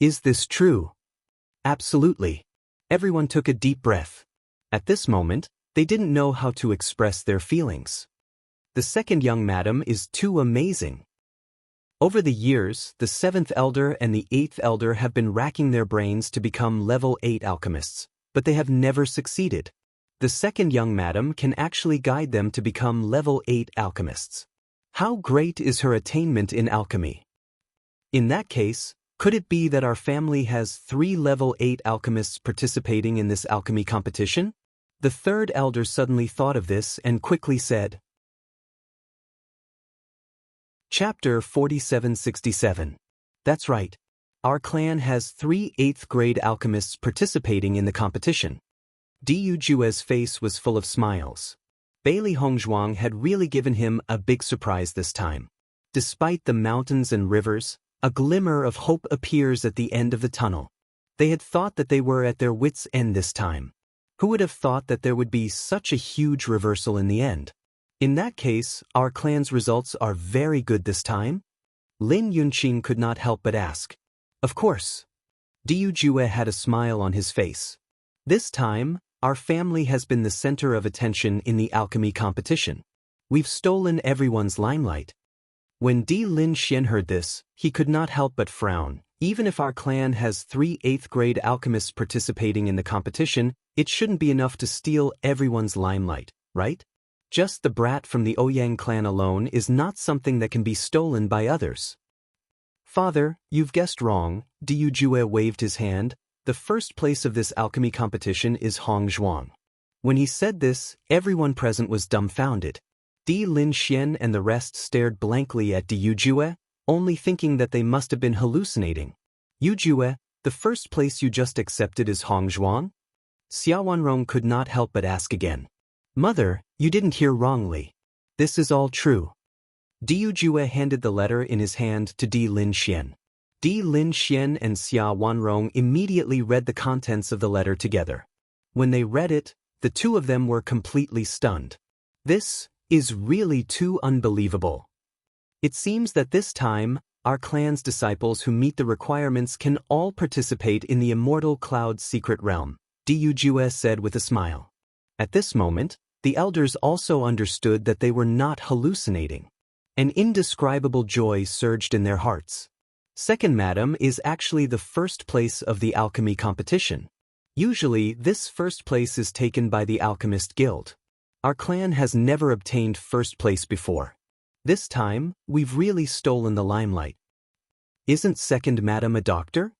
Is this true? Absolutely. Everyone took a deep breath. At this moment, they didn't know how to express their feelings. The second young madam is too amazing. Over the years, the 7th elder and the 8th elder have been racking their brains to become level 8 alchemists, but they have never succeeded. The second young madam can actually guide them to become level 8 alchemists. How great is her attainment in alchemy? In that case, could it be that our family has 3 level 8 alchemists participating in this alchemy competition? The third elder suddenly thought of this and quickly said. Chapter 4767. That's right. Our clan has 3 8th-grade alchemists participating in the competition. Diujue's face was full of smiles. Bailey Hongzhuang had really given him a big surprise this time. Despite the mountains and rivers, a glimmer of hope appears at the end of the tunnel. They had thought that they were at their wits' end this time. Who would have thought that there would be such a huge reversal in the end? In that case, our clan's results are very good this time? Lin Yunqing could not help but ask. Of course. Diujue had a smile on his face. This time, our family has been the center of attention in the alchemy competition. We've stolen everyone's limelight. When Di Lin Xian heard this, he could not help but frown. Even if our clan has 3 8th-grade alchemists participating in the competition, it shouldn't be enough to steal everyone's limelight, right? Just the brat from the Ouyang clan alone is not something that can be stolen by others. Father, you've guessed wrong, Diujue waved his hand. The first place of this alchemy competition is Hong Zhuang. When he said this, everyone present was dumbfounded. Di Lin Xian and the rest stared blankly at Diujue, only thinking that they must have been hallucinating. Yujue, the first place you just accepted is Hong Zhuang? Xia Wanrong could not help but ask again. Mother, you didn't hear wrongly. This is all true. Diujue handed the letter in his hand to Di Lin Xian. Di Lin Xian and Xia Wanrong immediately read the contents of the letter together. When they read it, the two of them were completely stunned. This is really too unbelievable. It seems that this time, our clan's disciples who meet the requirements can all participate in the immortal cloud's secret realm, Dujus said with a smile. At this moment, the elders also understood that they were not hallucinating. An indescribable joy surged in their hearts. Second Madam is actually the first place of the alchemy competition. Usually, this first place is taken by the Alchemist Guild. Our clan has never obtained first place before. This time, we've really stolen the limelight. Isn't Second Madam a doctor?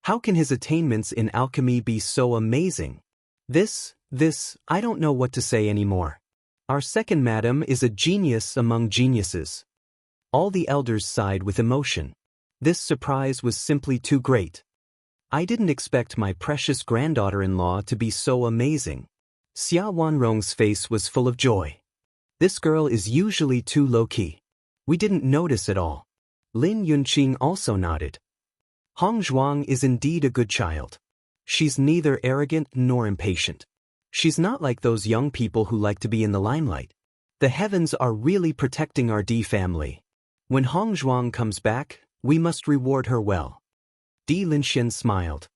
How can his attainments in alchemy be so amazing? I don't know what to say anymore. Our Second Madam is a genius among geniuses. All the elders sighed with emotion. This surprise was simply too great. I didn't expect my precious granddaughter-in-law to be so amazing. Xia Wanrong's face was full of joy. This girl is usually too low-key. We didn't notice at all. Lin Yunqing also nodded. Hong Zhuang is indeed a good child. She's neither arrogant nor impatient. She's not like those young people who like to be in the limelight. The heavens are really protecting our D family. When Hong Zhuang comes back, we must reward her well. Di Linxian smiled.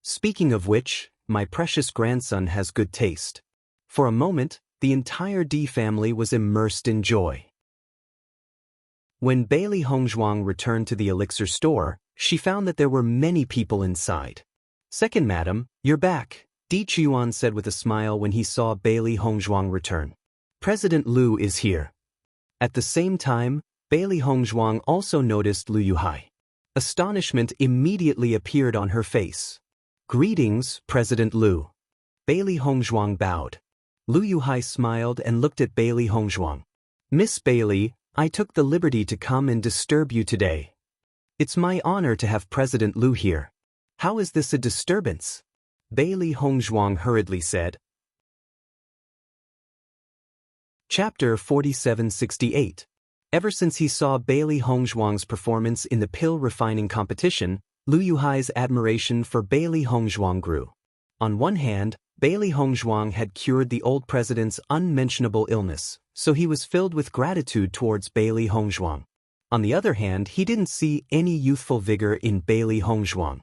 Speaking of which, my precious grandson has good taste. For a moment, the entire D family was immersed in joy. When Bailey Hongzhuang returned to the elixir store, she found that there were many people inside. Second Madam, you're back, Di Chuan said with a smile when he saw Bailey Hongzhuang return. President Liu is here. At the same time, Bailey Hongzhuang also noticed Liu Yuhai. Astonishment immediately appeared on her face. Greetings, President Liu. Bailey Hongzhuang bowed. Liu Yuhai smiled and looked at Bailey Hongzhuang. Miss Bailey, I took the liberty to come and disturb you today. It's my honor to have President Liu here. How is this a disturbance? Bailey Hongzhuang hurriedly said. Chapter 4768. Ever since he saw Bailey Hongzhuang's performance in the pill refining competition, Liu Yuhai's admiration for Bailey Hongzhuang grew. On one hand, Bailey Hongzhuang had cured the old president's unmentionable illness, so he was filled with gratitude towards Bailey Hongzhuang. On the other hand, he didn't see any youthful vigor in Bailey Hongzhuang.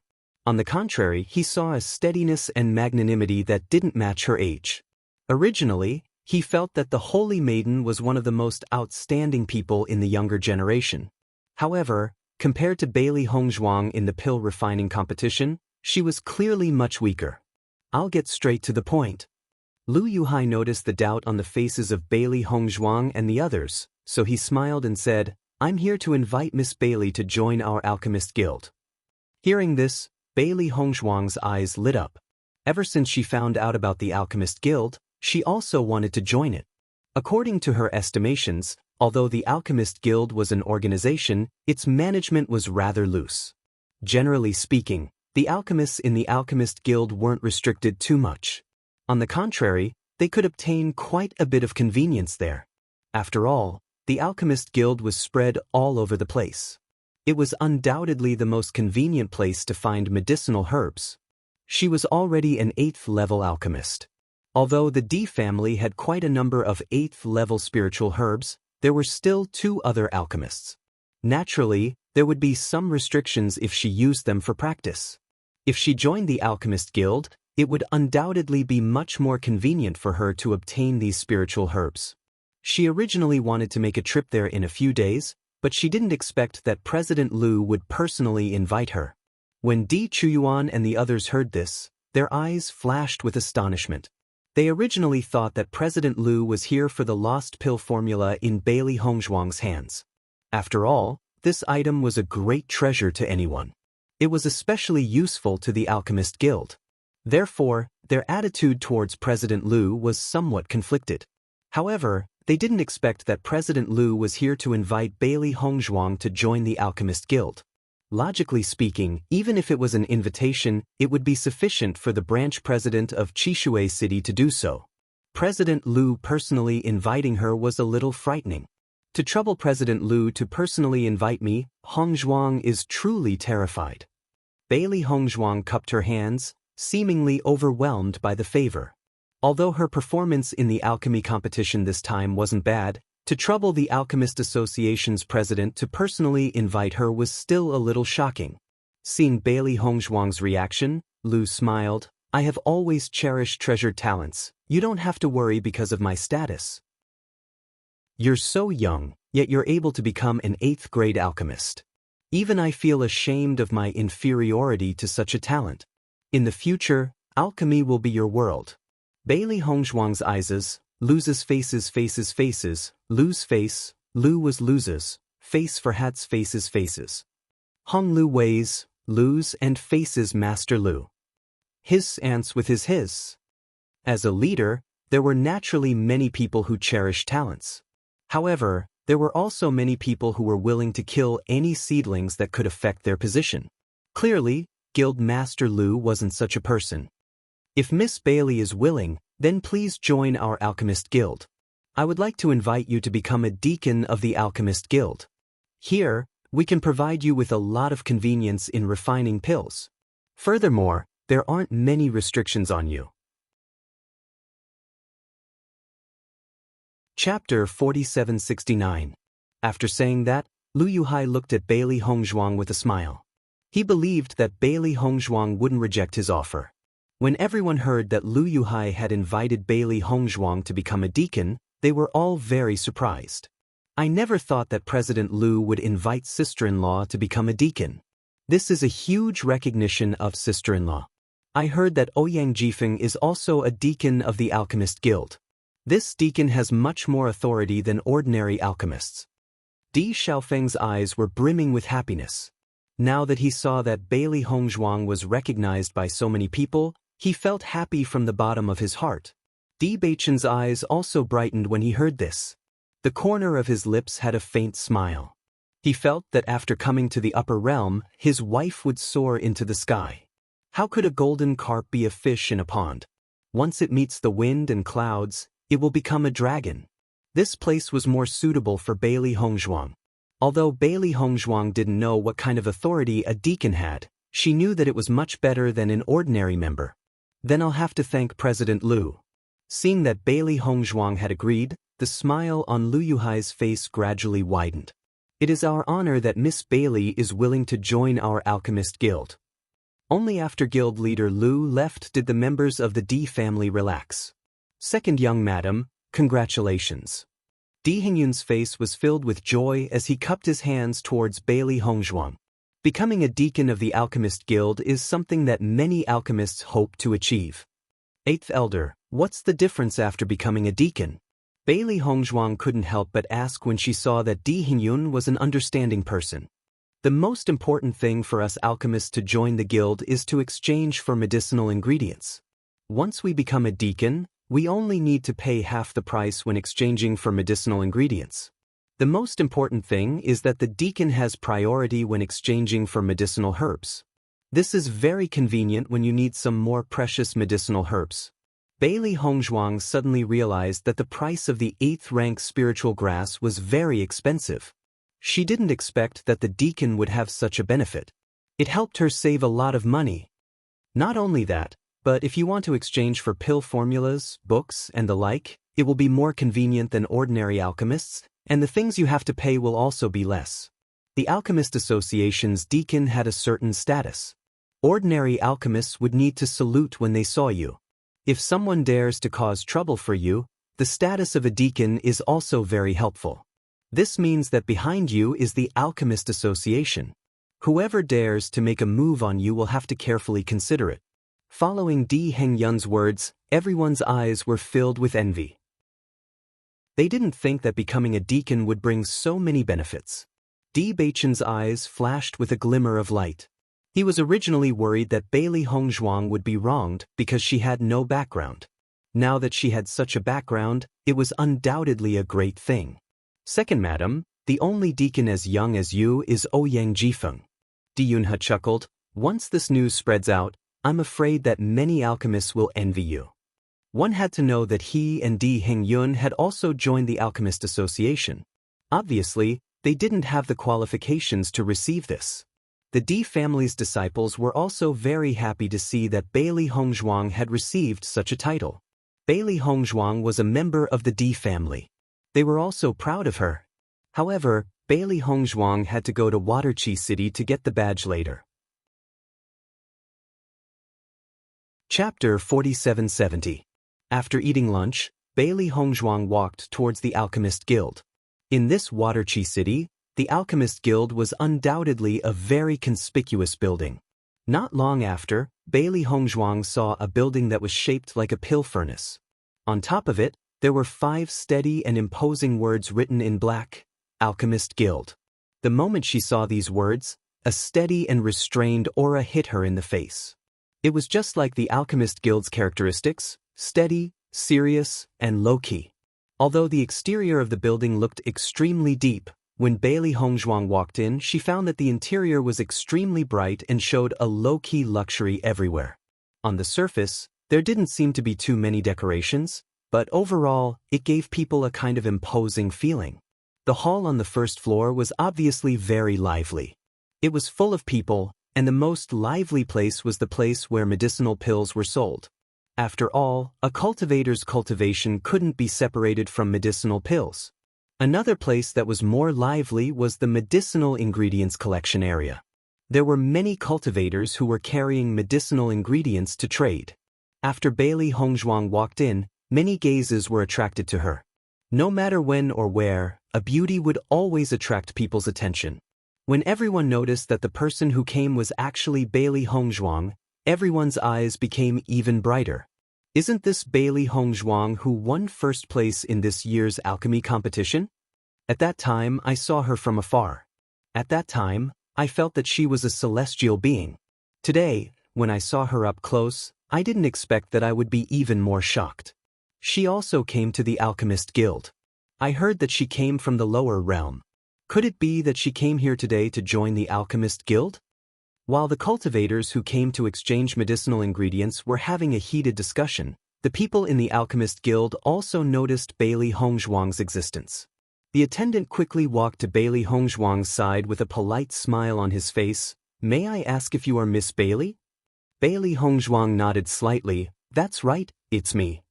On the contrary, he saw a steadiness and magnanimity that didn't match her age. Originally, he felt that the Holy Maiden was one of the most outstanding people in the younger generation. However, compared to Bailey Hongzhuang in the pill refining competition, she was clearly much weaker. I'll get straight to the point. Liu Yuhai noticed the doubt on the faces of Bailey Hongzhuang and the others, so he smiled and said, I'm here to invite Miss Bailey to join our Alchemist Guild. Hearing this, Bailey Hongzhuang's eyes lit up. Ever since she found out about the Alchemist Guild, she also wanted to join it. According to her estimations, although the Alchemist Guild was an organization, its management was rather loose. Generally speaking, the alchemists in the Alchemist Guild weren't restricted too much. On the contrary, they could obtain quite a bit of convenience there. After all, the Alchemist Guild was spread all over the place. It was undoubtedly the most convenient place to find medicinal herbs. She was already an 8th-level alchemist. Although the D family had quite a number of 8th-level spiritual herbs, there were still 2 other alchemists. Naturally, there would be some restrictions if she used them for practice. If she joined the Alchemist Guild, it would undoubtedly be much more convenient for her to obtain these spiritual herbs. She originally wanted to make a trip there in a few days, but she didn't expect that President Liu would personally invite her. When Di Chuyuan and the others heard this, their eyes flashed with astonishment. They originally thought that President Liu was here for the lost pill formula in Bailey Hongzhuang's hands. After all, this item was a great treasure to anyone. It was especially useful to the Alchemist Guild. Therefore, their attitude towards President Liu was somewhat conflicted. However, they didn't expect that President Liu was here to invite Bailey Hongzhuang to join the Alchemist Guild. Logically speaking, even if it was an invitation, it would be sufficient for the branch president of Chishui City to do so. President Liu personally inviting her was a little frightening. To trouble President Liu to personally invite me, Hongzhuang is truly terrified. Bailey Hongzhuang cupped her hands, seemingly overwhelmed by the favor. Although her performance in the alchemy competition this time wasn't bad, to trouble the Alchemist Association's president to personally invite her was still a little shocking. Seeing Bailey Hongzhuang's reaction, Lu smiled. I have always cherished treasured talents. You don't have to worry because of my status. You're so young, yet you're able to become an 8th grade alchemist. Even I feel ashamed of my inferiority to such a talent. In the future, alchemy will be your world. Bailey Hongzhuang's eyes, Lu's faces, Lu's face, Lu was Lu's, face for hats faces. Hong Lu Wei's, Lu's and faces Master Lu. His ants with his. As a leader, there were naturally many people who cherished talents. However, there were also many people who were willing to kill any seedlings that could affect their position. Clearly, Guild Master Lu wasn't such a person. If Miss Bailey is willing, then please join our Alchemist Guild. I would like to invite you to become a deacon of the Alchemist Guild. Here, we can provide you with a lot of convenience in refining pills. Furthermore, there aren't many restrictions on you. Chapter 4769. After saying that, Lu Yuhai looked at Bailey Hongzhuang with a smile. He believed that Bailey Hongzhuang wouldn't reject his offer. When everyone heard that Lu Yuhai had invited Bailey Hongzhuang to become a deacon, they were all very surprised. I never thought that President Lu would invite sister-in-law to become a deacon. This is a huge recognition of sister-in-law. I heard that Ouyang Jifeng is also a deacon of the Alchemist Guild. This deacon has much more authority than ordinary alchemists. Di Xiaofeng's eyes were brimming with happiness. Now that he saw that Bailey Hongzhuang was recognized by so many people, he felt happy from the bottom of his heart. Di Beichen's eyes also brightened when he heard this. The corner of his lips had a faint smile. He felt that after coming to the upper realm, his wife would soar into the sky. How could a golden carp be a fish in a pond? Once it meets the wind and clouds, it will become a dragon. This place was more suitable for Bailey Hongzhuang. Although Bailey Hongzhuang didn't know what kind of authority a deacon had, she knew that it was much better than an ordinary member. Then I'll have to thank President Lu. Seeing that Bailey Hongzhuang had agreed, the smile on Lu Yuhai's face gradually widened. It is our honor that Miss Bailey is willing to join our Alchemist Guild. Only after guild leader Lu left did the members of the Di family relax. Second young madam, congratulations. Di Hengyun's face was filled with joy as he cupped his hands towards Bailey Hongzhuang. Becoming a deacon of the Alchemist Guild is something that many alchemists hope to achieve. 8th Elder, what's the difference after becoming a deacon? Bailey Hongzhuang couldn't help but ask when she saw that Di Hengyun was an understanding person. The most important thing for us alchemists to join the guild is to exchange for medicinal ingredients. Once we become a deacon, we only need to pay half the price when exchanging for medicinal ingredients. The most important thing is that the deacon has priority when exchanging for medicinal herbs. This is very convenient when you need some more precious medicinal herbs. Bailey Hongzhuang suddenly realized that the price of the 8th rank spiritual grass was very expensive. She didn't expect that the deacon would have such a benefit. It helped her save a lot of money. Not only that, but if you want to exchange for pill formulas, books, and the like, it will be more convenient than ordinary alchemists, and the things you have to pay will also be less. The Alchemist Association's deacon had a certain status. Ordinary alchemists would need to salute when they saw you. If someone dares to cause trouble for you, the status of a deacon is also very helpful. This means that behind you is the Alchemist Association. Whoever dares to make a move on you will have to carefully consider it. Following Di Hengyun's words, everyone's eyes were filled with envy. They didn't think that becoming a deacon would bring so many benefits. Di Beichen's eyes flashed with a glimmer of light. He was originally worried that Bailey Hongzhuang would be wronged because she had no background. Now that she had such a background, it was undoubtedly a great thing. Second madam, the only deacon as young as you is Ouyang Jifeng. Di Yunhe chuckled. Once this news spreads out, I'm afraid that many alchemists will envy you. One had to know that he and Di Hengyun had also joined the Alchemist Association. Obviously, they didn't have the qualifications to receive this. The Di family's disciples were also very happy to see that Bailey Hongzhuang had received such a title. Bailey Hongzhuang was a member of the D family. They were also proud of her. However, Bailey Hongzhuang had to go to Waterchi City to get the badge later. Chapter 4770. After eating lunch, Bailey Hongzhuang walked towards the Alchemist Guild. In this Waterchi City, the Alchemist Guild was undoubtedly a very conspicuous building. Not long after, Bailey Hongzhuang saw a building that was shaped like a pill furnace. On top of it, there were 5 steady and imposing words written in black: Alchemist Guild. The moment she saw these words, a steady and restrained aura hit her in the face. It was just like the Alchemist Guild's characteristics: steady, serious, and low-key. Although the exterior of the building looked extremely deep, when Bailey Hongzhuang walked in, she found that the interior was extremely bright and showed a low-key luxury everywhere. On the surface, there didn't seem to be too many decorations, but overall, it gave people a kind of imposing feeling. The hall on the first floor was obviously very lively. It was full of people, and the most lively place was the place where medicinal pills were sold. After all, a cultivator's cultivation couldn't be separated from medicinal pills. Another place that was more lively was the medicinal ingredients collection area. There were many cultivators who were carrying medicinal ingredients to trade. After Bailey Hongzhuang walked in, many gazes were attracted to her. No matter when or where, a beauty would always attract people's attention. When everyone noticed that the person who came was actually Bailey Hongzhuang, everyone's eyes became even brighter. Isn't this Bailey Hongzhuang who won first place in this year's alchemy competition? At that time, I saw her from afar. At that time, I felt that she was a celestial being. Today, when I saw her up close, I didn't expect that I would be even more shocked. She also came to the Alchemist Guild. I heard that she came from the lower realm. Could it be that she came here today to join the Alchemist Guild? While the cultivators who came to exchange medicinal ingredients were having a heated discussion, the people in the Alchemist Guild also noticed Bailey Hongzhuang's existence. The attendant quickly walked to Bailey Hongzhuang's side with a polite smile on his face. "May I ask if you are Miss Bailey?" Bailey Hongzhuang nodded slightly. "That's right, it's me."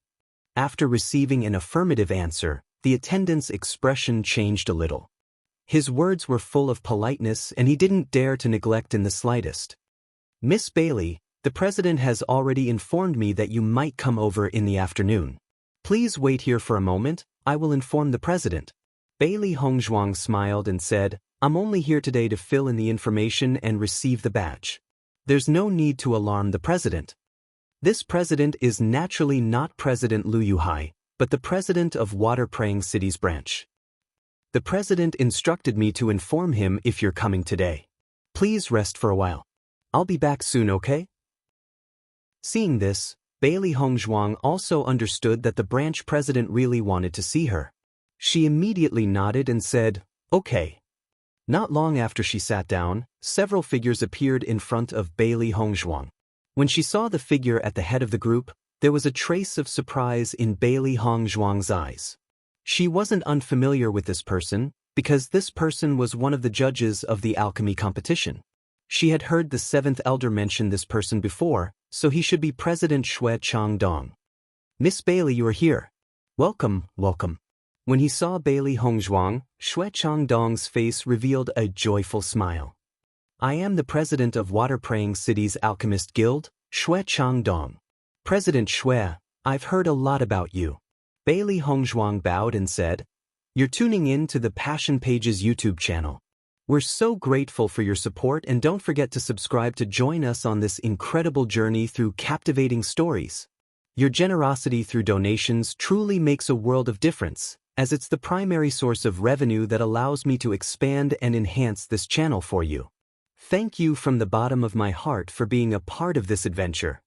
After receiving an affirmative answer, the attendant's expression changed a little. His words were full of politeness and he didn't dare to neglect in the slightest. "Miss Bailey, the president has already informed me that you might come over in the afternoon. Please wait here for a moment, I will inform the president." Bailey Hongzhuang smiled and said, "I'm only here today to fill in the information and receive the badge. There's no need to alarm the president. This president is naturally not President Liu Yuhai, but the president of Water Praying City's branch. The president instructed me to inform him if you're coming today. Please rest for a while. I'll be back soon, okay?" Seeing this, Bailey Hongzhuang also understood that the branch president really wanted to see her. She immediately nodded and said, "Okay." Not long after she sat down, several figures appeared in front of Bailey Hongzhuang. When she saw the figure at the head of the group, there was a trace of surprise in Bailey Hongzhuang's eyes. She wasn't unfamiliar with this person, because this person was one of the judges of the alchemy competition. She had heard the 7th elder mention this person before, so he should be President Xue Changdong. "Miss Bailey, you are here. Welcome, welcome." When he saw Bailey Hongzhuang, Xue Changdong's face revealed a joyful smile. "I am the president of Water Praying City's Alchemist Guild, Xue Changdong. President Xue, I've heard a lot about you." Bailey Hongzhuang bowed and said, "You're tuning in to the Passion Pages YouTube channel. We're so grateful for your support and don't forget to subscribe to join us on this incredible journey through captivating stories. Your generosity through donations truly makes a world of difference, as it's the primary source of revenue that allows me to expand and enhance this channel for you. Thank you from the bottom of my heart for being a part of this adventure."